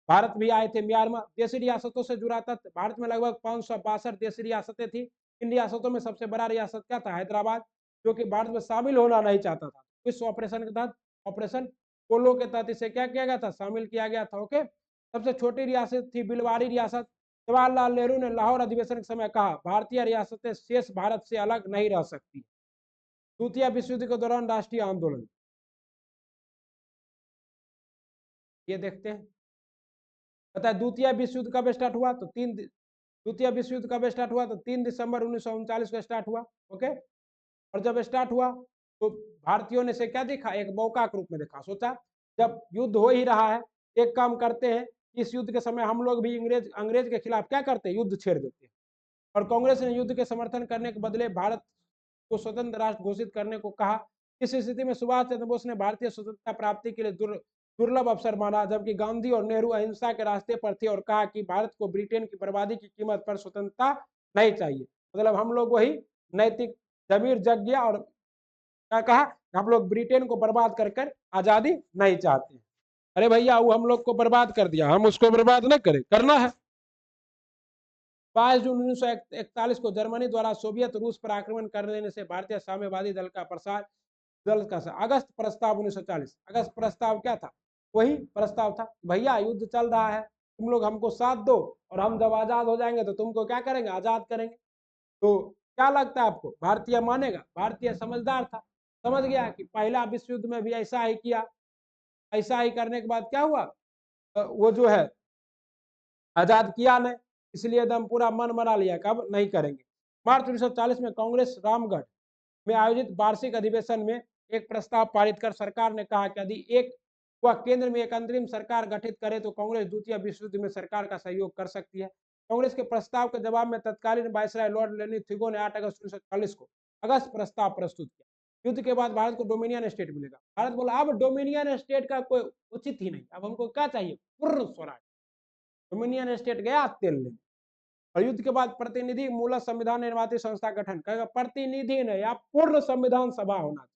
भारत भी आए थे। म्यांमार देशी रियासतों से जुड़ा था। भारत में लगभग 562 देशी रियासतें थी। इन रियासतों में सबसे बड़ा रियासत क्या था? हैदराबाद, जो कि भारत में शामिल होना नहीं चाहता था। इस ऑपरेशन के तहत, ऑपरेशन पोलो के तहत इसे क्या किया गया था? शामिल किया गया था। ओके। सबसे छोटी रियासत थी बिलवाड़ी रियासत। जवाहरलाल नेहरू ने लाहौर अधिवेशन के समय कहा, भारतीय रियासतें शेष भारत से अलग नहीं रह सकती। द्वितीय विश्व युद्ध के दौरान राष्ट्रीय आंदोलन, ये देखते हैं। पता है द्वितीय विश्व युद्ध कब स्टार्ट हुआ? तो द्वितीय विश्व युद्ध कब स्टार्ट हुआ? तो 3 दिसंबर 1939 को स्टार्ट हुआ। ओके। और जब स्टार्ट हुआ तो भारतीयों ने से क्या देखा? एक मौका के रूप में देखा। सोचा जब युद्ध हो ही रहा है, एक काम करते हैं, इस युद्ध के समय हम लोग भी अंग्रेज के खिलाफ क्या करते हैं? युद्ध छेड़ देते हैं। और कांग्रेस ने युद्ध के समर्थन करने के बदले भारत को स्वतंत्र राष्ट्र घोषित करने को कहा। इस स्थिति में सुभाष चंद्र बोस ने भारतीय स्वतंत्रता प्राप्ति के लिए दुर्लभ अवसर माना, जबकि गांधी और नेहरू अहिंसा के रास्ते पर थे और कहा कि भारत को ब्रिटेन की बर्बादी की कीमत पर स्वतंत्रता नहीं चाहिए। मतलब हम लोग वही नैतिक जमीर जग गया और क्या कहा? हम लोग ब्रिटेन को बर्बाद कर कर आजादी नहीं चाहते। अरे भैया, वो हम लोग को बर्बाद कर दिया, हम उसको बर्बाद न करें, करना है। 22 जून 1941 को जर्मनी द्वारा सोवियत रूस पर आक्रमण कर देने से भारतीय साम्यवादी दल का अगस्त प्रस्ताव 1940। अगस्त प्रस्ताव क्या था? वही प्रस्ताव था, भैया युद्ध चल रहा है, तुम लोग हमको साथ दो और हम जब आजाद हो जाएंगे तो तुमको क्या करेंगे? आजाद करेंगे। तो क्या लगता है आपको, भारतीय मानेगा? भारतीय समझदार था, समझ गया कि पहला विश्व युद्ध में भी ऐसा ही किया। ऐसा ही करने के बाद क्या हुआ? वो जो है आजाद किया नहीं, इसलिए एकदम पूरा मन बना लिया कि अब नहीं करेंगे। मार्च 1940 में कांग्रेस रामगढ़ में आयोजित वार्षिक अधिवेशन में एक प्रस्ताव पारित कर सरकार ने कहा कि यदि वह केंद्र में एक अंतरिम सरकार गठित करे तो कांग्रेस द्वितीय विश्व युद्ध में सरकार का सहयोग कर सकती है। कांग्रेस के प्रस्ताव के जवाब में तत्कालीन वायसराय लॉर्ड लेनिथिगो ने 8 अगस्त 1940 को अगस्त प्रस्ताव प्रस्तुत किया। युद्ध के बाद भारत को डोमिनियन स्टेट मिलेगा। भारत बोला अब डोमिनियन स्टेट का कोई उचित ही नहीं, अब हमको क्या चाहिए? पूर्ण स्वराज। डोमिनियन स्टेट गया तेल लेने। और युद्ध के बाद प्रतिनिधि मूलक संविधान निर्माती संस्था गठन करेगा। प्रतिनिधि नहीं, आप पूर्ण संविधान सभा होना चाहिए।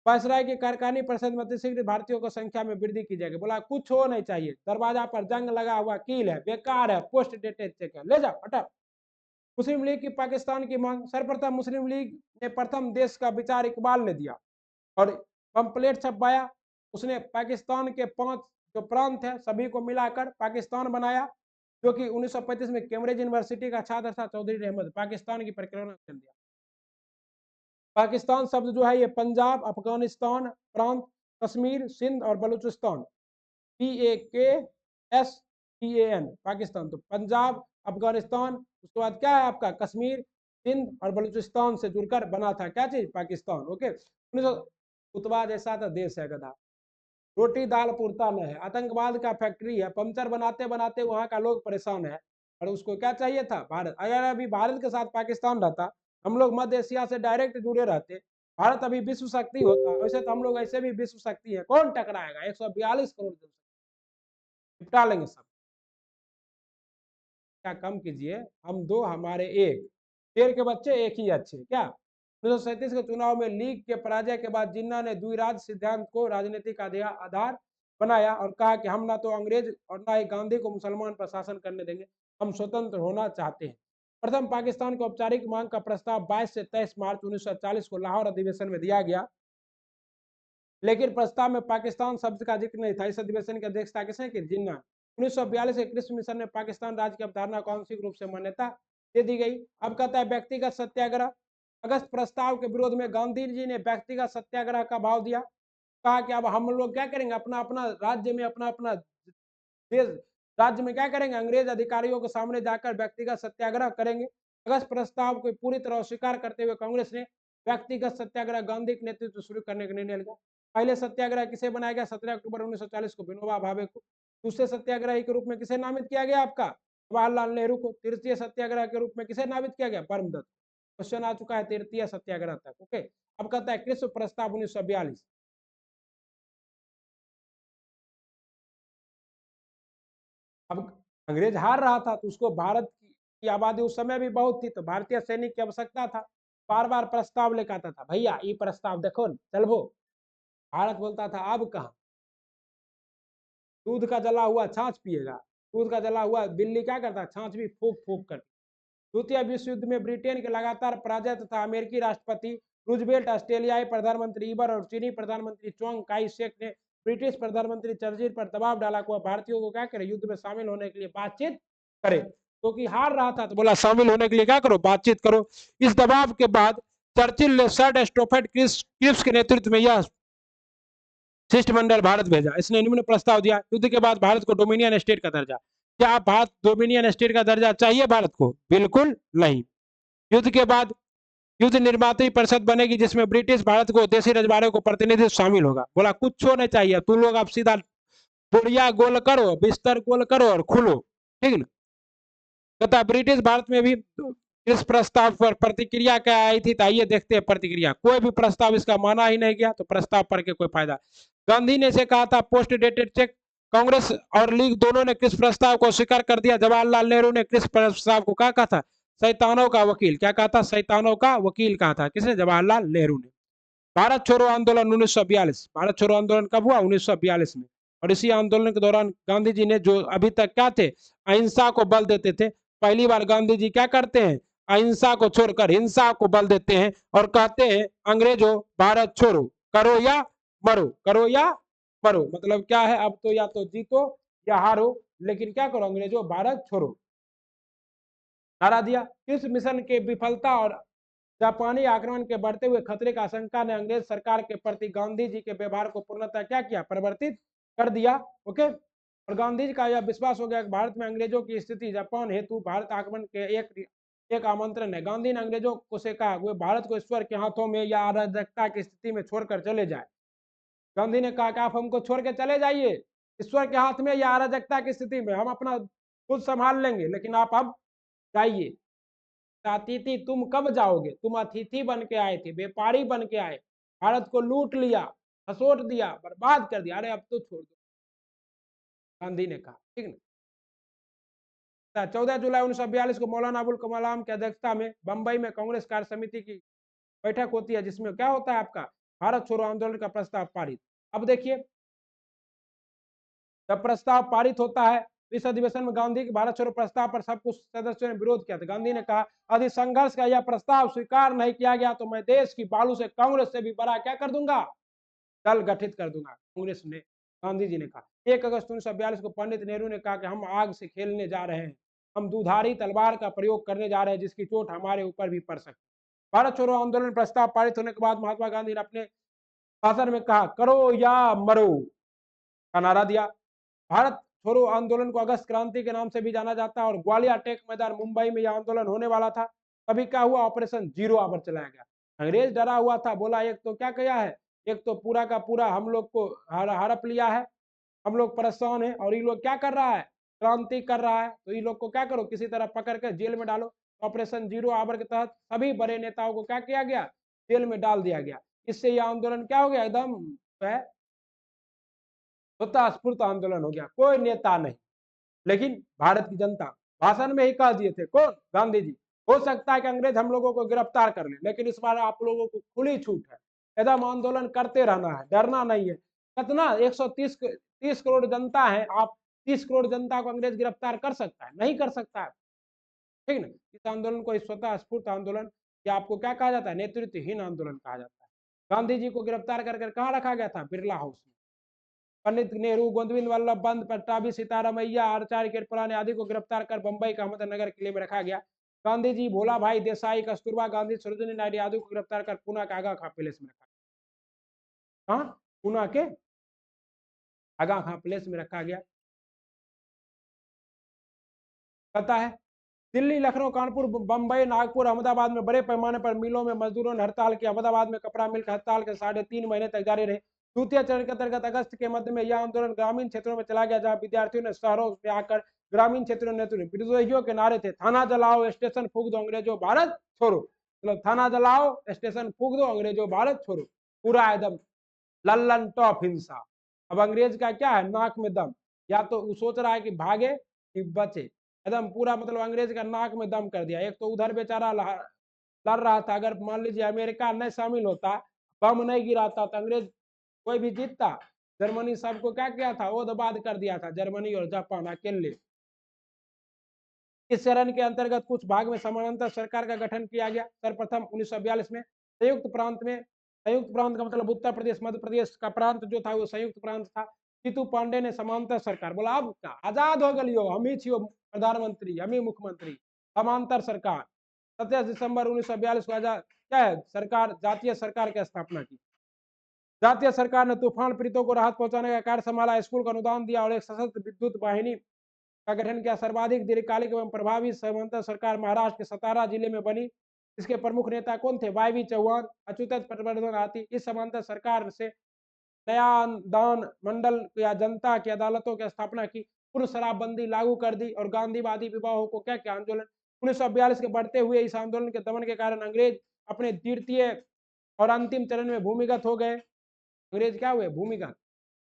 वायसराय की कारखानी परिषद में शीघ्र भारतीयों की संख्या में वृद्धि की जाएगी। बोला कुछ हो नहीं चाहिए, दरवाजा पर जंग लगा हुआ कील है, बेकार है, पोस्ट डेटेड चेक है, ले जाओ हटा। मुस्लिम लीग की पाकिस्तान की मांग, सर्वप्रथम मुस्लिम लीग ने प्रथम देश का विचार इकबाल ने दिया और पंपलेट छपवाया। उसने पाकिस्तान के 5 जो प्रांत है सभी को मिलाकर पाकिस्तान बनाया, जो कि 1935 में कैम्ब्रिज यूनिवर्सिटी का छात्र था चौधरी अहमद, पाकिस्तान की परिकल्पना कर दिया। पाकिस्तान शब्द जो है ये पंजाब, अफगानिस्तान, प्रांत, कश्मीर, सिंध और बलूचिस्तान, PAKSTAN, पाकिस्तान। तो पंजाब, अफगानिस्तान, उसके बाद क्या है आपका? कश्मीर, सिंध और बलूचिस्तान से जुड़कर बना था क्या चीज? पाकिस्तान। ओके। उतवा जैसा तो देश है गधा, रोटी दाल पुरता न है, आतंकवाद का फैक्ट्री है, पंचर बनाते बनाते वहां का लोग परेशान है। और उसको क्या चाहिए था? भारत। अगर अभी भारत के साथ पाकिस्तान रहता, हम लोग मध्य एशिया से डायरेक्ट जुड़े रहते, भारत अभी विश्व शक्ति होता। वैसे तो हम लोग ऐसे भी विश्व शक्ति है, कौन टकराएगा? 142 करोड़ निपटा लेंगे सब। क्या कम कीजिए, हम दो हमारे एक, शेर के बच्चे एक ही अच्छे। क्या 1937 के चुनाव में लीग के पराजय के बाद जिन्ना ने द्विराज्य सिद्धांत को राजनीतिक आधार बनाया और कहा कि हम ना तो अंग्रेज और ना ही गांधी को मुसलमान पर शासन करने देंगे, हम स्वतंत्र होना चाहते हैं। प्रथम पाकिस्तान को औपचारिक मांग का प्रस्ताव 22 से 23 मार्च 1940 को लाहौर अधिवेशन में दिया गया, लेकिन प्रस्ताव में पाकिस्तान शब्द का जिक्र नहीं था। इस अधिवेशन की अध्यक्षता किसने की? जिन्ना। 1942 के कृषि मिशन में पाकिस्तान राज्य की अवधारणा को आंशिक रूप से मान्यता दे दी गई। अब कहता है व्यक्तिगत सत्याग्रह। अगस्त प्रस्ताव के विरोध में गांधी जी ने व्यक्तिगत सत्याग्रह का भाव दिया, कहा कि अब हम लोग क्या करेंगे, अपना अपना राज्य में, अपना अपना देश राज्य में क्या करेंगे, अंग्रेज अधिकारियों के सामने जाकर व्यक्तिगत सत्याग्रह करेंगे। अगस्त प्रस्ताव को पूरी तरह अस्वीकार करते हुए कांग्रेस ने व्यक्तिगत सत्याग्रह गांधी के नेतृत्व शुरू करने का निर्णय लिया। पहले सत्याग्रह किसे बनाया गया? 17 अक्टूबर 1940 को विनोबा भावे को। दूसरे सत्याग्रही के रूप में किसे नामित किया गया? आपका जवाहरलाल नेहरू को। तृतीय सत्याग्रह के रूप में किसे नामित किया गया? परमदत्त। क्वेश्चन आ चुका है तृतीय सत्याग्रह तक। ओके, अब कहता है कृषि प्रस्ताव 1942। अब अंग्रेज हार रहा था तो उसको भारत की आबादी उस समय भी बहुत थी, तो भारतीय सैनिक की आवश्यकता था। बार बार प्रस्ताव लेकर आता था, भैया ये प्रस्ताव देखो चलबो। भारत बोलता था अब कहा, दूध का जला हुआ छाछ पिएगा। दूध का जला हुआ बिल्ली क्या करता? छाछ भी फूक फूक कर। द्वितीय विश्व युद्ध में ब्रिटेन के लगातार पराजय तथा अमेरिकी राष्ट्रपति रूजवेल्ट, ऑस्ट्रेलियाई प्रधानमंत्री इबर और चीनी प्रधानमंत्री चोंग काई शेक ने ब्रिटिश प्रधानमंत्री चर्चिल पर दबाव डाला को भारतीयों को क्या करे, युद्ध में शामिल होने के लिए बातचीत करे। क्योंकि हार रहा था तो बोला शामिल होने के लिए क्या करो, बातचीत करो। इस दबाव के बाद चर्चिल ने सर स्टोफर्ड क्रिप्स के नेतृत्व में यह शिष्टमंडल भारत भेजा। इसने निम्न प्रस्ताव दिया। युद्ध के बाद भारत को डोमिनियन स्टेट का दर्जा। क्या आप भारत डोमिनियन स्टेट का दर्जा चाहिए भारत को? बिल्कुल नहीं। युद्ध के बाद युद्ध निर्मात्री परिषद बनेगी जिसमें ब्रिटिश भारत को देशी रजवाड़े को प्रतिनिधित्व शामिल होगा। बोला कुछ नहीं चाहिए, तुम लोग आप सीधा बुढ़िया गोल करो, बिस्तर गोल करो और खुलो, ठीक ना। तथा ब्रिटिश भारत में भी इस प्रस्ताव पर प्रतिक्रिया क्या आई थी, तो आइए देखते हैं प्रतिक्रिया। कोई भी प्रस्ताव इसका माना ही नहीं गया, तो प्रस्ताव पढ़ के कोई फायदा। गांधी ने इसे कहा था पोस्ट डेटेड चेक। कांग्रेस और लीग दोनों ने किस प्रस्ताव को स्वीकार कर दिया? जवाहरलाल नेहरू ने किस प्रस्ताव को कहा था? शैतानों का वकील। क्या कहा था? शैतानों का वकील कहा था। किसने? जवाहरलाल नेहरू ने। भारत छोड़ो आंदोलन 1942। भारत छोड़ो आंदोलन कब हुआ? 1942 में। और इसी आंदोलन के दौरान गांधी जी ने, जो अभी तक क्या थे, अहिंसा को बल देते थे, पहली बार गांधी जी क्या करते हैं? अहिंसा को छोड़कर हिंसा को बल देते हैं और कहते हैं अंग्रेजों भारत छोड़ो, करो या मरो, करो या मरो। मतलब क्या है, अब तो या तो जीतो या हारो, लेकिन क्या करो, अंग्रेजों भारत छोड़ो, नारा दिया। इस मिशन के विफलता और जापानी आक्रमण के बढ़ते हुए खतरे का आशंका ने अंग्रेज सरकार के प्रति गांधी जी के व्यवहार को पूर्णतः क्या किया? परिवर्तित कर दिया। ओके, और गांधी जी का यह विश्वास हो गया कि भारत में अंग्रेजों की स्थिति जापान हेतु भारत आक्रमण के एक आमंत्रण है। गांधी ने अंग्रेजों को से कहा वे भारत को ईश्वर के हाथों में या अराजकता की स्थिति में छोड़कर चले जाए। गांधी ने कहा कि आप हमको छोड़ के चले जाइए, ईश्वर के हाथ में या अराजकता की स्थिति में, हम अपना खुद संभाल लेंगे, लेकिन आप अब जाइए। अतिथि तुम कब जाओगे? तुम अतिथि बन के आए थे, व्यापारी बन के आए, भारत को लूट लिया, हसोट दिया, बर्बाद कर दिया, अरे अब तो छोड़ दो, गांधी ने कहा, ठीक ना। 14 जुलाई 1942 को मौलाना अबुल कलाम की अध्यक्षता में बंबई में कांग्रेस कार्य समिति की बैठक होती है, जिसमें क्या होता है आपका? भारत छोड़ो आंदोलन का प्रस्ताव पारित। अब देखिए, जब प्रस्ताव पारित होता है, इस अधिवेशन में गांधी के भारत छोड़ो प्रस्ताव पर सब कुछ सदस्यों ने विरोध किया था। गांधी ने कहा यदि संघर्ष का यह प्रस्ताव स्वीकार नहीं किया गया तो मैं देश की बालू से कांग्रेस से भी बड़ा क्या कर दूंगा? दल गठित कर दूंगा। कांग्रेस ने, गांधी जी ने कहा। 1 अगस्त 1942 को पंडित नेहरू ने कहा कि हम आग से खेलने जा रहे हैं, हम दुधारी तलवार का प्रयोग करने जा रहे हैं जिसकी चोट हमारे ऊपर भी पड़ सकती है। भारत छोड़ो आंदोलन प्रस्ताव पारित होने के बाद महात्मा गांधी ने अपने भाषण में कहा करो या मरो का नारा दिया। भारत छोड़ो आंदोलन को अगस्त क्रांति के नाम से भी जाना जाता है और ग्वालियर टेक मैदान मुंबई में यह आंदोलन होने वाला था। तभी क्या हुआ? ऑपरेशन जीरो आवर चलाया गया। अंग्रेज डरा हुआ था, बोला एक तो क्या किया है, एक तो पूरा का पूरा हम लोग को हड़प लिया है, हम लोग परेशान हैं, और ये लोग क्या कर रहा है, क्रांति कर रहा है। तो ये लोग को क्या करो, किसी तरह पकड़ कर जेल में डालो। ऑपरेशन जीरो आवर के तहत सभी बड़े नेताओं को क्या किया गया, जेल में डाल दिया गया। इससे यह आंदोलन क्या हो गया, एकदम स्वतः स्फूर्त आंदोलन हो गया, कोई नेता नहीं। लेकिन भारत की जनता भाषण में ही कह दिए थे, कौन, गांधी जी, हो सकता है कि अंग्रेज हम लोगों को गिरफ्तार कर ले, लेकिन इस बार आप लोगों को खुली छूट है, एकदम आंदोलन करते रहना है, डरना नहीं है। कितना 130 करोड़ जनता है, आप 30 करोड़ जनता को अंग्रेज गिरफ्तार कर सकता है, नहीं कर सकता है, ठीक ना। इस आंदोलन को स्वतः स्फूर्त आंदोलन, या आपको क्या कहा जाता है, नेतृत्वहीन आंदोलन कहा जाता है। गांधी जी को गिरफ्तार कर कहाँ रखा गया था, बिरला हाउस में। पंडित नेहरू, गोविंद वल्लभ पंत, पट्टाभी सीतारामैया, आचार्य कृपलानी आदि को गिरफ्तार कर बंबई का अहमदनगर किले में रखा गया। गांधी जी, भोला भाई देसाई, कस्तूरबा गांधी, सरोजिनी नायडू आदि को गिरफ्तार कर पुणे के आगा खां पैलेस में रखा गया। हाँ, पुणे के आगा खां पैलेस में रखा गया। पता है, दिल्ली, लखनऊ, कानपुर, बंबई, नागपुर, अहमदाबाद में बड़े पैमाने पर मिलों में मजदूरों ने हड़ताल की। अहमदाबाद में कपड़ा मिल का हड़ताल के 3.5 महीने तक जारी रहे। द्वितीय चरण के अंतर्गत अगस्त के मध्य में यह आंदोलन ग्रामीण क्षेत्रों में चला गया, जहां विद्यार्थियों ने शहरों में आकर ग्रामीण क्षेत्रों में विद्रोहियों के नारे थे, थाना जलाओ, स्टेशन फूक दो, अंग्रेजों भारत छोड़ो। मतलब थाना जलाओ, स्टेशन फूक दो, अंग्रेजों भारत छोड़ो, पूरा एकदम लल्लन टॉप हिंसा। अब अंग्रेज का क्या है, नाक में दम, या तो वो सोच रहा है कि भागे कि बचे, एकदम पूरा मतलब अंग्रेज का नाक में दम कर दिया। एक तो उधर बेचारा लड़ रहा था, अगर मान लीजिए अमेरिका नहीं शामिल होता, बम नहीं गिराता, तो अंग्रेज कोई भी जीतता। जर्मनी सबको क्या किया था, ओधबाद कर दिया था, जर्मनी और जापान अकेले। इस चरण के अंतर्गत कुछ भाग में समानांतर सरकार का गठन किया गया। सर्वप्रथम 1942 में संयुक्त प्रांत का मतलब उत्तर प्रदेश, मध्य प्रदेश का प्रांत जो था वो संयुक्त प्रांत था। जीतू पांडे ने समांतर सरकार बोला, अब क्या आजाद हो गलियो, हम ही छियो प्रधानमंत्री, हम ही मुख्यमंत्री, समांतर सरकार। 27 दिसंबर 1942 को आजाद क्या है, सरकार, जातीय सरकार की स्थापना की। जातीय सरकार ने तूफान पीड़ितों को राहत पहुंचाने का कार्य संभाला, स्कूल का अनुदान दिया और एक सशस्त्र विद्युत वाहिनी का गठन किया। सर्वाधिक दीर्घकालिक एवं प्रभावी समांतर सरकार महाराष्ट्र के सतारा जिले में बनी। इसके प्रमुख नेता कौन थे, वाई चौहान, अच्युत पटवर्धन आदि। इस समांतर सरकार से दान मंडल या जनता की अदालतों की स्थापना की, पूर्ण शराबबंदी लागू कर दी और गांधीवादी विवाहों को क्या क्या आंदोलन। 1942 के बढ़ते हुए इस आंदोलन के दमन के कारण अंग्रेज अपने द्वितीय और अंतिम चरण में भूमिगत हो गए। अंग्रेज क्या हुए, भूमिगत।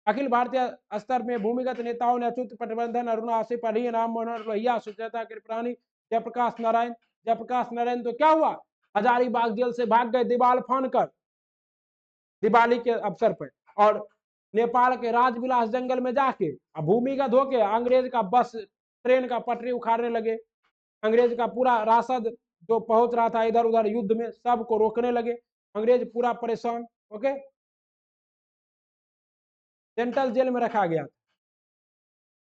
अखिल भारतीय स्तर में भूमिगत नेताओं ने अच्युत पटवर्धन, अरुणा आसिफ अली, राम मनोहर लोहिया, सुचेता कृपलानी, जयप्रकाश नारायण तो क्या हुआ, हजारीबाग जेल से भाग गए दीवाल फान कर, दिवाली के अवसर पर। और नेपाल के राजविलास जंगल में जाके भूमिगत होके अंग्रेज का बस, ट्रेन का पटरी उखाड़ने लगे। अंग्रेज का पूरा राशद जो पहुंच रहा था इधर उधर युद्ध में, सबको रोकने लगे। अंग्रेज पूरा परेशान। ओके, सेंट्रल जेल में रखा गया।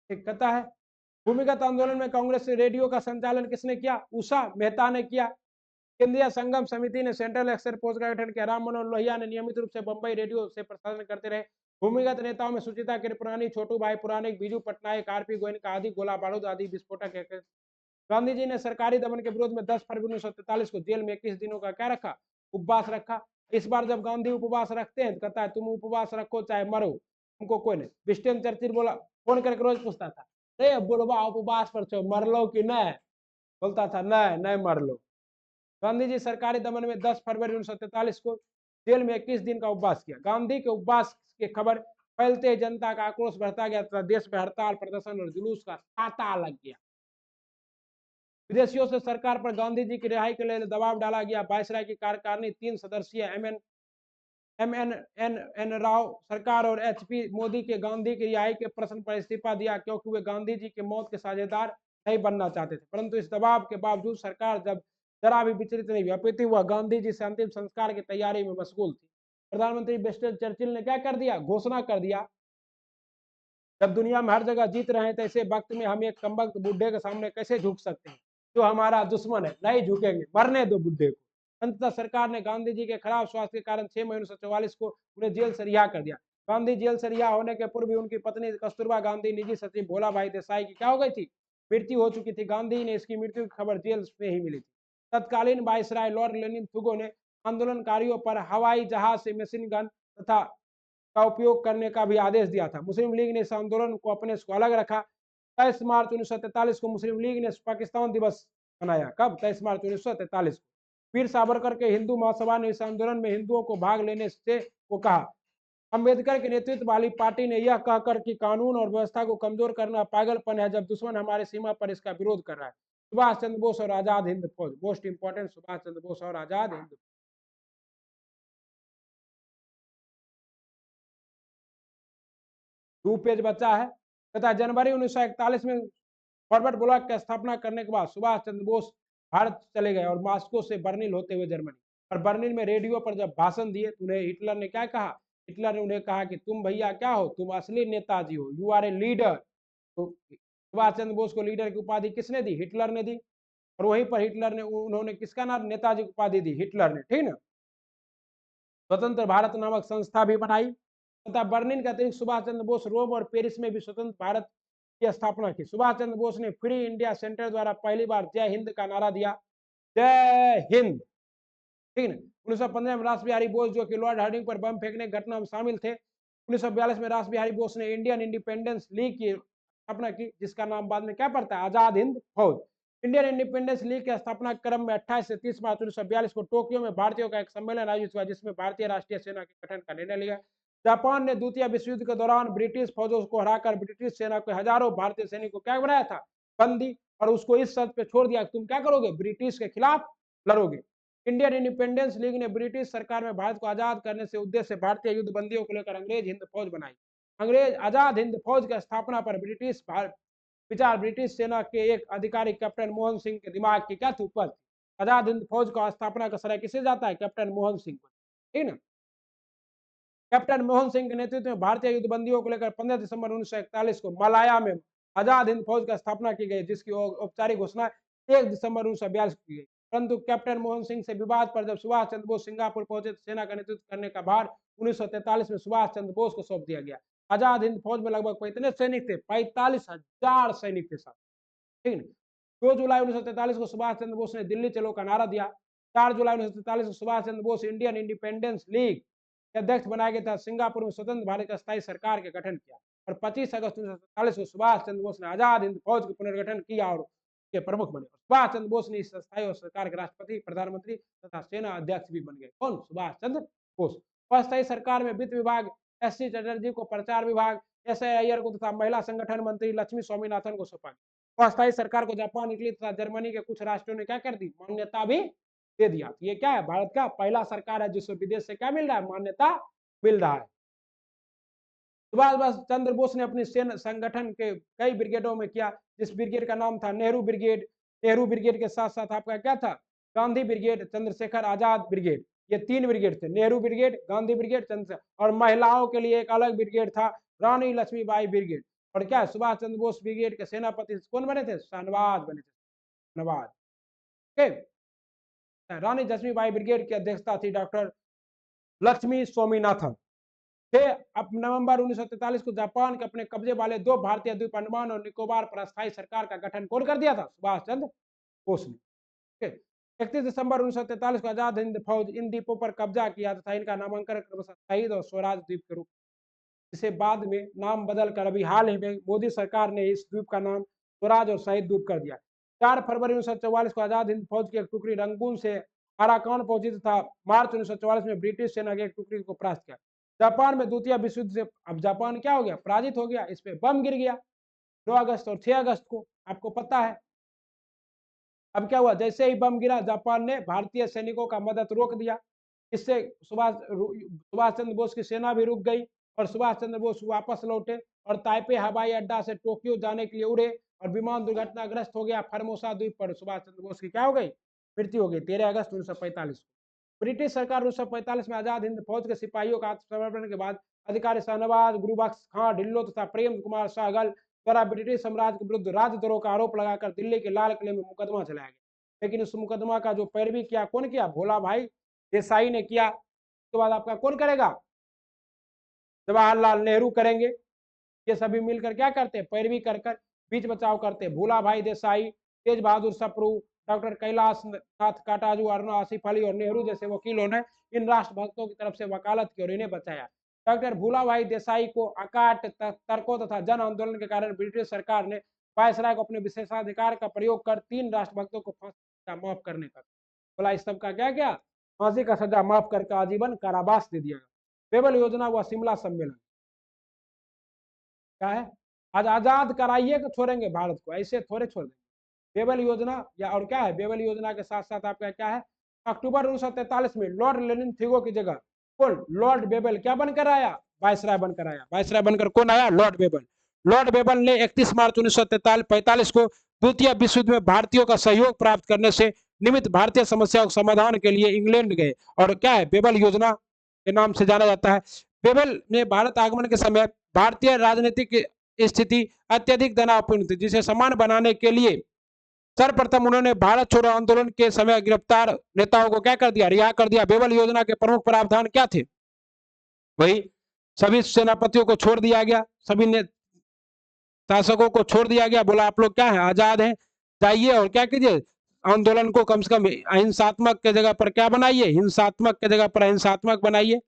ठीक कहता है, भूमिगत आंदोलन में कांग्रेस रेडियो का संचालन किसने किया, उषा मेहता ने किया। केंद्रीय संगम समिति ने सेंट्रल एक्सर पोस्ट का गठन किया। राम मनोहर लोहिया ने नियमित रूप से बंबई रेडियो से प्रसारण करते रहे। भूमिगत नेताओं में सुचिता कृपलानी, छोटू भाई पुरानिक, बीजू पटनायक, आरपी गोयनका आदि गोला बारूद आदि विस्फोटक। गांधी जी ने सरकारी दमन के विरोध में 10 फरवरी 1943 को जेल में 21 दिनों का क्या रखा, उपवास रखा। इस बार जब गांधी उपवास रखते हैं तो कहता है तुम उपवास रखो चाहे मरो, तुमको कोई नहीं। विंस्टन चर्चिल बोला, फोन करके रोज पूछता था, अरे बुढ़वा उपवास पर छो, मर लो कि नहीं, बोलता था नहीं नहीं मर लो। गांधी जी सरकारी दमन में 10 फरवरी 1943 को जेल में 21 दिन का उपवास किया। गांधी के उपवास की खबर फैलते जनता का आक्रोश बढ़ता गया तथा देश में हड़ताल, प्रदर्शन और जुलूस का तांता लग गया। विदेशियों से सरकार पर गांधी जी की रिहाई के लिए दबाव डाला गया। वायसराय की कार्यकारिणी 3 सदस्यीय एम एन राव सरकार और एचपी मोदी के गांधी की रिहाई के प्रश्न पर इस्तीफा दिया, क्योंकि वे गांधी जी की मौत के साझेदार नहीं बनना चाहते थे। परंतु इस दबाव के बावजूद सरकार जब जरा भी विचलित नहीं हुई, अपितु वह गांधी जी से अंतिम संस्कार की तैयारी में मशगूल थी। प्रधानमंत्री विंस्टन चर्चिल ने क्या कर दिया, घोषणा कर दिया, जब दुनिया में हर जगह जीत रहे हैं तो ऐसे वक्त में हम एक कमबख्त बुढ़े के सामने कैसे झुक सकते हैं, जो हमारा दुश्मन है, नहीं झुकेंगे, मरने दो बुढ़े को। अंततः सरकार ने गांधी जी के खराब स्वास्थ्य के कारण 6 मई 1944 को उन्हें जेल से रिहा कर दिया। गांधी जेल से रिहा होने के पूर्व भी उनकी पत्नी कस्तूरबा गांधी, निजी सचिव भोला भाई देसाई की क्या हो गई थी, मृत्यु हो चुकी थी। गांधी ने इसकी मृत्यु की खबर जेल में ही मिली थी। तत्कालीन वायसराय लॉर्ड लेनिन थुगो ने आंदोलनकारियों पर हवाई जहाज से मशीन गन तथा का उपयोग करने का भी आदेश दिया था। मुस्लिम लीग ने इस आंदोलन को अपने से अलग रखा। 23 मार्च 1943 को मुस्लिम लीग ने पाकिस्तान दिवस मनाया। कब? 23 मार्च 1943 को। वीर सावरकर के हिंदू महासभा ने इस आंदोलन में हिंदुओं को भाग लेने से को कहा। अंबेडकर के नेतृत्व वाली पार्टी ने यह कहकर कि कानून और व्यवस्था को कमजोर करना पागलपन है जब दुश्मन हमारे सीमा पर इसका विरोध कर रहा है। सुभाष चंद्र बोस और आजाद हिंद फौज, मोस्ट इंपॉर्टेंट, सुभाष चंद्र बोस और आजाद हिंद। 2 पेज बचा है। तथा जनवरी 1941 में फॉरवर्ड ब्लॉक की स्थापना करने के बाद सुभाष चंद्र बोस भारत चले गए और मॉस्को से बर्लिन होते हुए जर्मनी। और बर्लिन में रेडियो पर जब भाषण दिए तो उन्हें हिटलर ने क्या कहा? हिटलर ने उन्हें कहा कि तुम भैया क्या हो? तुम असली नेताजी हो, यू आर ए लीडर। तो सुभाष चंद्र बोस को लीडर की उपाधि किसने दी? हिटलर ने दी। और वहीं पर हिटलर ने उन्होंने किसका नाम नेताजी की उपाधि दी? हिटलर ने, ठीक ना। स्वतंत्र भारत नामक संस्था भी बनाई तथा बर्लिन के अतिरिक्त सुभाष चंद्र बोस रोम और पेरिस में भी स्वतंत्र भारत की स्थापना की। सुभाष चंद्र बोस ने फ्री इंडिया सेंटर द्वारा पहली बार जय हिंद का नारा दिया, जय हिंद, ठीक है। 1915 में रास बिहारी बोस, जो कि लॉर्ड हार्डिंग पर बम फेंकने की घटना में शामिल थे, 1942 में रास बिहारी बोस ने इंडियन इंडिपेंडेंस लीग की स्थापना की, जिसका नाम बाद में क्या पड़ता है? आजाद हिंद फौज। इंडियन इंडिपेंडेंस लीग की स्थापना क्रम में 28 से 30 मार्च 1942 को टोक्यो में भारतीयों का एक सम्मेलन आयोजित हुआ, जिसमें भारतीय राष्ट्रीय सेना के गठन का निर्णय लिया। जापान ने द्वितीय विश्व युद्ध के दौरान ब्रिटिश फौजों को हराकर ब्रिटिश सेना के हजारों भारतीय सैनिकों को क्या बनाया था? बंदी। और उसको इस शर्त पे छोड़ दिया कि तुम क्या करोगे? ब्रिटिश के खिलाफ लड़ोगे। इंडियन इंडिपेंडेंस लीग ने ब्रिटिश सरकार में भारत को आजाद करने से उद्देश्य से भारतीय युद्ध बंदियों को लेकर अंग्रेज हिंद फौज बनाई। अंग्रेज आजाद हिंद फौज की स्थापना पर ब्रिटिश विचार ब्रिटिश सेना के एक अधिकारी कैप्टन मोहन सिंह के दिमाग की क्या थी? उपज। आजाद हिंद फौज का स्थापना का श्रेय किसे जाता है? कैप्टन मोहन सिंह को, ठीक ना। कैप्टन मोहन सिंह के नेतृत्व में भारतीय युद्धबंदियों को लेकर 15 दिसंबर 1941 को मलाया में आजाद हिंद फौज की स्थापना की गई, जिसकी औपचारिक घोषणा 1 दिसंबर 1942 को की गई। परंतु कैप्टन मोहन सिंह से विवाद पर जब सुभाष चंद्र बोस सिंगापुर पहुंचे तो सेना का नेतृत्व करने का भार 1943 में सुभाष चंद्र बोस को सौंप दिया गया। आजाद हिंद फौज में लगभग कितने सैनिक थे? 45,000 सैनिक थे साथ, ठीक है। 2 जुलाई 1943 को सुभाष चंद्र बोस ने दिल्ली चलो का नारा दिया। 4 जुलाई 1943 को Subhash Chandra Bose Indian independence league के अध्यक्ष बनाए गए थे। सिंगापुर में स्वतंत्र भारत की अस्थायी सरकार के गठन किया और 25 अगस्त 1947 को सुभाष चंद्र बोस ने आजाद हिंद फौज का पुनर्गठन किया और के प्रमुख बने। सुभाष चंद्र बोस ने इस अस्थायी सरकार के राष्ट्रपति, प्रधानमंत्री तथा सेना अध्यक्ष भी बन गए। कौन? सुभाष चंद्र बोस। अस्थायी सरकार में वित्त विभाग एस.सी. चटर्जी को प्रचार विभाग, एस.ए. अय्यर को तथा महिला संगठन मंत्री लक्ष्मी स्वामीनाथन को सौंपा गया। अस्थायी सरकार को जापान, इटली तथा जर्मनी के कुछ राष्ट्रों ने क्या कर दी? मान्यता भी दे दिया। ये क्या है? भारत का पहला सरकार है जिसको विदेश से क्या मिल रहा है? मान्यता मिल रहा है। सुभाष चंद्र बोस ने अपनी सेना संगठन के कई ब्रिगेडों में किया, जिस ब्रिगेड का नाम था नेहरू ब्रिगेड। नेहरू ब्रिगेड के साथ साथ आपका क्या था? Gandhi brigade, Chandrashekhar Azad brigade. ये 3 ब्रिगेड थे, नेहरू ब्रिगेड, गांधी ब्रिगेड, चंद्रशेखर। और महिलाओं के लिए एक अलग ब्रिगेड था, रानी लक्ष्मीबाई ब्रिगेड। और क्या सुभाष चंद्र बोस ब्रिगेड के सेनापति कौन बने थे? शाहनवाज बने थे, नवाज। रानी लक्ष्मीबाई ब्रिगेड की अध्यक्षता थी डॉक्टर लक्ष्मी स्वामीनाथन। अब नवंबर 1943 को जापान के अपने कब्जे वाले 2 भारतीय द्वीप अंडमान और निकोबार पर अस्थायी सरकार का गठन कौन कर दिया था? सुभाष चंद्र बोस ने। 31 दिसंबर 1943 को आजाद हिंद फौज इन द्वीपों पर कब्जा किया तथा इनका नामांकन शहीद और स्वराज द्वीप के रूप, जिसे बाद में नाम बदल कर अभी हाल ही में मोदी सरकार ने इस द्वीप का नाम स्वराज और शहीद द्वीप कर दिया। 4 फरवरी 1944 को आजाद हिंद फौज की एक टुकड़ी रंगून से अराकान पहुंची तथा मार्च 1944 में ब्रिटिश सेना की एक टुकड़ी को परास्त किया। जापान में द्वितीय विश्व युद्ध से अब जापान क्या हो गया? पराजित हो गया। इस पे बम गिर गया 2 अगस्त और 6 अगस्त को, आपको पता है। अब क्या हुआ? जैसे ही बम गिरा, जापान ने भारतीय सैनिकों का मदद रोक दिया। इससे सुभाष चंद्र बोस की सेना भी रुक गई और सुभाष चंद्र बोस वापस लौटे और ताइपे हवाई अड्डा से टोक्यो जाने के लिए उड़े और विमान दुर्घटनाग्रस्त हो गया। फर्मोसा द्वीप पर सुभाष चंद्र बोस की क्या हो गई? मृत्यु हो गई 13 अगस्त 1945 को। ब्रिटिश सरकार 1945 में आजाद हिंद फौज के सिपाहियों का आत्मसमर्पण के बाद अधिकारी शाहनवाज, गुरुबख्श खां ढिल्लो तथा प्रेम कुमार सहगल द्वारा ब्रिटिश साम्राज्य के विरुद्ध राजद्रोह का आरोप लगाकर दिल्ली के लाल किले में मुकदमा चलाया गया। लेकिन उस मुकदमा का जो पैरवी किया, कौन किया? भोला भाई देसाई ने किया। उसके बाद आपका कौन करेगा? जवाहरलाल नेहरू करेंगे। ये सभी मिलकर क्या करते? पैरवी कर बीच बचाव करते। भोला भाई देसाई, तेज बहादुर सप्रू, डॉक्टर कैलाश नाथ काटाजू, अरुणा आसिफ अली और नेहरू जैसे वकीलों ने इन राष्ट्रभक्तों की तरफ से वकालत की और इन्हें बचाया। डॉक्टर भूलाभाई देसाई को अकाट तर्कों तथा जन आंदोलन के कारण ब्रिटिश सरकार ने वायसराय को अपने विशेषाधिकार का प्रयोग कर 3 राष्ट्रभक्तों को फांसी माफ करने का बोला। इस सब का क्या क्या फांसी का सजा माफ करके आजीवन कारावास दे दिया। बेबल योजना व शिमला सम्मेलन क्या है, आज आजाद कराइए कि छोड़ेंगे भारत को, ऐसे थोड़े छोड़ देंगे। बेबल योजना या और क्या है, बेबल योजना के साथ साथ आपका क्या है, अक्टूबर 1943 में लॉर्ड लेनिन थिगो की जगह कौन, लॉर्ड बेबल क्या बनकर आया, वायसराय बनकर आया। वायसराय बनकर कौन आया, लॉर्ड बेबल। लॉर्ड बेबल ने 31 मार्च 1945 को द्वितीय विश्व युद्ध में भारतीयों का सहयोग प्राप्त करने से निमित्त भारतीय समस्याओं के समाधान के लिए इंग्लैंड गए और क्या है, बेबल योजना के नाम से जाना जाता है। बेबल ने भारत आगमन के समय भारतीय राजनीतिक स्थिति अत्यधिक तनावपूर्ण थी, जिसे समान बनाने के लिए सर्वप्रथम उन्होंने भारत छोड़ो आंदोलन के समय गिरफ्तार नेताओं को क्या कर दिया, रिहा कर दिया। बेबल योजना के प्रमुख प्रावधान क्या थे, वही सभी सेनापतियों को छोड़ दिया गया, सभी शासकों को छोड़ दिया गया, बोला आप लोग क्या है, आजाद हैं, जाइए और क्या कीजिए, आंदोलन को कम से कम अहिंसात्मक के जगह पर क्या बनाइए, हिंसात्मक के जगह पर अहिंसात्मक बनाइए।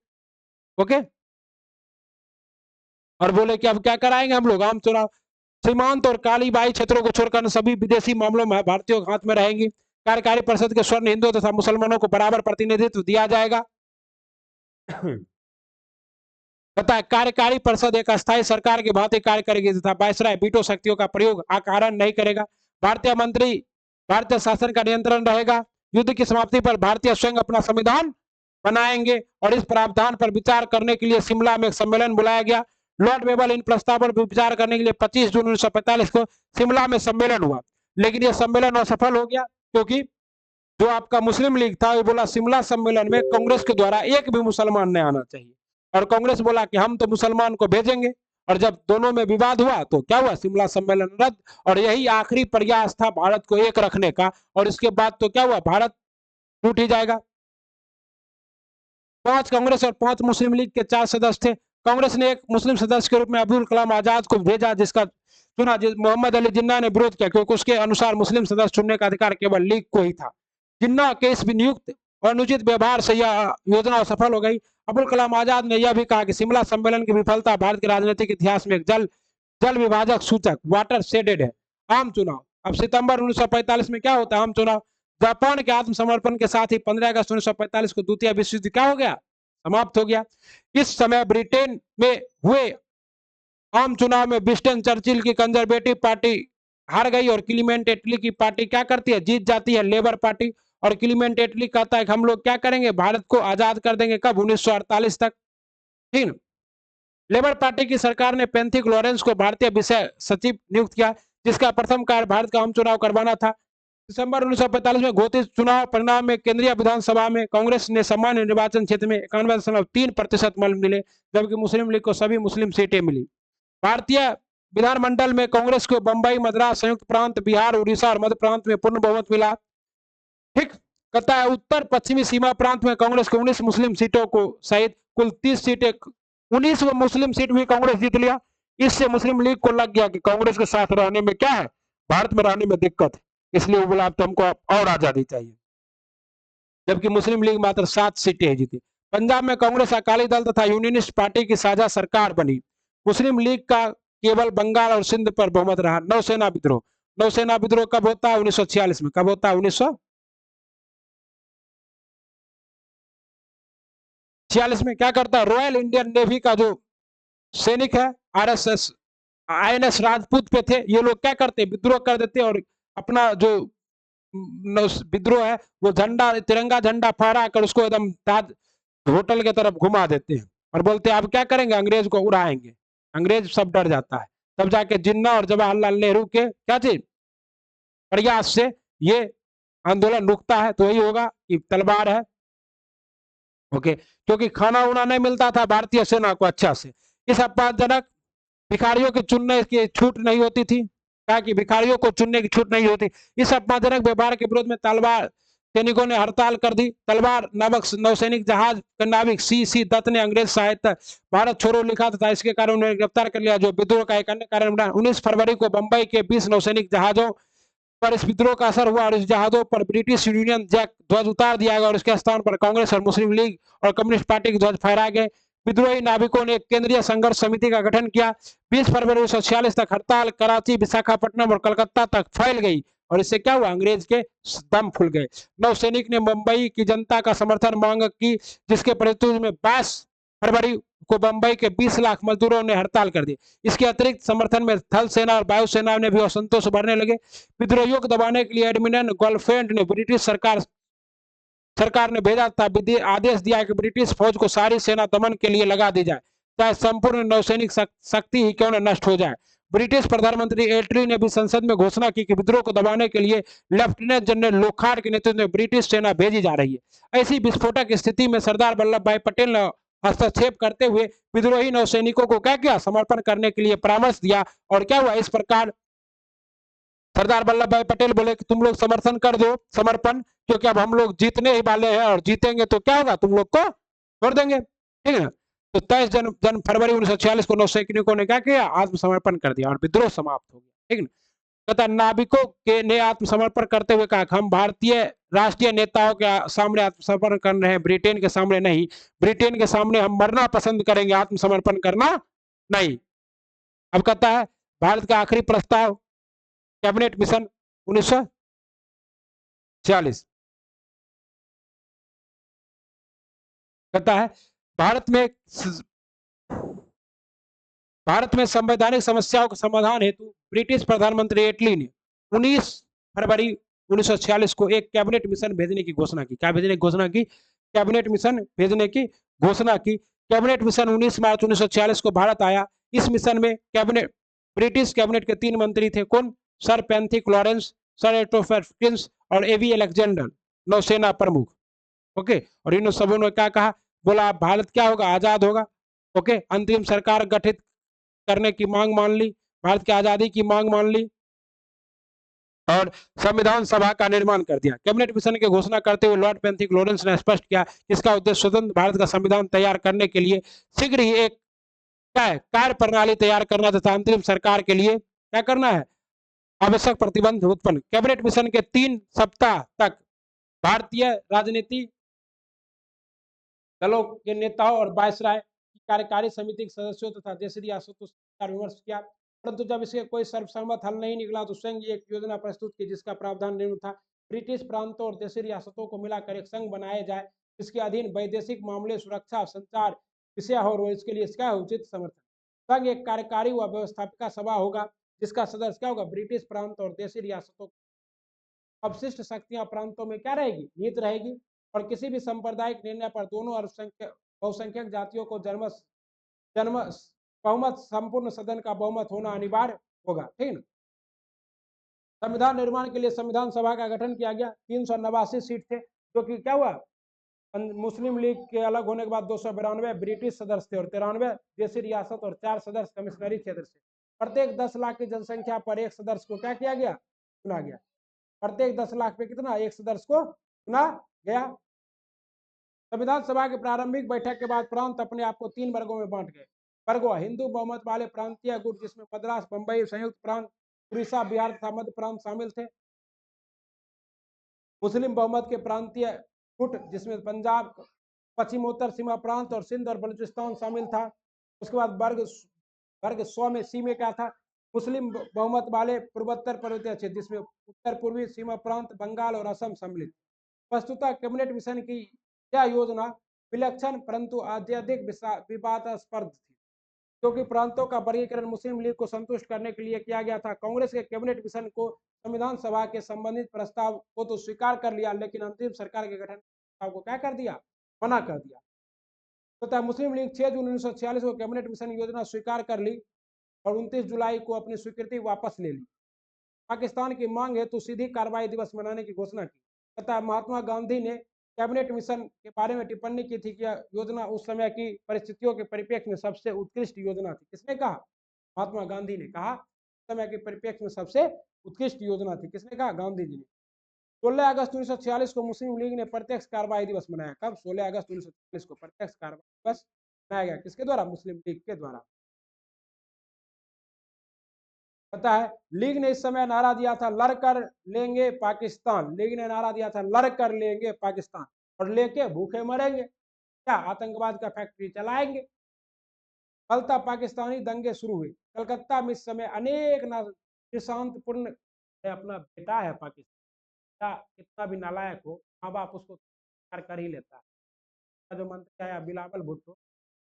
ओके, और बोले कि अब क्या कराएंगे हम लोग, आम चुनाव। सीमांत और काली बाई क्षेत्रों को छोड़कर सभी विदेशी मामलों में भारतीयों के हाथ में रहेंगी। कार्यकारी परिषद के स्वर्ण हिंदुओं तथा मुसलमानों को बराबर प्रतिनिधित्व दिया जाएगा। पता है, कार्यकारी परिषद एक अस्थायी सरकार की भांति कार्य करेगी तथा वायसराय वीटो शक्तियों का प्रयोग अकारण नहीं करेगा। भारतीय मंत्री भारतीय शासन का नियंत्रण रहेगा। युद्ध की समाप्ति पर भारतीय स्वयं अपना संविधान बनाएंगे और इस प्रावधान पर विचार करने के लिए शिमला में एक सम्मेलन बुलाया गया। लॉर्ड बेबल इन प्रस्तावों पर विचार करने के लिए 25 जून 1945 को शिमला में सम्मेलन हुआ, लेकिन यह सम्मेलन असफल हो गया क्योंकि जो आपका मुस्लिम लीग था वो बोला शिमला सम्मेलन में कांग्रेस के द्वारा एक भी मुसलमान नहीं आना चाहिए, और कांग्रेस बोला कि हम तो मुसलमान को भेजेंगे। और जब दोनों में विवाद हुआ तो क्या हुआ, शिमला सम्मेलन रद्द, और यही आखिरी प्रयास था भारत को एक रखने का। और इसके बाद तो क्या हुआ, भारत टूट ही जाएगा। 5 कांग्रेस और 5 मुस्लिम लीग के 4 सदस्य थे। कांग्रेस ने एक मुस्लिम सदस्य के रूप में अब्दुल कलाम आजाद को भेजा, जिसका चुना मोहम्मद अली जिन्ना ने विरोध किया, क्योंकि उसके अनुसार मुस्लिम सदस्य चुनने का अधिकार केवल लीग को ही था। जिन्ना के इस नियुक्त और अनुचित व्यवहार से यह योजना सफल हो गई। अब्दुल कलाम आजाद ने यह भी कहा कि शिमला सम्मेलन की विफलता भारत के राजनीतिक इतिहास में एक जल विभाजक सूचक वाटर शेडेड है। आम चुनाव, अब सितंबर 1945 में क्या होता है, आम चुनाव। जापान के आत्मसमर्पण के साथ ही 15 अगस्त 1945 को द्वितीय विश्व युद्ध क्या हो गया, समाप्त हो गया। इस समय ब्रिटेन में हुए आम चुनाव में विंस्टन चर्चिल की कंजर्वेटिव पार्टी हार गई और क्लीमेंट एटली की पार्टी क्या करती है, जीत जाती है, लेबर पार्टी। और क्लीमेंट एटली कहता है कि हम लोग क्या करेंगे, भारत को आजाद कर देंगे, कब, 1948 तक। ठीक, लेबर पार्टी की सरकार ने पेंथिक लॉरेंस को भारतीय विषय सचिव नियुक्त किया, जिसका प्रथम कार्य भारत का आम चुनाव करवाना था। दिसंबर 1945 में घोषित चुनाव परिणाम में केंद्रीय विधानसभा में कांग्रेस ने सामान्य निर्वाचन क्षेत्र में 91.3% मत मिले, जबकि मुस्लिम लीग को सभी मुस्लिम सीटें मिली। भारतीय विधानमंडल में कांग्रेस को बंबई, मद्रास, संयुक्त प्रांत, बिहार, उड़ीसा और मध्य प्रांत में पूर्ण बहुमत मिला। ठीक, कहता है उत्तर पश्चिमी सीमा प्रांत में कांग्रेस को 19 मुस्लिम सीटों को सहित कुल 30 सीटें, 19 मुस्लिम सीट भी कांग्रेस जीत लिया। इससे मुस्लिम लीग को लग गया कि कांग्रेस के साथ रहने में क्या है, भारत में रहने में दिक्कत है, इसलिए वो बोला तो हमको और आजादी चाहिए। जबकि मुस्लिम लीग मात्र 7 सीटें जीती। पंजाब में कांग्रेस, अकाली दल तथा यूनियनिस्ट पार्टी की साझा सरकार बनी। मुस्लिम लीग का केवल बंगाल और सिंध पर बहुमत रहा। नौसेना विद्रोह, नौसेना विद्रोह कब होता है, 1946 में। कब होता है, 1946 में। क्या करता है, रॉयल इंडियन नेवी का जो सैनिक है, आरएसएस, आईएनएस राजपूत पे थे, ये लोग क्या करते, विद्रोह कर देते और अपना जो विद्रोह है वो झंडा, तिरंगा झंडा फहरा कर उसको एकदम होटल की तरफ घुमा देते हैं और बोलते हैं अब क्या करेंगे, अंग्रेज को उड़ाएंगे। अंग्रेज सब डर जाता है। तब जाके जिन्ना और जवाहरलाल नेहरू के क्या चीज प्रयास से ये आंदोलन रुकता है। तो यही होगा कि तलवार है, ओके, क्योंकि खाना उना नहीं मिलता था भारतीय सेना को अच्छा से। इस अपमानजनक भिखारियों के चुनने की छूट नहीं होती थी, कहा कि भिखारियों को चुनने की छूट नहीं होती। इस अपमानजनक व्यवहार के विरोध में तलवार सैनिकों ने हड़ताल कर दी। तलवार नामक नौसैनिक जहाज का नाविक सी दत्त ने अंग्रेज सहायता भारत छोड़ो लिखा था, इसके कारण उन्हें गिरफ्तार कर लिया, जो विद्रोह का एक अन्य कारण बना। 19 फरवरी को बंबई के 20 नौसैनिक जहाजों पर इस विद्रोह का असर हुआ और इस जहाजों पर ब्रिटिश यूनियन जैक ध्वज उतार दिया गया और इसके स्थान पर कांग्रेस और मुस्लिम लीग और कम्युनिस्ट पार्टी के ध्वज फहराए गए। विद्रोही नाविकों ने एक केंद्रीय संघर्ष समिति का गठन किया। 20 फरवरी 1946 तक हड़ताल कराची, विशाखापट्टनम और कलकत्ता तक फैल गई और इससे क्या हुआ, अंग्रेज के दम फूल गए। नौसैनिक ने मुंबई की जनता का समर्थन मांग की, जिसके परिणाम में 22 फरवरी को बंबई के 20 लाख मजदूरों ने हड़ताल कर दी। इसके अतिरिक्त समर्थन में थल सेना और वायुसेना ने भी असंतोष बढ़ने लगे। विद्रोहियों को दबाने के लिए एडमिरल गॉलफेंट ने ब्रिटिश सरकार ने भेजा था, आदेश दिया कि ब्रिटिश फौज को सारी सेना दमन के लिए लगा दी जाए, चाहे संपूर्ण नौसैनिक शक्ति ही क्यों न नष्ट हो जाए। ब्रिटिश प्रधानमंत्री एटली ने भी संसद में घोषणा की कि विद्रोह को दबाने के लिए लेफ्टिनेंट जनरल लोखाड़ के नेतृत्व में ब्रिटिश सेना भेजी जा रही है। ऐसी विस्फोटक स्थिति में सरदार वल्लभ भाई पटेल ने हस्तक्षेप करते हुए विद्रोही नौसैनिकों को क्या किया, समर्पण करने के लिए परामर्श दिया। और क्या हुआ, इस प्रकार सरदार वल्लभ भाई पटेल बोले कि तुम लोग समर्थन कर दो, समर्पण, क्योंकि अब हम लोग जीतने ही वाले हैं और जीतेंगे तो क्या होगा, तुम लोग को छोड़ देंगे, ठीक है ना। तो 23 जन फरवरी 1946 को नौसैनिकों ने क्या किया, आत्मसमर्पण कर दिया और विद्रोह समाप्त हो गया, ठीक ना। तथा नाविकों के ने आत्मसमर्पण करते हुए कहा, हम भारतीय राष्ट्रीय नेताओं के सामने आत्मसमर्पण कर रहे हैं, ब्रिटेन के सामने नहीं। ब्रिटेन के सामने हम मरना पसंद करेंगे, आत्मसमर्पण करना नहीं। अब कहता है भारत का आखिरी प्रस्ताव, कैबिनेट मिशन 1946 कहता है भारत में संवैधानिक समस्याओं के समाधान हेतु ब्रिटिश प्रधानमंत्री एटली ने 19 फरवरी 1946 को एक कैबिनेट मिशन भेजने की घोषणा की। क्या भेजने की घोषणा की, कैबिनेट मिशन भेजने की घोषणा की। कैबिनेट मिशन 19 मार्च 1946 को भारत आया। इस मिशन में कैबिनेट ब्रिटिश कैबिनेट के 3 मंत्री थे, कौन, सर पैंथिक लॉरेंस, सर एटोफ हॉकिंस और एवी अलेक्जेंडर, नौसेना प्रमुख। ओके, और इन सबों ने क्या कहा, बोला भारत क्या होगा, आजाद होगा। ओके, अंतरिम सरकार गठित करने की मांग मान ली, भारत की आजादी की मांग मान ली और संविधान सभा का निर्माण कर दिया। कैबिनेट मिशन की घोषणा करते हुए लॉर्ड पैंथिक लॉरेंस ने स्पष्ट किया कि इसका उद्देश्य स्वतंत्र भारत का संविधान तैयार करने के लिए शीघ्र ही एक क्या है, कार्य प्रणाली तैयार करना तथा अंतरिम सरकार के लिए क्या करना है, आवश्यक प्रतिबंध उत्पन्न। कैबिनेट मिशन के 3 सप्ताह तक भारतीय राजनीति दलों के नेताओं और वायसराय की कार्यकारी समिति के सदस्यों तथा देशी रियासतों से विमर्श किया, परंतु जब इसके कोई सर्वसम्मत हल नहीं निकला तो स्वयं एक योजना प्रस्तुत की, जिसका प्रावधान निम्न था, ब्रिटिश प्रांतों और देशी रियासतों को मिलाकर एक संघ बनाया जाए, इसके अधीन वैदेशिक मामले, सुरक्षा, संचार विषय हो, इसके लिए इसका उचित समर्थन। संघ एक कार्यकारी व व्यवस्थापिका सभा होगा, जिसका सदस्य क्या होगा, ब्रिटिश प्रांत और देशी रियासतों। अवशिष्ट शक्तियां प्रांतों में क्या रहेगी, निहित रहेगी और किसी भी सांप्रदायिक निर्णय पर दोनों बहुसंख्यक जातियों को जन्म बहुमत, संपूर्ण सदन का बहुमत होना अनिवार्य होगा, ठीक है। संविधान निर्माण के लिए संविधान सभा का गठन किया गया। 389 सीट थे, जो कि क्या हुआ, मुस्लिम लीग के अलग होने के बाद 292 ब्रिटिश सदस्य थे और 93 देशी रियासत और 4 सदस्य कमिश्नरी क्षेत्र से। प्रत्येक 10 लाख की जनसंख्या पर एक सदस्य को क्या किया गया, चुना गया। प्रत्येक 10 लाख पे कितना, एक सदस्य को चुना गया। संविधान सभा की प्रारंभिक बैठक के बाद प्रांत अपने आप को 3 वर्गों में बांट गए। वर्गों, हिंदू बहुमत वाले प्रांतीय गुट, जिसमें मद्रास, बंबई, संयुक्त प्रांत, उड़ीसा, बिहार तथा मध्य प्रांत शामिल थे। मुस्लिम बहुमत के प्रांतीय गुट, जिसमें पंजाब, पश्चिमोत्तर सीमा प्रांत और सिंध और बलूचिस्तान शामिल था। उसके बाद वर्ग 100 में सी में क्या था, मुस्लिम बहुमत वाले पूर्वोत्तर पर्वतीय क्षेत्र, जिसमें उत्तर पूर्वी सीमा प्रांत, बंगाल और असम सम्मिलित। वस्तुतः कैबिनेट मिशन की यह योजना विलक्षण परंतु अत्यधिक विवादास्पद थी, क्योंकि प्रांतों का वर्गीकरण मुस्लिम लीग को संतुष्ट करने के लिए किया गया था। कांग्रेस के कैबिनेट मिशन को संविधान सभा के संबंधित प्रस्ताव को तो स्वीकार कर लिया, लेकिन अंतिम सरकार के गठन प्रस्ताव को क्या कर दिया, मना कर दिया। तो मुस्लिम लीग 6 जून 1946 को कैबिनेट मिशन योजना स्वीकार कर ली और 29 जुलाई को अपनी स्वीकृति वापस ले ली। पाकिस्तान की मांग हेतु सीधी कार्रवाई दिवस मनाने की घोषणा की तथा महात्मा गांधी ने कैबिनेट मिशन के बारे में टिप्पणी की थी कि यह योजना उस समय की परिस्थितियों के परिप्रेक्ष्य में सबसे उत्कृष्ट योजना थी। किसने कहा, महात्मा गांधी ने कहा समय के परिप्रेक्ष्य में सबसे उत्कृष्ट योजना थी। किसने कहा, गांधी जी ने। 16 अगस्त 1946 को मुस्लिम लीग ने प्रत्यक्ष कार्रवाई दिवस मनाया। कब, 16 अगस्त 1946 को प्रत्यक्ष कार्रवाई दिवस मनाया गया। किसके द्वारा, मुस्लिम लीग के द्वारा। पता है, लीग ने इस समय नारा दिया था लड़कर लेंगे पाकिस्तान। लीग ने नारा दिया था लड़कर लेंगे पाकिस्तान, और लेके भूखे मरेंगे, क्या आतंकवाद का फैक्ट्री चलाएंगे। फलता पाकिस्तानी दंगे शुरू हुए। कलकत्ता में इस समय अनेक शांतिपूर्ण अपना बेटा है पाकिस्तान, कितना भी नालायक हो, माँ बाप उसको कर ही लेता है। जो मंत्री आया बिलावल भुट्टो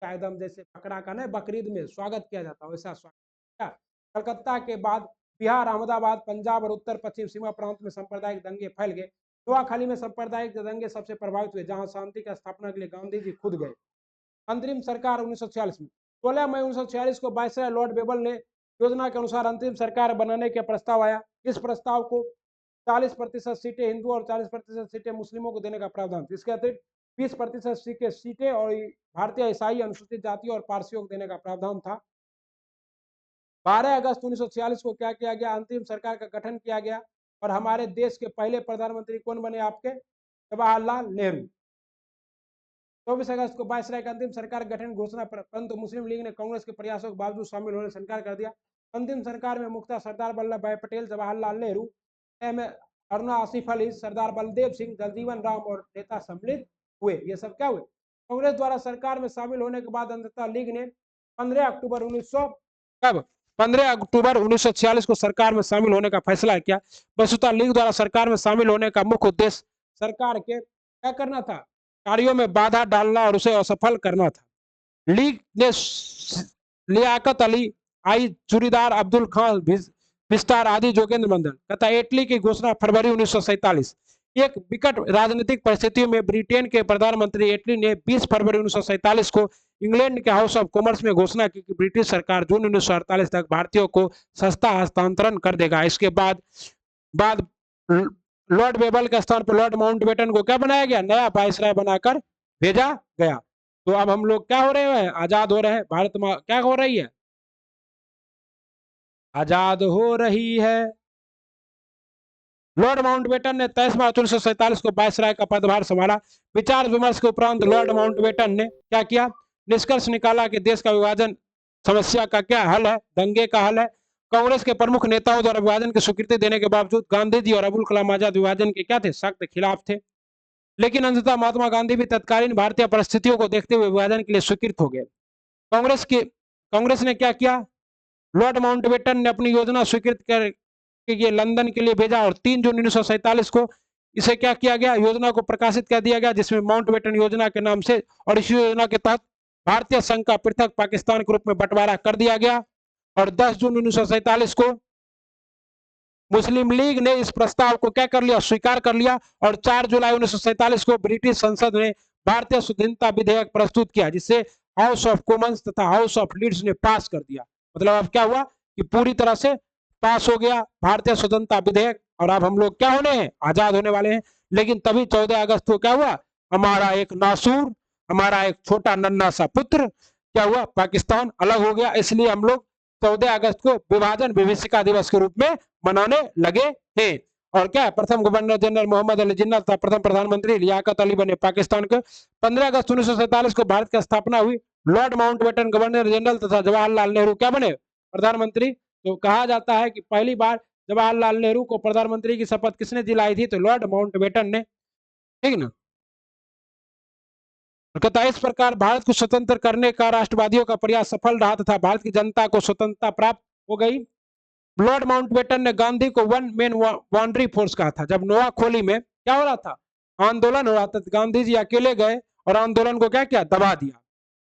का एकदम जैसे बकरा का ना बकरीद में स्वागत किया जाता है वैसा स्वागत। कलकत्ता के बाद बिहार, अहमदाबाद, पंजाब और उत्तर पश्चिम सीमा प्रांत में सांप्रदायिक दंगे फैल गए। नोआखाली में सांप्रदायिक दंगे सबसे प्रभावित हुए, जहां शांति की स्थापना के लिए गांधी जी खुद गए। अंतरिम सरकार 1946 में 16 मई 1946 को वायसराय लॉर्ड बेबल ने योजना के अनुसार अंतिम सरकार बनाने का प्रस्ताव आया। इस प्रस्ताव को 40% सीटें हिंदू और 40% सीटें मुस्लिमों को देने का प्रावधान। इसके अतिरिक्त 20% सीटें और भारतीय ईसाई, अनुसूचित जाति और पारसियों को देने का प्रावधान था। 12 अगस्त 1946 को क्या किया गया? अंतिम सरकार का गठन किया गया, और हमारे देश के पहले प्रधानमंत्री कौन बने? आपके जवाहरलाल नेहरू। 24 अगस्त को वायसराय का अंतिम सरकार गठन घोषणा, परंतु मुस्लिम लीग ने कांग्रेस के प्रयासों के बावजूद शामिल होने से इनकार कर दिया। अंतिम सरकार में मुख्यतः सरदार वल्लभ भाई पटेल, जवाहरलाल नेहरू, अरुणा आसिफ अली, सरदार बलदेव सिंह, जगजीवन राम और नेता सम्मिलित हुए। ये सब क्या हुए? कांग्रेस द्वारा सरकार में शामिल होने के बाद अंततः लीग ने 15 अक्टूबर 1946 को सरकार में शामिल होने का फैसला किया। वस्तुतः लीग द्वारा सरकार में शामिल होने का मुख्य उद्देश्य सरकार के क्या करना था? कार्यों में बाधा डालना और उसे असफल करना था। लीग ने लियाकत अली, आई चूड़ीदार, अब्दुल खान विस्तार आदि जोगेंद्र मंडल तथा एटली की घोषणा फरवरी 1947। एक विकट राजनीतिक परिस्थितियों में ब्रिटेन के प्रधानमंत्री एटली ने 20 फरवरी 1947 को इंग्लैंड के हाउस ऑफ कॉमन्स में घोषणा की कि ब्रिटिश सरकार जून 1948 तक भारतीयों को सस्ता हस्तांतरण कर देगा। इसके बाद लॉर्ड बेबल के स्थान पर लॉर्ड माउंटबेटन को क्या बनाया गया? नया वायसराय बनाकर भेजा गया। तो अब हम लोग क्या हो रहे हैं? आजाद हो रहे हैं। भारत में क्या हो रही है? आजाद हो रही है। लॉर्ड माउंटबेटन ने 23 मार्च 1947 को वायसराय का पदभार संभाला। विचार विमर्श के उपरांत लॉर्ड माउंटबेटन ने क्या किया? निष्कर्ष निकाला कि देश का विभाजन समस्या का क्या हल है? दंगे का हल है। कांग्रेस के प्रमुख नेताओं द्वारा विभाजन की स्वीकृति देने के बावजूद गांधी जी और अबुल कलाम आजाद विभाजन के क्या थे? सख्त खिलाफ थे। लेकिन अंततः महात्मा गांधी भी तत्कालीन भारतीय परिस्थितियों को देखते हुए विभाजन के लिए स्वीकृत हो गए। कांग्रेस ने क्या किया? लॉर्ड माउंटबेटन ने अपनी योजना स्वीकृत कर ये लंदन के लिए भेजा, और 3 जून 1947 को इसे क्या किया गया? योजना को प्रकाशित कर दिया गया, जिसमें माउंटबेटन योजना के नाम से, और इस योजना के तहत भारतीय संघ का पृथक पाकिस्तान के रूप में बंटवारा कर दिया गया। और 10 जून 1947 को मुस्लिम लीग ने इस प्रस्ताव को क्या कर लिया? स्वीकार कर लिया। और 4 जुलाई 1947 को ब्रिटिश संसद ने भारतीय स्वाधीनता विधेयक प्रस्तुत किया, जिसे हाउस ऑफ कॉमन्स तथा हाउस ऑफ लॉर्ड्स ने पास कर दिया। मतलब अब क्या हुआ कि पूरी तरह से पास हो गया भारतीय स्वतंत्रता विधेयक, और अब हम लोग क्या होने हैं? आजाद होने वाले हैं। लेकिन तभी 14 अगस्त को क्या हुआ? हमारा एक नासूर, हमारा एक छोटा नन्हा सा पुत्र क्या हुआ? पाकिस्तान अलग हो गया। इसलिए हम लोग 14 अगस्त को विभाजन विभीषिका दिवस के रूप में मनाने लगे थे। और क्या है? प्रथम गवर्नर जनरल मोहम्मद अली जिन्ना तथा प्रथम प्रधानमंत्री लियाकत अली बने पाकिस्तान के। 15 अगस्त 1947 को भारत की स्थापना हुई। लॉर्ड माउंटबेटन गवर्नर जनरल तथा जवाहरलाल नेहरू क्या बने? प्रधानमंत्री। तो कहा जाता है कि पहली बार जवाहरलाल नेहरू को प्रधानमंत्री की शपथ किसने दिलाई थी? तो लॉर्ड माउंटबेटन ने। ठीक ना? कहता इस प्रकार भारत को स्वतंत्र करने का राष्ट्रवादियों का प्रयास सफल रहा तथा भारत की जनता को स्वतंत्रता प्राप्त हो गई। लॉर्ड माउंटबेटन ने गांधी को वन मैन बाउंड्री फोर्स कहा था। जब नोआखोली में क्या हो रहा था? आंदोलन हो रहा था, गांधी जी अकेले गए और आंदोलन को क्या किया? दबा दिया।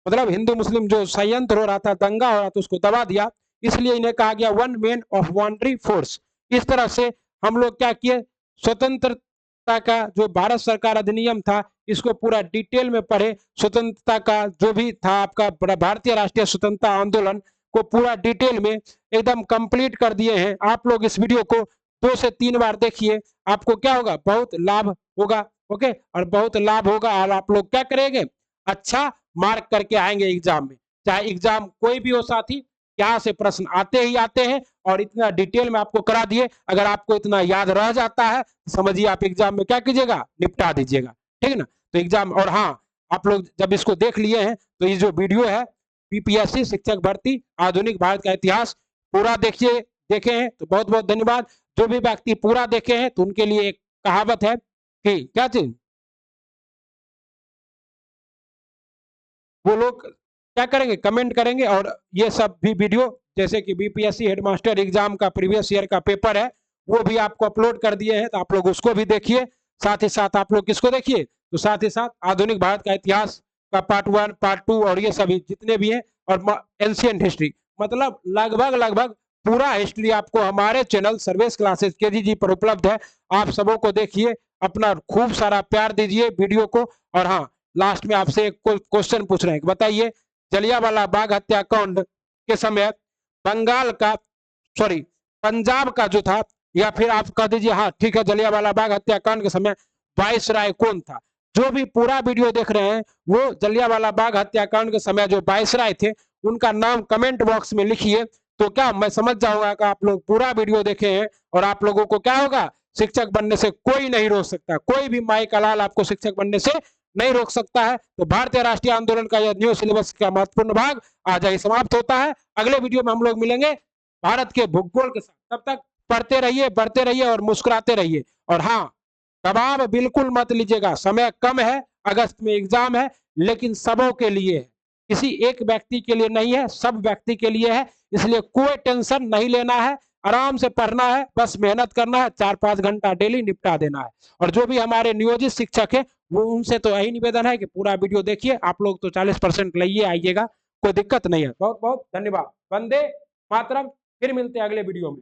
मतलब हिंदू मुस्लिम जो संयंत्र हो रहा था, दंगा हो रहा था, उसको दबा दिया। इसलिए इन्हें कहा गया one man of boundary force. इस तरह से हम लोग क्या किए? स्वतंत्रता का जो भारत सरकार अधिनियम था, इसको पूरा डिटेल में पढ़े। स्वतंत्रता का जो भी था आपका भारतीय राष्ट्रीय स्वतंत्रता आंदोलन को पूरा डिटेल में एकदम कंप्लीट कर दिए हैं। आप लोग इस वीडियो को 2 से 3 बार देखिए, आपको क्या होगा? बहुत लाभ होगा। ओके, और बहुत लाभ होगा, और आप लोग क्या करेंगे? अच्छा मार्क करके आएंगे एग्जाम में। चाहे एग्जाम कोई भी हो साथी, यहाँ से प्रश्न आते ही आते हैं, और इतना डिटेल में आपको करा दिए। अगर आपको इतना याद रह जाता है तो समझिए आप एग्जाम में क्या कीजिएगा? निपटा दीजिएगा। ठीक है ना? तो एग्जाम, और हाँ, आप लोग जब इसको देख लिए हैं तो ये जो वीडियो है पीपीएससी शिक्षक भर्ती आधुनिक भारत का इतिहास पूरा देखिए, देखे हैं तो बहुत बहुत धन्यवाद। जो भी व्यक्ति पूरा देखे हैं तो उनके लिए एक कहावत है कि क्या चीज, वो लोग क्या करेंगे, कमेंट करेंगे। और ये सब भी वीडियो जैसे कि बीपीएससी हेडमास्टर एग्जाम का प्रीवियस ईयर का पेपर है वो भी आपको अपलोड कर दिए हैं, तो आप लोग उसको भी देखिए। साथ ही साथ आप लोग किसको देखिए, तो साथ ही साथ आधुनिक भारत का इतिहास का पार्ट 1 पार्ट 2 और ये सभी जितने भी हैं, और एंशियंट हिस्ट्री, मतलब लगभग लगभग पूरा हिस्ट्री आपको हमारे चैनल सर्वेस क्लासेस केजीजी पर उपलब्ध है। आप सबों को देखिए, अपना खूब सारा प्यार दीजिए वीडियो को। और हाँ, लास्ट में आपसे एक क्वेश्चन पूछ रहे हैं, बताइए जलियांवाला बाग हत्याकांड के समय बंगाल का, सॉरी पंजाब का जो था, या फिर आप कह दीजिए हाँ ठीक है, जलियांवाला बाग हत्याकांड के समय वाइसराय कौन था। जो भी पूरा वीडियो देख रहे हैं वो जलियांवाला बाग हत्याकांड के समय जो वाइसराय थे उनका नाम कमेंट बॉक्स में लिखिए, तो क्या मैं समझ जाऊंगा कि आप लोग पूरा वीडियो देखे हैं। और आप लोगों को क्या होगा, शिक्षक बनने से कोई नहीं रोक सकता, कोई भी माई का लाल आपको शिक्षक बनने से नहीं रोक सकता है। तो भारतीय राष्ट्रीय आंदोलन का यह न्यू सिलेबस का महत्वपूर्ण भाग आज ही समाप्त होता है। अगले वीडियो में हम लोग मिलेंगे भारत के भूगोल के साथ। तब तक पढ़ते रहिए, बढ़ते रहिए और मुस्कुराते रहिए। और हाँ, दबाव बिल्कुल मत लीजिएगा, समय कम है, अगस्त में एग्जाम है, लेकिन सबों के लिए है, किसी एक व्यक्ति के लिए नहीं है, सब व्यक्ति के लिए है। इसलिए कोई टेंशन नहीं लेना है, आराम से पढ़ना है, बस मेहनत करना है, 4-5 घंटा डेली निपटा देना है। और जो भी हमारे नियोजित शिक्षक है वो उनसे तो यही निवेदन है कि पूरा वीडियो देखिए। आप लोग तो 40% लाइए आइएगा, कोई दिक्कत नहीं है। बहुत बहुत धन्यवाद। वंदे मातरम। फिर मिलते हैं अगले वीडियो में।